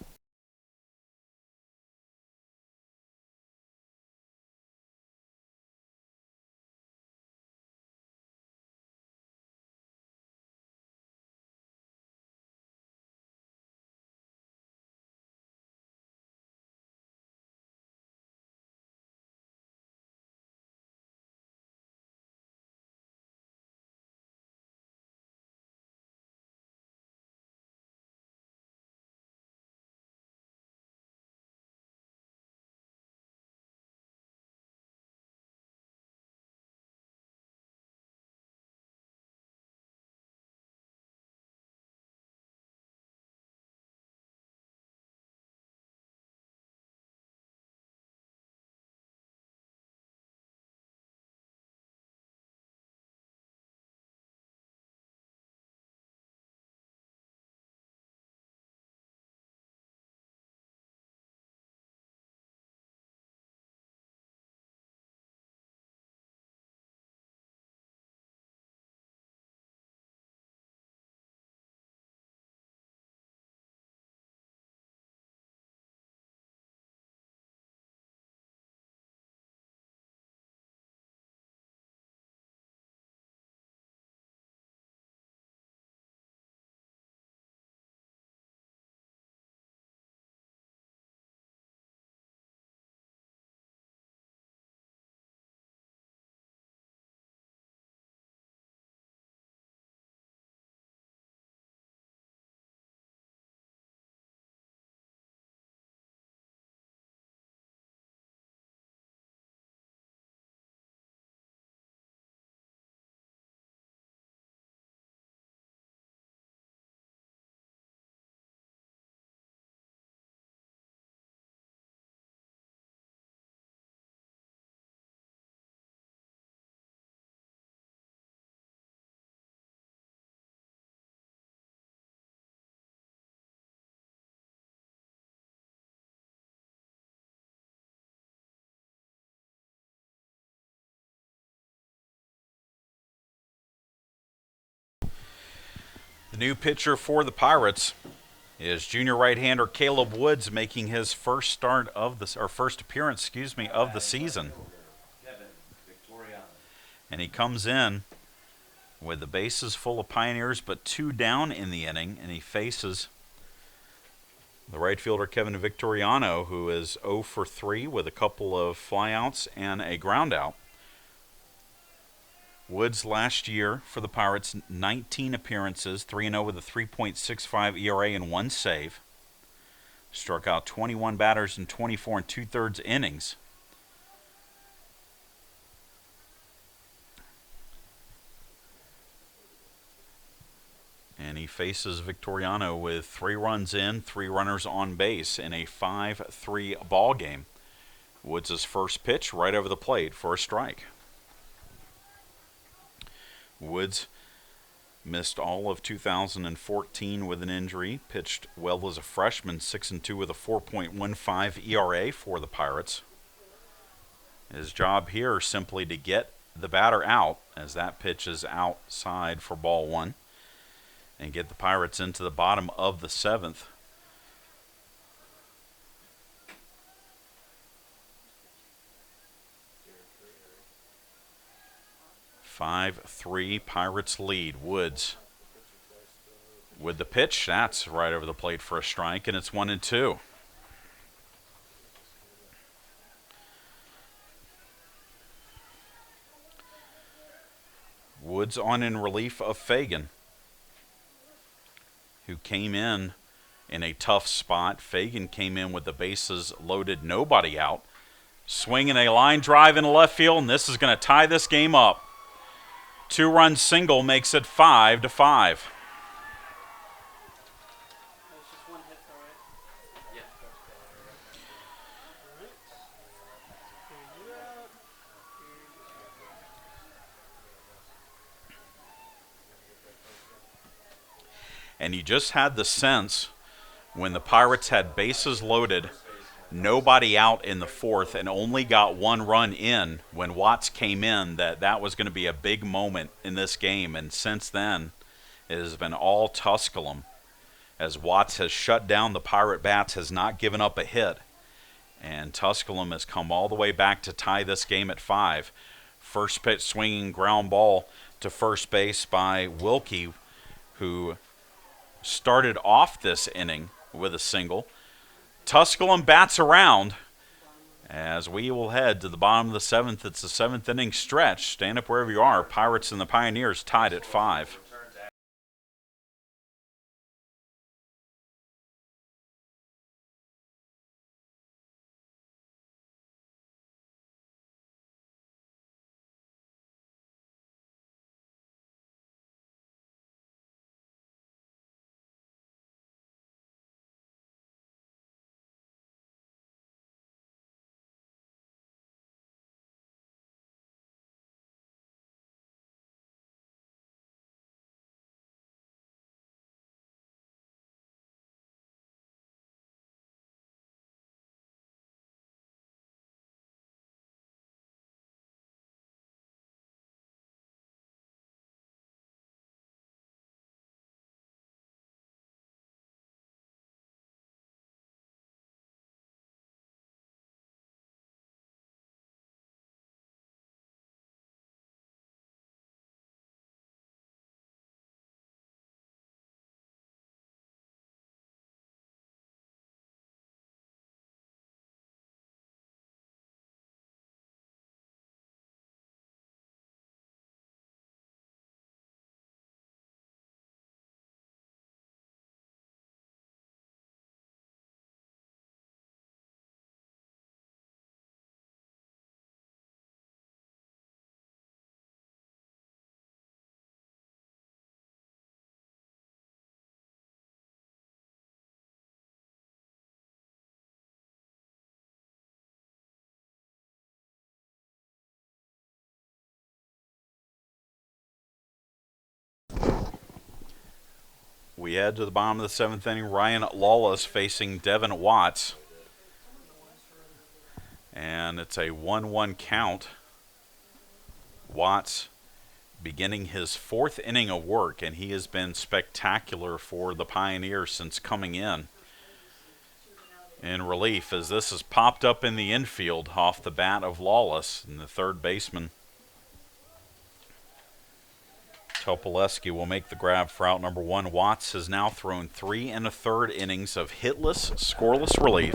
The new pitcher for the Pirates is junior right-hander Caleb Woods, making his first start of the first appearance, of the season. Kevin Victoriano. And he comes in with the bases full of Pioneers, but 2 down in the inning, and he faces the right fielder Kevin Victoriano, who is 0 for 3 with a couple of flyouts and a groundout. Woods last year for the Pirates, 19 appearances, 3-0 with a 3.65 ERA and 1 save. Struck out 21 batters in 24 2/3 innings. And he faces Victoriano with 3 runs in, 3 runners on base in a 5-3 ball game. Woods' first pitch right over the plate for a strike. Woods missed all of 2014 with an injury, pitched well as a freshman, 6-2 with a 4.15 ERA for the Pirates. His job here is simply to get the batter out, as that pitch is outside for ball 1, and get the Pirates into the bottom of the 7th. Five-3 Pirates lead. Woods with the pitch. That's right over the plate for a strike, and it's 1-2. Woods on in relief of Fagan, who came in a tough spot. Fagan came in with the bases loaded, nobody out. Swinging a line drive in left field, and this is going to tie this game up. 2-run single makes it 5-5. That's just one hit though, right? Yeah. Alright. Here's you out. And you just had the sense when the Pirates had bases loaded, nobody out in the 4th, and only got 1 run in when Watts came in, that was going to be a big moment in this game. And since then, it has been all Tusculum, as Watts has shut down the Pirate bats, has not given up a hit. And Tusculum has come all the way back to tie this game at 5. First pitch swinging ground ball to first base by Wilkie, who started off this inning with a single. Tusculum bats around as we will head to the bottom of the 7th. It's the 7th inning stretch. Stand up wherever you are. Pirates and the Pioneers tied at 5. We head to the bottom of the 7th inning. Ryan Lawless facing Devin Watts. And it's a 1-1 count. Watts beginning his 4th inning of work, and he has been spectacular for the Pioneers since coming in relief, as this is popped up in the infield off the bat of Lawless, and the third baseman Topoleski will make the grab for out number 1. Watts has now thrown 3 1/3 innings of hitless, scoreless relief.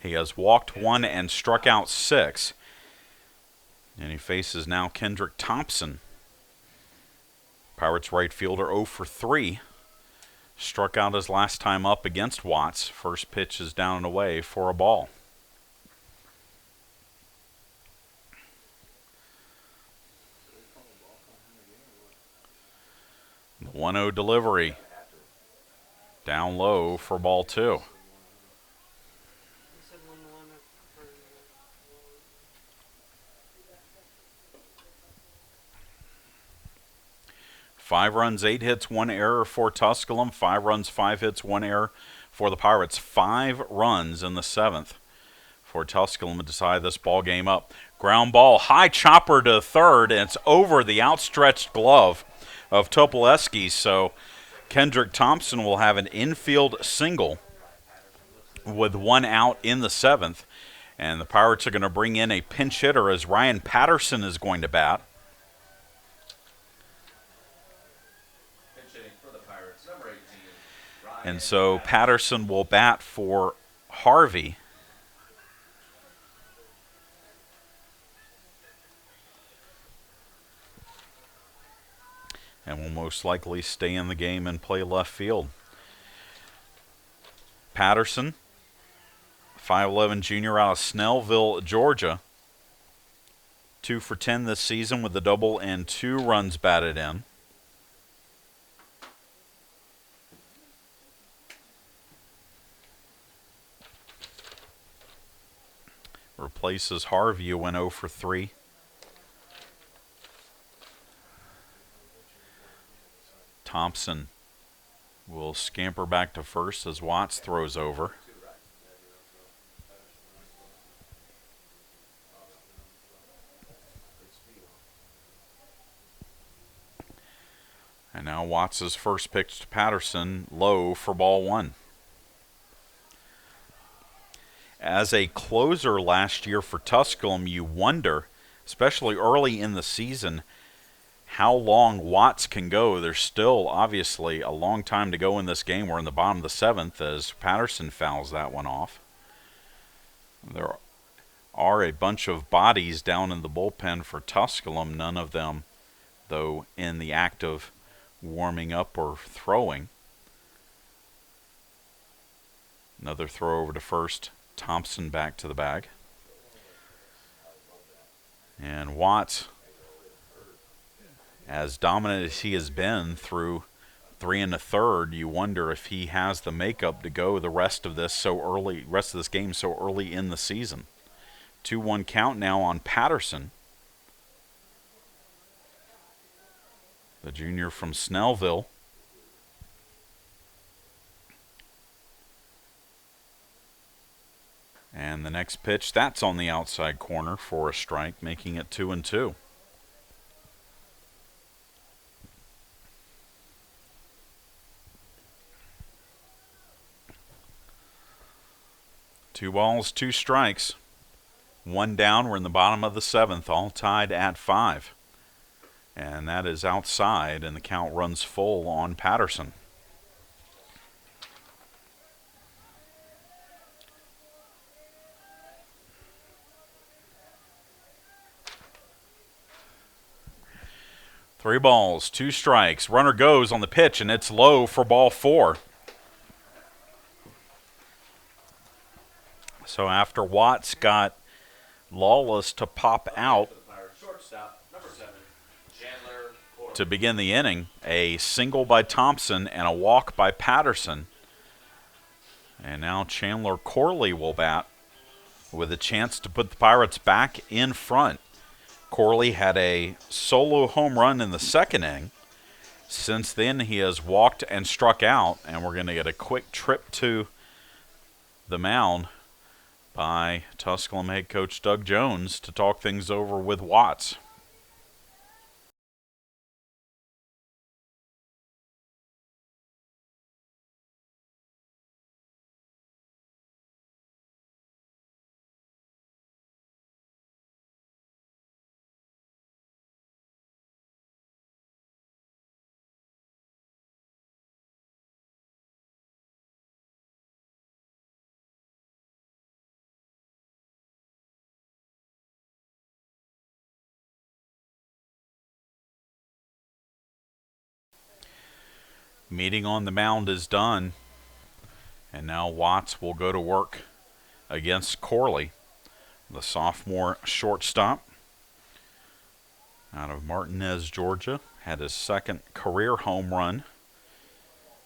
He has walked 1 and struck out 6. And he faces now Kendrick Thompson. Pirates right fielder 0 for 3. Struck out his last time up against Watts. First pitch is down and away for a ball. The 1-0 delivery. Down low for ball 2. Five runs, 8 hits, 1 error for Tusculum. 5 runs, 5 hits, 1 error for the Pirates. 5 runs in the 7th for Tusculum to decide this ball game up. Ground ball, high chopper to third, and it's over the outstretched glove of Topoleski. So Kendrick Thompson will have an infield single with 1 out in the 7th. And the Pirates are going to bring in a pinch hitter as Ryan Patterson is going to bat. And so Patterson will bat for Harvey. And will most likely stay in the game and play left field. Patterson, 5'11" junior out of Snellville, Georgia. 2 for 10 this season with a double and 2 runs batted in. Replaces Harvey, who went 0 for 3. Thompson will scamper back to first as Watts throws over. And now Watts' first pitch to Patterson, low for ball 1. As a closer last year for Tusculum, you wonder, especially early in the season, how long Watts can go. There's still obviously a long time to go in this game. We're in the bottom of the 7th as Patterson fouls that one off. There are a bunch of bodies down in the bullpen for Tusculum, none of them, though, in the act of warming up or throwing. Another throw over to first. Thompson back to the bag. And Watts, as dominant as he has been through 3 1/3, you wonder if he has the makeup to go the rest of this game so early in the season. 2-1 count now on Patterson, the junior from Snellville. And the next pitch, that's on the outside corner for a strike, making it 2-2. Two balls, 2 strikes. 1 down. We're in the bottom of the 7th, all tied at 5. And that is outside, and the count runs full on Patterson. Three balls, 2 strikes. Runner goes on the pitch, and it's low for ball 4. So after Watts got Lawless to pop out to begin the inning, a single by Thompson and a walk by Patterson. And now Chandler Corley will bat with a chance to put the Pirates back in front. Corley had a solo home run in the 2nd inning. Since then, he has walked and struck out, and we're going to get a quick trip to the mound by Tusculum head coach Doug Jones to talk things over with Watts. meeting on the mound is done. And now Watts will go to work against Corley, the sophomore shortstop out of Martinez, Georgia. Had his second career home run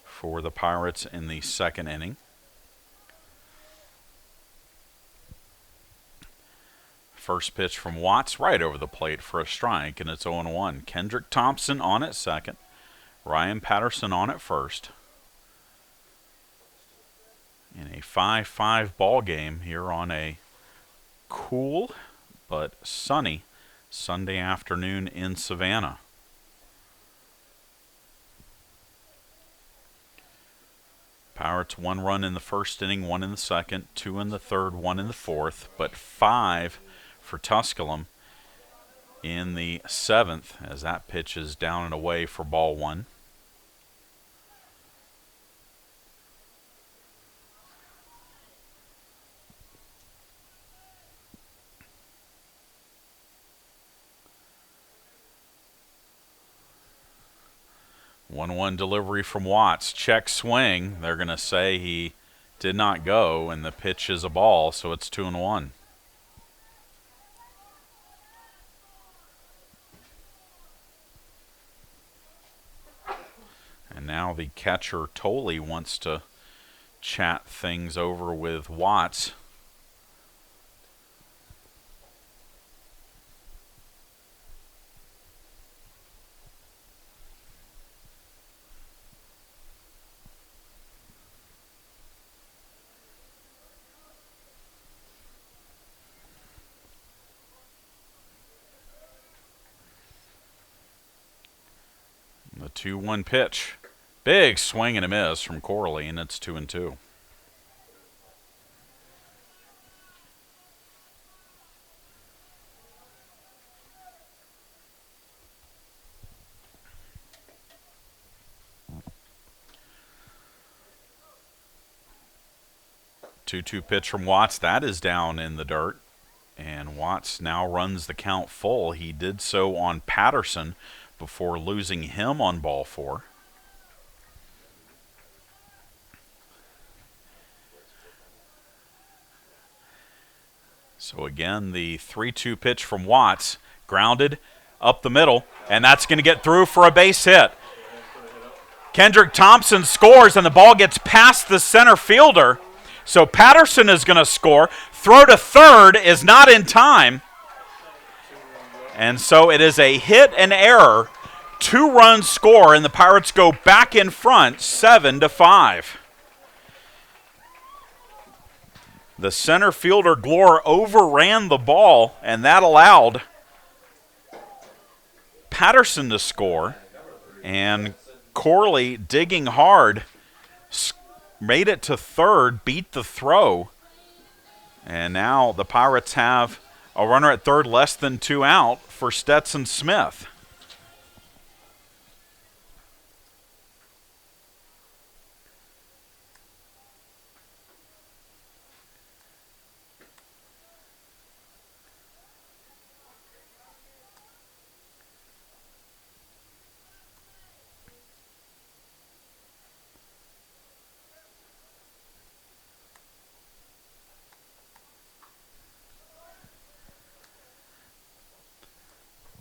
for the Pirates in the second inning. First pitch from Watts right over the plate for a strike, and it's 0-1. Kendrick Thompson on at second. Ryan Patterson on at first. In a 5-5 ball game here on a cool but sunny Sunday afternoon in Savannah. Pirates 1 run in the first inning, 1 in the second, 2 in the third, 1 in the fourth, but 5 for Tusculum in the seventh as that pitch is down and away for ball 1. One delivery from Watts. Check swing. They're going to say he did not go, and the pitch is a ball, so it's 2-1. And now the catcher, Tolley, wants to chat things over with Watts. The 2-1 pitch. Big swing and a miss from Corley, and it's 2-2. Two pitch from Watts. That is down in the dirt. And Watts now runs the count full. He did so on Patterson before losing him on ball 4. So again, the 3-2 pitch from Watts, grounded up the middle, and that's going to get through for a base hit. Kendrick Thompson scores, and the ball gets past the center fielder. So Patterson is going to score. Throw to third is not in time. And so it is a hit and error. 2-run score, and the Pirates go back in front, 7-5. The center fielder, Glore, overran the ball, and that allowed Patterson to score. And Corley, digging hard, made it to third, beat the throw. And now the Pirates have a runner at third, less than 2 out for Stetson Smith.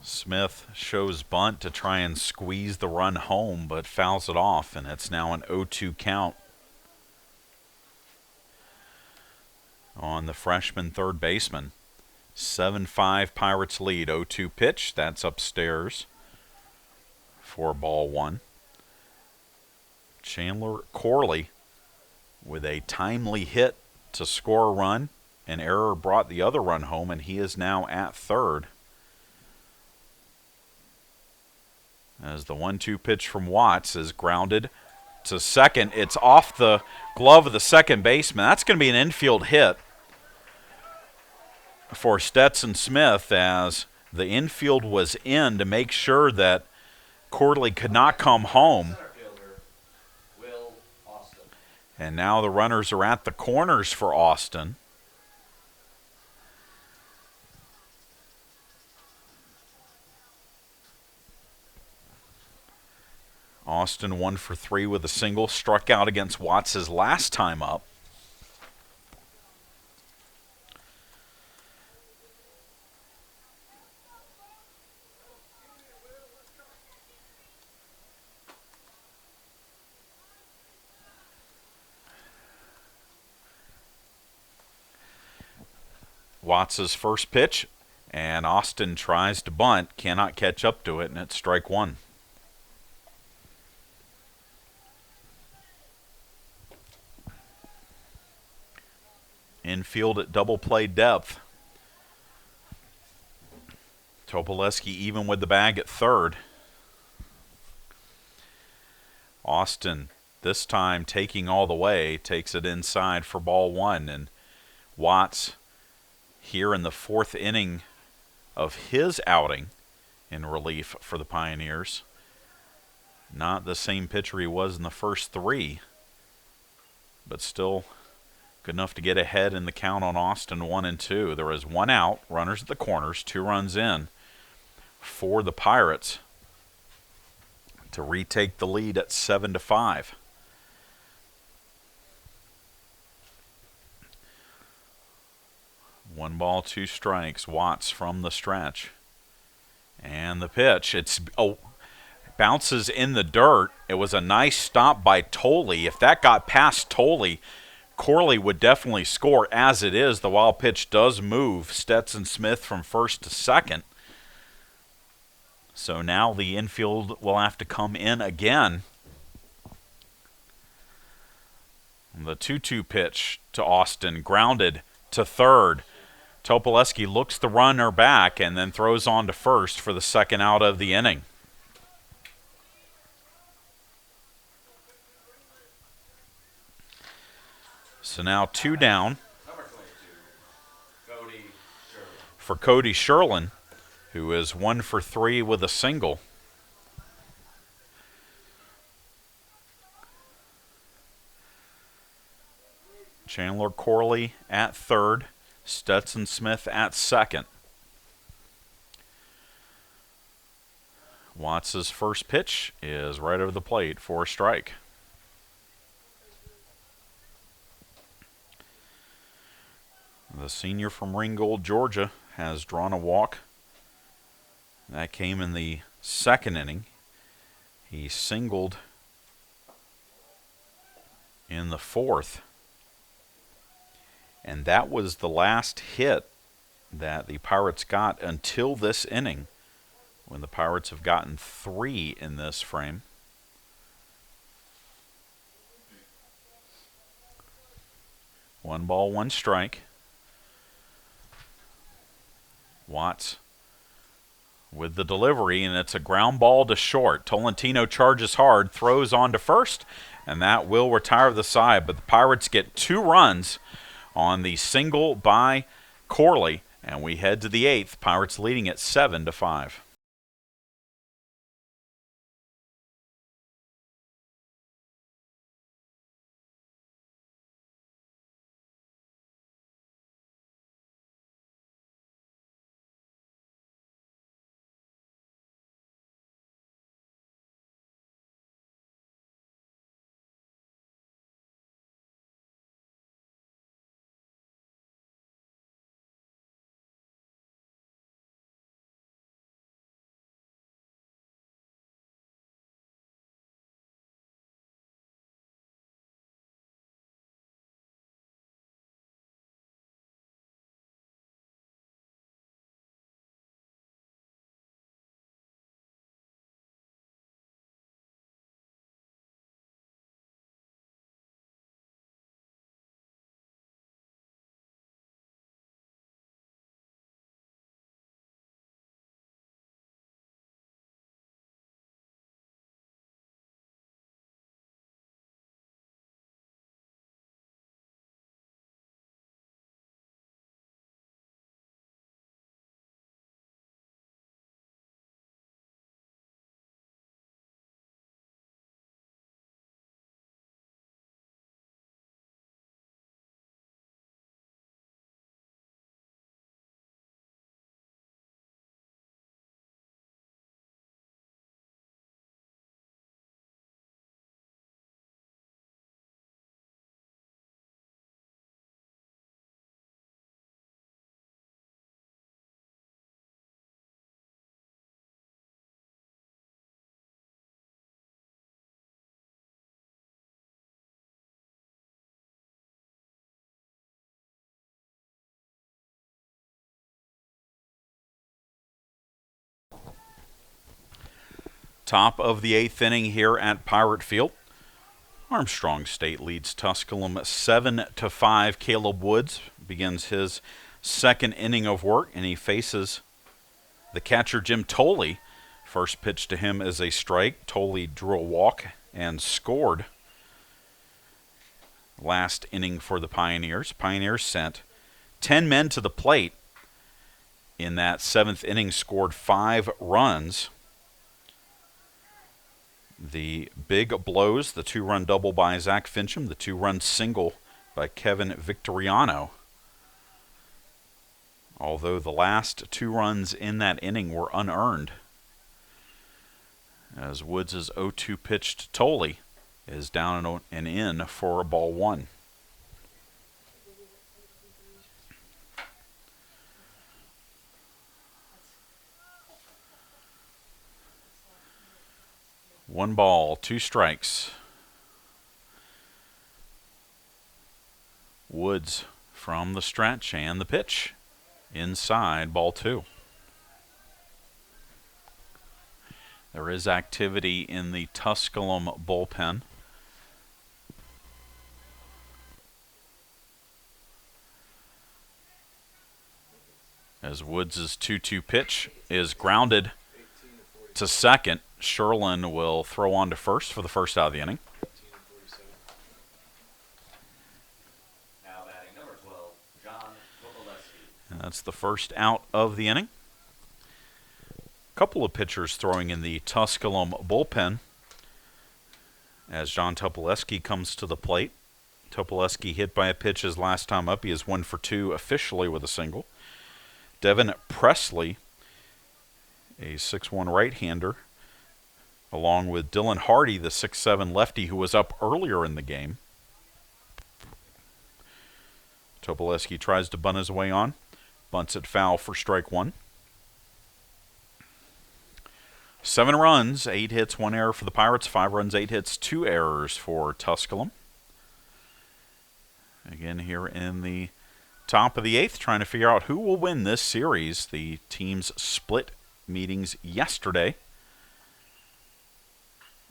Smith shows bunt to try and squeeze the run home, but fouls it off, and it's now an 0-2 count on the freshman third baseman. 7-5 Pirates lead. 0-2 pitch. That's upstairs for ball 1. Chandler Corley with a timely hit to score a run. An error brought the other run home, and he is now at third. As the 1-2 pitch from Watts is grounded to second. It's off the glove of the second baseman. That's going to be an infield hit for Stetson Smith, as the infield was in to make sure that Corley could not come home. And now the runners are at the corners for Austin. Austin 1 for 3 with a single, struck out against Watts his last time up. Watts' first pitch, and Austin tries to bunt, cannot catch up to it, and it's strike one. Infield at double play depth. Topoleski even with the bag at third. Austin, this time taking all the way, takes it inside for ball one, and Watts here in the fourth inning of his outing in relief for the Pioneers. Not the same pitcher he was in the first three, but still good enough to get ahead in the count on Austin 1 and 2. There is one out, runners at the corners, 2 runs in for the Pirates to retake the lead at 7-5. One ball, 2 strikes. Watts from the stretch. And the pitch. Bounces in the dirt. It was a nice stop by Tolley. If that got past Tolley, Corley would definitely score. As it is, the wild pitch does move Stetson Smith from first to second. So now the infield will have to come in again. The 2-2 pitch to Austin, grounded to third. Topoleski looks the runner back and then throws on to first for the second out of the inning. So now 2 down Number 22, Cody Sherman. for Cody Sherlin, who is 1 for 3 with a single. Chandler Corley at third. Stetson Smith at second. Watts' first pitch is right over the plate for a strike. The senior from Ringgold, Georgia, has drawn a walk. That came in the second inning. He singled in the fourth. And that was the last hit that the Pirates got until this inning, when the Pirates have gotten 3 in this frame. One ball, 1 strike. Watts with the delivery, and it's a ground ball to short. Tolentino charges hard, throws on to first, and that will retire the side. But the Pirates get 2 runs on the single by Corley, and we head to the 8th. Pirates leading at 7-5. Top of the 8th inning here at Pirate Field. Armstrong State leads Tusculum 7-5. Caleb Woods begins his second inning of work, and he faces the catcher Jim Tolley. First pitch to him is a strike. Tolley drew a walk and scored last inning for the Pioneers. Pioneers sent 10 men to the plate in that 7th inning, scored 5 runs. The big blows, the 2-run double by Zach Fincham, the 2-run single by Kevin Victoriano. Although the last 2 runs in that inning were unearned, as Woods' 0-2 pitch to Tolley is down and in for ball 1. One ball, 2 strikes. Woods from the stretch and the pitch. Inside, ball 2. There is activity in the Tusculum bullpen. As Woods' 2-2 pitch is grounded to second. Sherlin will throw on to first for the first out of the inning. Now batting number 12, John Kovalevsky. And that's the first out of the inning. A couple of pitchers throwing in the Tusculum bullpen as John Topoleski comes to the plate. Topoleski hit by a pitch his last time up. He is 1 for 2 officially with a single. Devin Presley, a 6'1" right-hander, along with Dylan Hardy, the 6'7" lefty who was up earlier in the game. Topoleski tries to bunt his way on. Bunts it foul for strike 1. 7 runs, 8 hits, 1 error for the Pirates. 5 runs, 8 hits, 2 errors for Tusculum. Again, here in the top of the 8th, trying to figure out who will win this series. The teams split meetings yesterday,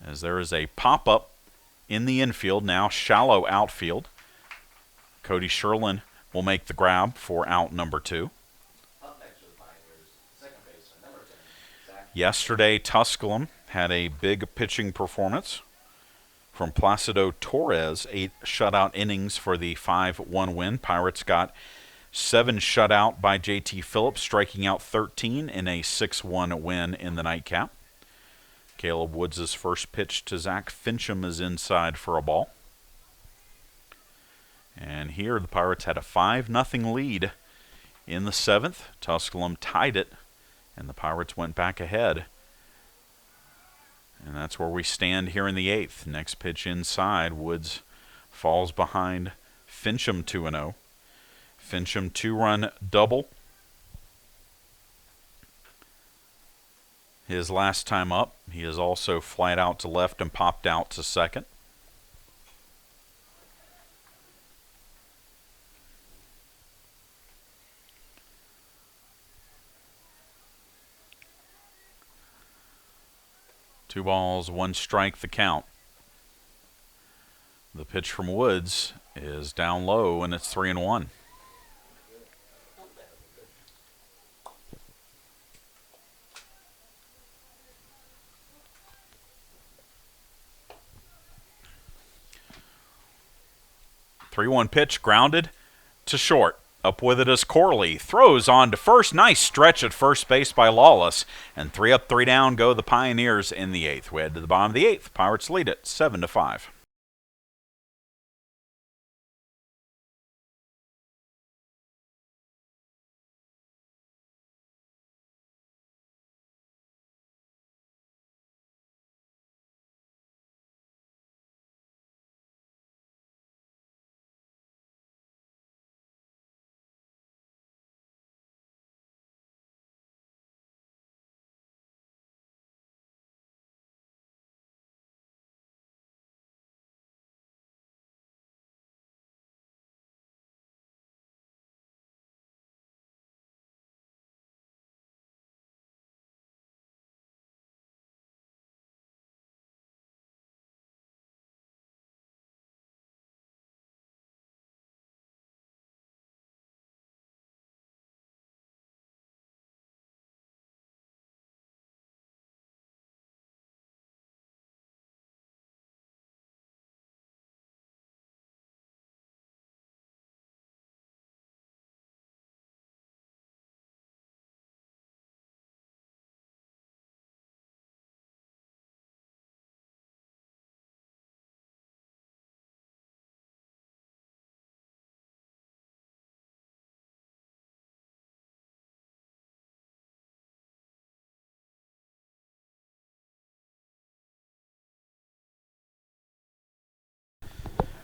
as there is a pop-up in the infield, now shallow outfield. Cody Sherlin will make the grab for out number 2. Up next for the Pioneers, second baseman, number 10, Zach. Yesterday, Tusculum had a big pitching performance from Placido Torres, 8 shutout innings for the 5-1 win. Pirates got 7 shutout by J.T. Phillips, striking out 13 in a 6-1 win in the nightcap. Caleb Woods' first pitch to Zach Fincham is inside for a ball. And here the Pirates had a 5-0 lead in the 7th. Tusculum tied it, and the Pirates went back ahead. And that's where we stand here in the 8th. Next pitch inside. Woods falls behind Fincham 2-0. Fincham 2-run double. His last time up, he is also flied out to left and popped out to second. Two balls, 1 strike, the count. The pitch from Woods is down low, and it's 3-1. Three-one pitch, grounded to short. Up with it is Corley. Throws on to first. Nice stretch at first base by Lawless. And 3 up, 3 down go the Pioneers in the 8th. We head to the bottom of the 8th. Pirates lead it 7-5.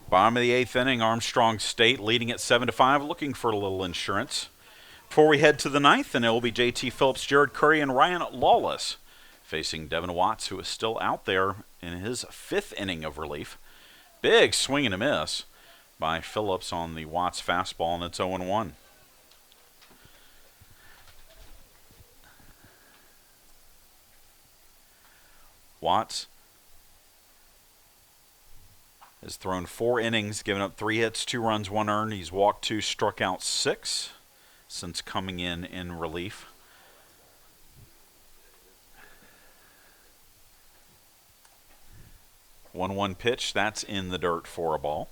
Bottom of the 8th inning, Armstrong State leading at 7-5, looking for a little insurance. Before we head to the 9th, and it will be J.T. Phillips, Jared Curry, and Ryan Lawless facing Devin Watts, who is still out there in his 5th inning of relief. Big swing and a miss by Phillips on the Watts fastball, and it's 0-1. Watts has thrown 4 innings, given up 3 hits, 2 runs, 1 earned. He's walked 2, struck out 6 since coming in relief. One pitch, that's in the dirt for a ball.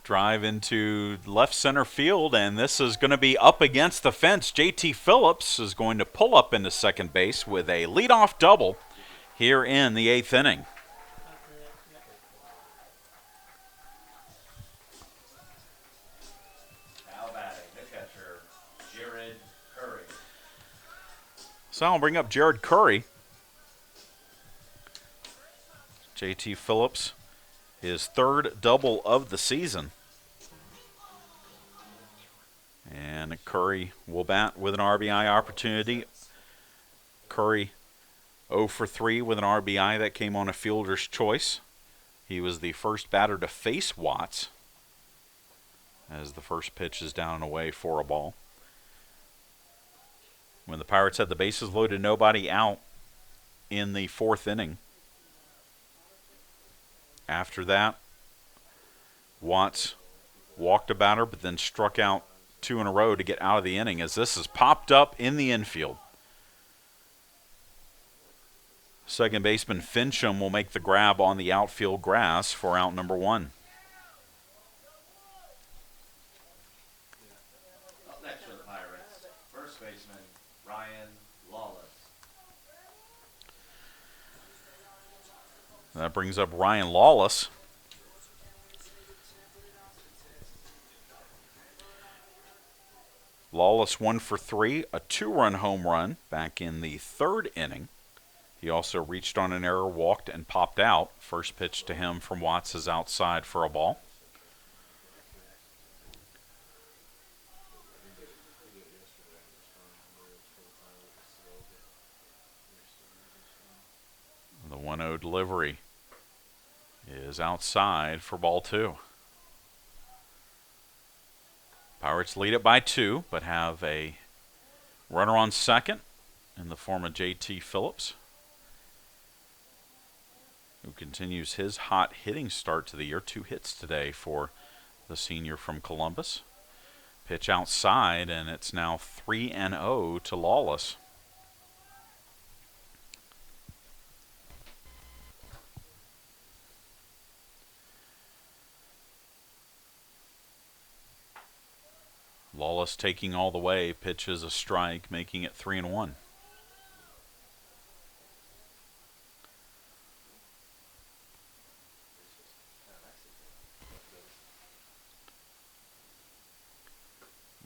Drive into left center field, and this is going to be up against the fence. J.T. Phillips is going to pull up into second base with a leadoff double here in the 8th inning. Now batting, the catcher, Jared Curry. So I'll bring up Jared Curry. J.T. Phillips, his 3rd double of the season. And Curry will bat with an RBI opportunity. Curry 0 for 3 with an RBI that came on a fielder's choice. He was the first batter to face Watts as the first pitch is down and away for a ball. When the Pirates had the bases loaded, nobody out in the 4th inning. After that, Watts walked a batter but then struck out 2 in a row to get out of the inning as this is popped up in the infield. Second baseman Fincham will make the grab on the outfield grass for out number 1. Up next for the Pirates, first baseman Ryan Lawless. That brings up Ryan Lawless. Lawless 1 for 3, a 2-run home run back in the 3rd inning. He also reached on an error, walked, and popped out. First pitch to him from Watts is outside for a ball. The 1-0 delivery is outside for ball 2. Pirates lead it by 2, but have a runner on second in the form of J.T. Phillips, who continues his hot hitting start to the year. 2 hits today for the senior from Columbus. Pitch outside, and it's now 3-0 to Lawless. Lawless taking all the way, pitches a strike, making it 3-1.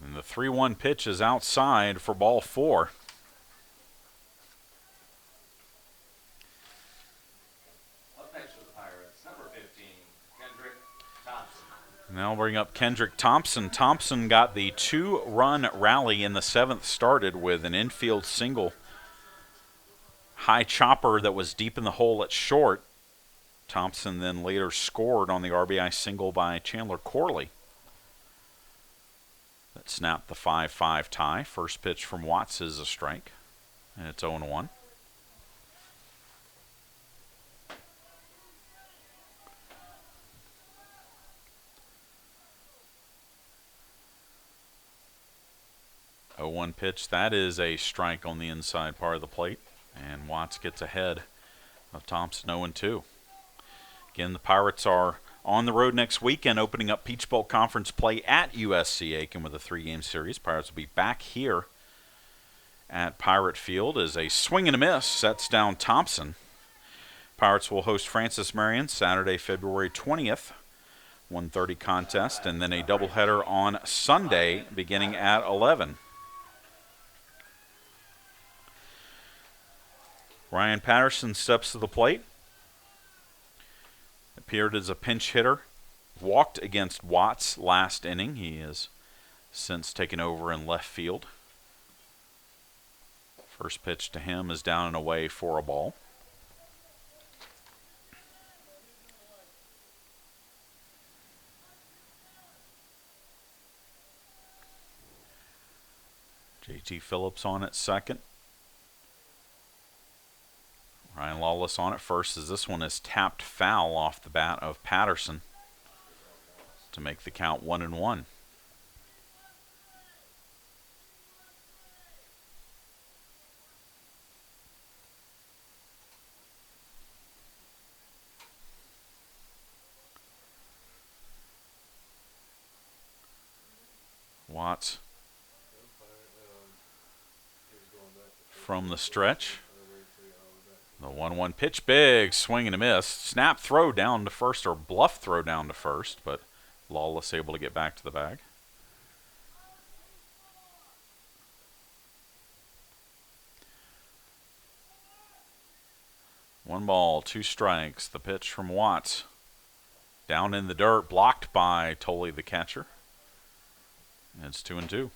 And the 3-1 pitch is outside for ball 4. Up next for the Pirates, number 15, Kendrick Thompson. Now we'll bring up Kendrick Thompson. Thompson got the 2-run rally in the 7th started with an infield single. High chopper that was deep in the hole at short. Thompson then later scored on the RBI single by Chandler Corley. That snapped the 5-5 tie. First pitch from Watts is a strike, and it's 0-1. Oh, 1 pitch. That is a strike on the inside part of the plate, and Watts gets ahead of Thompson 0-2. Again, the Pirates are on the road next weekend, opening up Peach Bowl Conference play at USC Aiken with a 3-game series. Pirates will be back here at Pirate Field as a swing and a miss sets down Thompson. Pirates will host Francis Marion Saturday, February 20th 1:30 contest, and then a doubleheader on Sunday beginning at 11. Ryan Patterson steps to the plate. Appeared as a pinch hitter. Walked against Watts last inning. He has since taken over in left field. First pitch to him is down and away for a ball. JT Phillips on at second. Ryan Lawless on at first, as this one is tapped foul off the bat of Patterson to make the count 1-1. Watts from the stretch. The 1-1 pitch, big swing and a miss. Snap throw down to first, or bluff throw down to first, but Lawless able to get back to the bag. One ball, 2 strikes. The pitch from Watts. Down in the dirt, blocked by Tolley, the catcher. It's 2-2.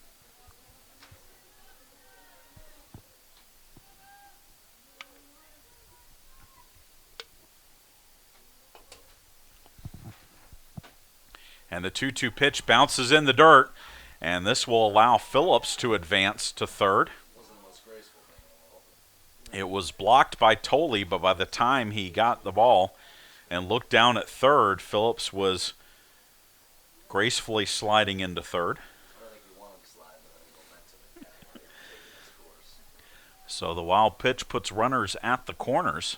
And the 2-2 pitch bounces in the dirt, and this will allow Phillips to advance to third. It was blocked by Tolley, but by the time he got the ball and looked down at third, Phillips was gracefully sliding into third. So the wild pitch puts runners at the corners,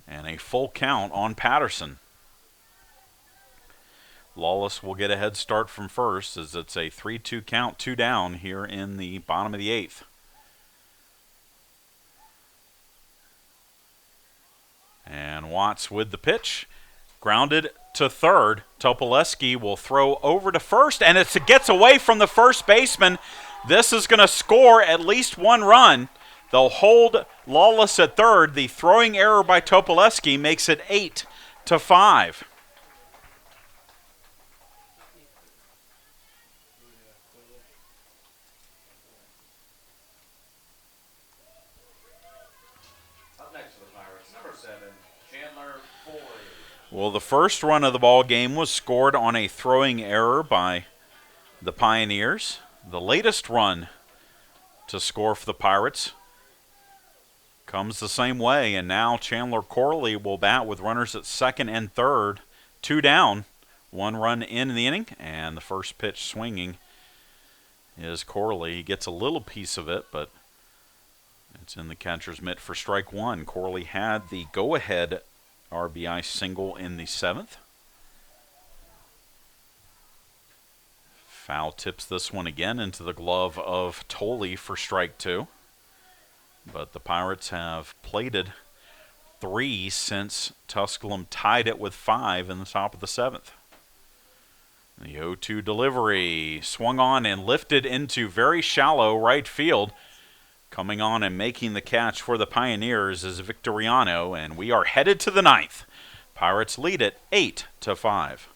and a full count on Patterson. Lawless will get a head start from first, as it's a 3-2 count, 2 down here in the bottom of the 8th. And Watts with the pitch. Grounded to third. Topoleski will throw over to first, and it gets away from the first baseman. This is going to score at least 1 run. They'll hold Lawless at third. The throwing error by Topoleski makes it 8-5. Well, the first run of the ball game was scored on a throwing error by the Pioneers. The latest run to score for the Pirates comes the same way, and now Chandler Corley will bat with runners at second and third, 2 down, 1 run in the inning, and the first pitch swinging is Corley. He gets a little piece of it, but it's in the catcher's mitt for strike 1. Corley had the go-ahead RBI single in the 7th. Foul tips this one again into the glove of Tolley for strike 2. But the Pirates have plated 3 since Tusculum tied it with 5 in the top of the 7th. The 0-2 delivery swung on and lifted into very shallow right field. Coming on and making the catch for the Pioneers is Victoriano, and we are headed to the 9th. Pirates lead it 8-5.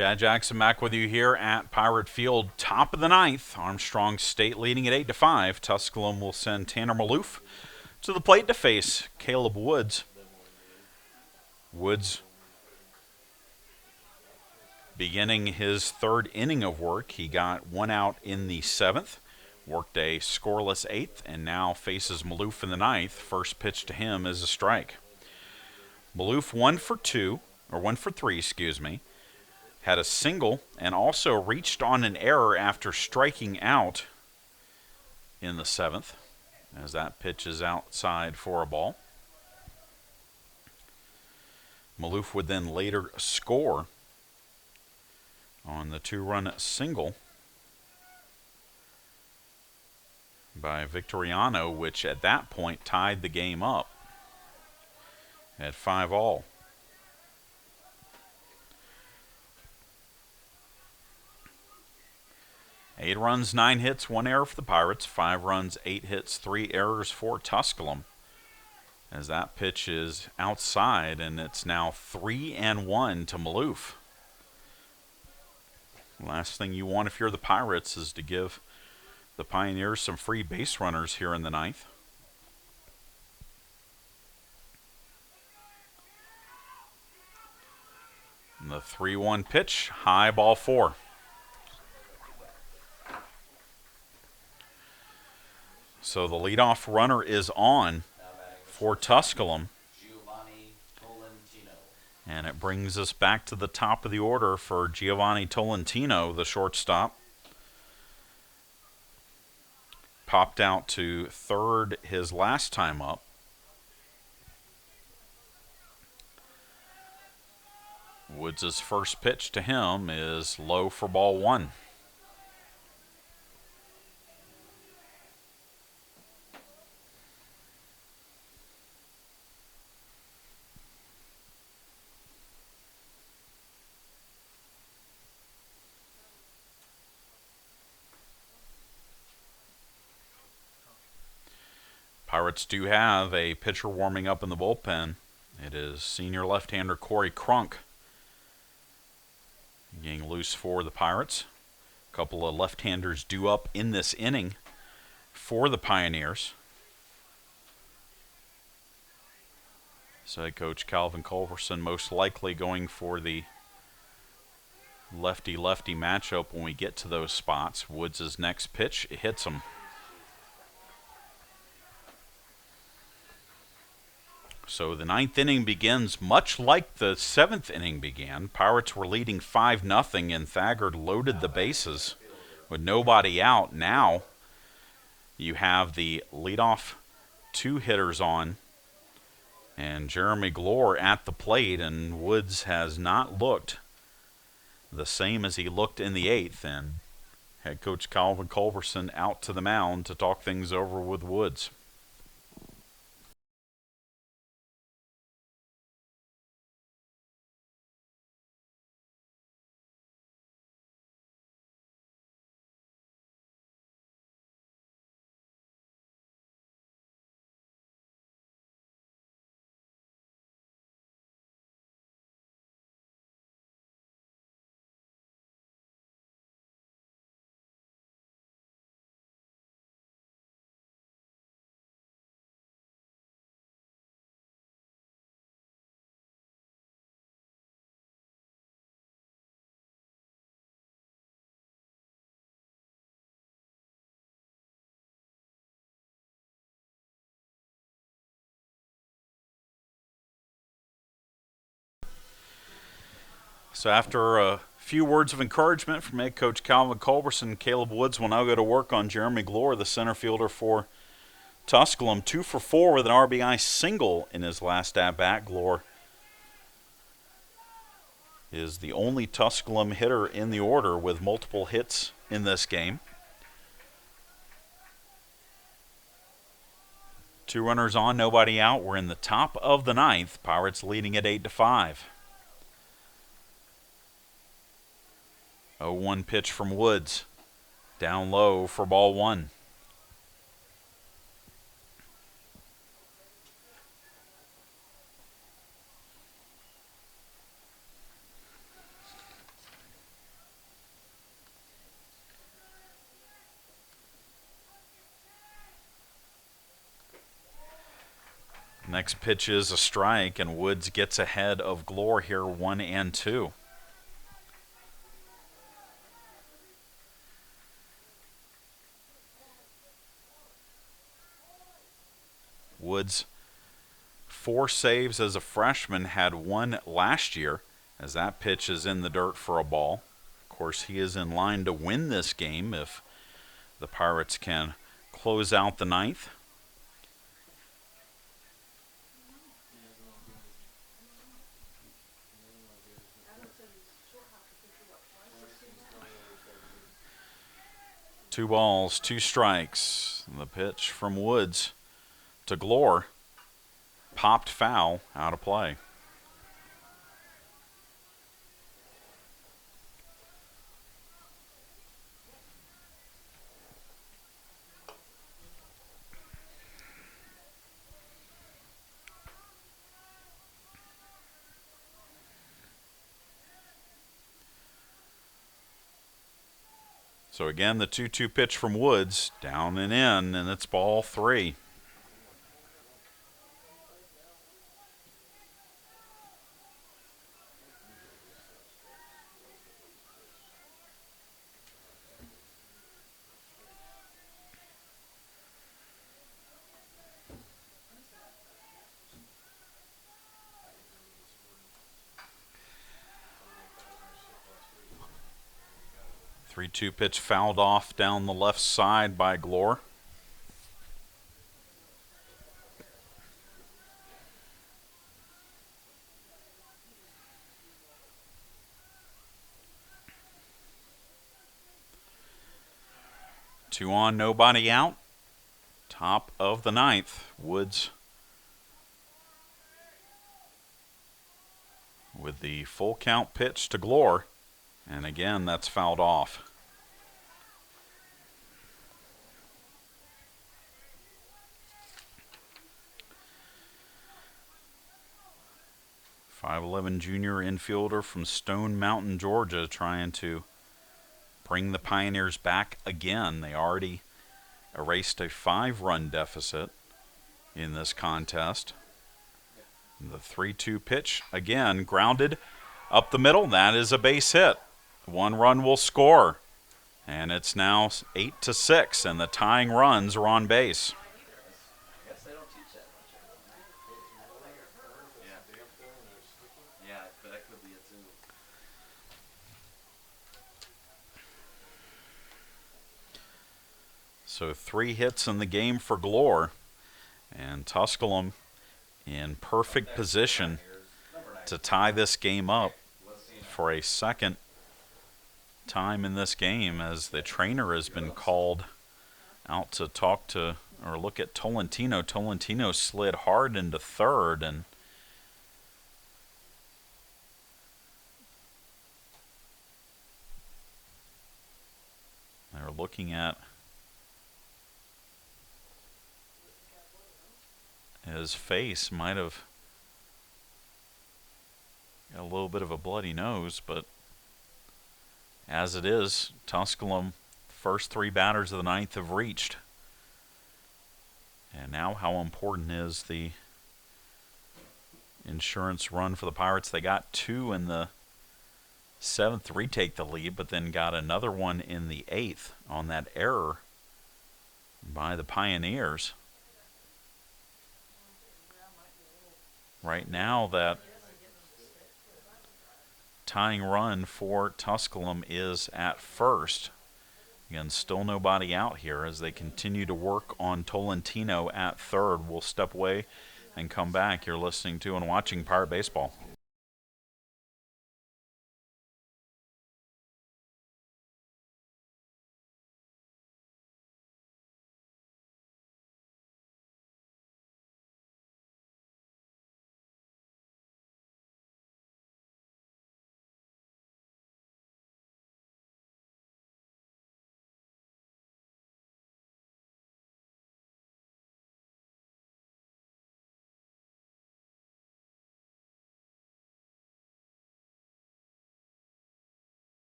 Chad Jackson back with you here at Pirate Field, top of the ninth. Armstrong State leading at 8-5. Tusculum will send Tanner Maloof to the plate to face Caleb Woods. Woods beginning his third inning of work. He got one out in the seventh, worked a scoreless eighth, and now faces Maloof in the ninth. First pitch to him is a strike. Maloof 1 for 3, excuse me. Had a single and also reached on an error after striking out in the seventh, as that pitch is outside for a ball. Maloof would then later score on the 2-run single by Victoriano, which at that point tied the game up at 5-all. Eight runs, 9 hits, 1 error for the Pirates. 5 runs, 8 hits, 3 errors for Tusculum. As that pitch is outside, and it's now 3-1 to Maloof. Last thing you want if you're the Pirates is to give the Pioneers some free base runners here in the ninth. And the 3-1 pitch, high, ball 4. So the leadoff runner is on for Tusculum. And it brings us back to the top of the order for Giovanni Tolentino, the shortstop. Popped out to third his last time up. Woods' first pitch to him is low for ball 1. Pirates do have a pitcher warming up in the bullpen. It is senior left-hander Corey Crunk getting loose for the Pirates. A couple of left-handers due up in this inning for the Pioneers. So head coach Calvin Culverson most likely going for the lefty-lefty matchup when we get to those spots. Woods' next pitch, it hits him. So the ninth inning begins much like the seventh inning began. Pirates were leading 5-0, and Thagard loaded the bases with nobody out. Now you have the leadoff 2 hitters on, and Jeremy Glore at the plate, and Woods has not looked the same as he looked in the eighth. And head coach Calvin Culverson out to the mound to talk things over with Woods. So after a few words of encouragement from head coach Calvin Culverson, Caleb Woods will now go to work on Jeremy Glore, the center fielder for Tusculum. 2 for 4 with an RBI single in his last at-bat. Glore is the only Tusculum hitter in the order with multiple hits in this game. 2 runners on, nobody out. We're in the top of the ninth. Pirates leading at 8-5. 0-1 pitch from Woods. Down low for ball 1. Next pitch is a strike, and Woods gets ahead of Glore here, 1-2. Woods, 4 saves as a freshman, had 1 last year, as that pitch is in the dirt for a ball. Of course, he is in line to win this game if the Pirates can close out the 9th. Two balls, 2 strikes. The pitch from Woods to Glore. Popped foul, out of play. So again, the 2-2 pitch from Woods, down and in, and it's ball 3. Three-two pitch fouled off down the left side by Glore. Two on, nobody out. Top of the 9th. Woods with the full count pitch to Glore. And again, that's fouled off. .5'11" junior infielder from Stone Mountain, Georgia, trying to bring the Pioneers back again. They already erased a 5-run deficit in this contest. The 3-2 pitch, again, grounded up the middle. That is a base hit. 1 run will score. And it's now 8-6, and the tying runs are on base. I guess they don't teach that much anymore. Yeah, but that could be it too. So 3 hits in the game for Glore, and Tusculum in perfect position to tie this game up for a second time in this game, as the trainer has been called out to talk to or look at Tolentino. Tolentino slid hard into third, and they're looking at his face. Might have got a little bit of a bloody nose, but as it is, Tusculum, first 3 batters of the 9th have reached. And now how important is the insurance run for the Pirates? They got 2 in the 7th to retake the lead, but then got another one in the 8th on that error by the Pioneers. Right now, that tying run for Tusculum is at first. Again, still nobody out here as they continue to work on Tolentino at third. We'll step away and come back. You're listening to and watching Pirate Baseball.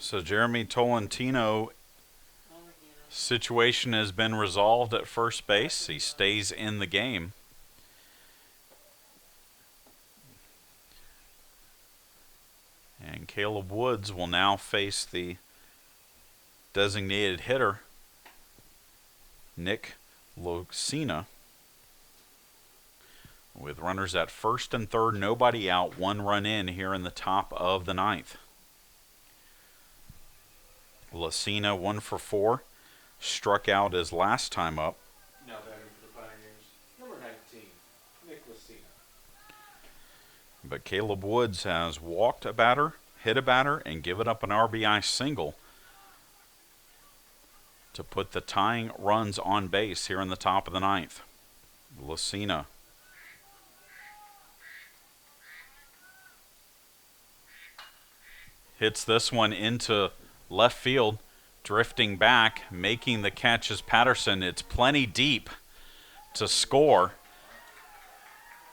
So Jeremy Tolentino situation has been resolved at first base. He stays in the game. And Caleb Woods will now face the designated hitter, Nick Lucina. With runners at first and third, nobody out, 1 run in here in the top of the 9th. Lucina 1 for 4, struck out his last time up. Now batting for the Pioneers, number 19, Nick Lucina. But Caleb Woods has walked a batter, hit a batter, and given up an RBI single to put the tying runs on base here in the top of the 9th. Lucina hits this one into left field, drifting back, making the catch is Patterson. It's plenty deep to score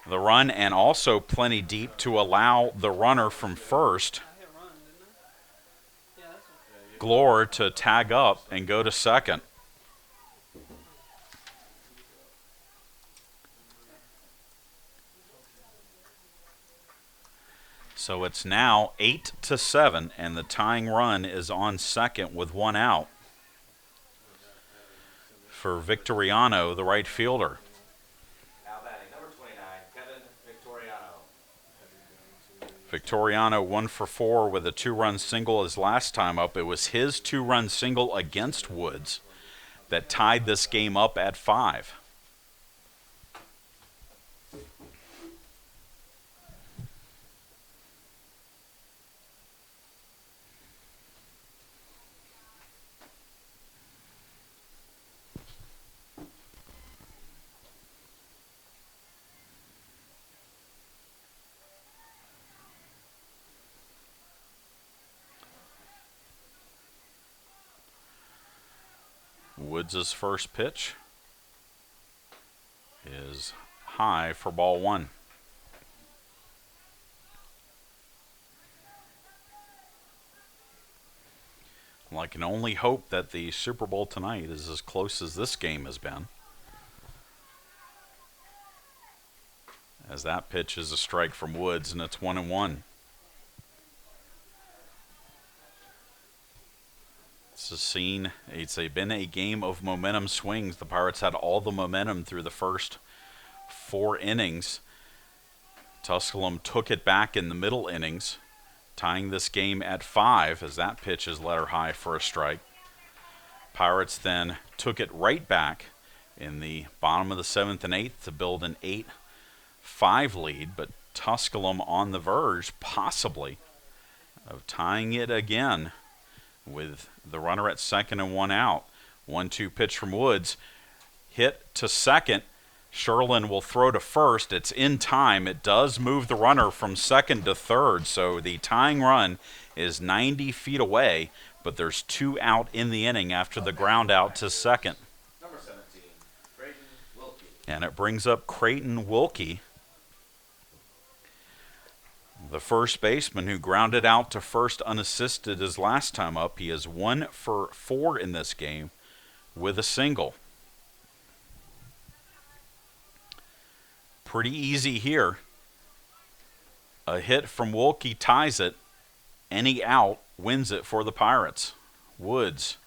the run, and also plenty deep to allow the runner from first, I hit run, didn't I? Yeah, that's one. Glore, to tag up and go to second. So it's now 8-7, and the tying run is on second with 1 out for Victoriano, the right fielder. Now batting, number 29, Kevin Victoriano. Victoriano 1 for 4 with a 2-run single his last time up. It was his 2-run single against Woods that tied this game up at 5. Woods' first pitch is high for ball 1. Well, I can only hope that the Super Bowl tonight is as close as this game has been, as that pitch is a strike from Woods, and it's 1-1. It's been a game of momentum swings. The Pirates had all the momentum through the first 4 innings. Tusculum took it back in the middle innings, tying this game at 5 as that pitch is letter high for a strike. Pirates then took it right back in the bottom of the 7th and 8th to build an 8-5 lead, but Tusculum on the verge, possibly, of tying it again with the runner at second and 1 out. 1-2 pitch from Woods. Hit to second. Sherlin will throw to first. It's in time. It does move the runner from second to third, so the tying run is 90 feet away, but there's 2 out in the inning after the ground out to second. Number 17, Creighton Wilkie. And it brings up Creighton Wilkie, the first baseman who grounded out to first unassisted his last time up. He is 1 for 4 in this game with a single. Pretty easy here. A hit from Wilkie ties it. Any out wins it for the Pirates. Woods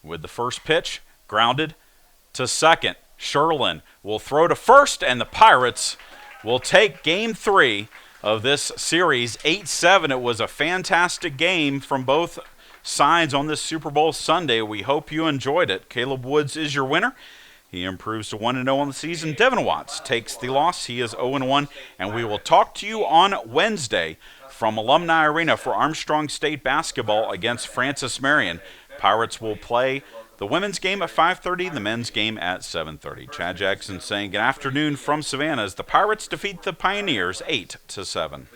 with the first pitch, grounded to second. Sherlin will throw to first, and the Pirates will take game 3 of this series, 8-7. It was a fantastic game from both sides on this Super Bowl Sunday. We hope you enjoyed it. Caleb Woods is your winner. He improves to 1-0 on the season. Devin Watts takes the loss. He is 0-1, and we will talk to you on Wednesday from Alumni Arena for Armstrong State basketball against Francis Marion. Pirates will play the women's game at 5:30, the men's game at 7:30. Chad Jackson saying good afternoon from Savannah as the Pirates defeat the Pioneers 8-7.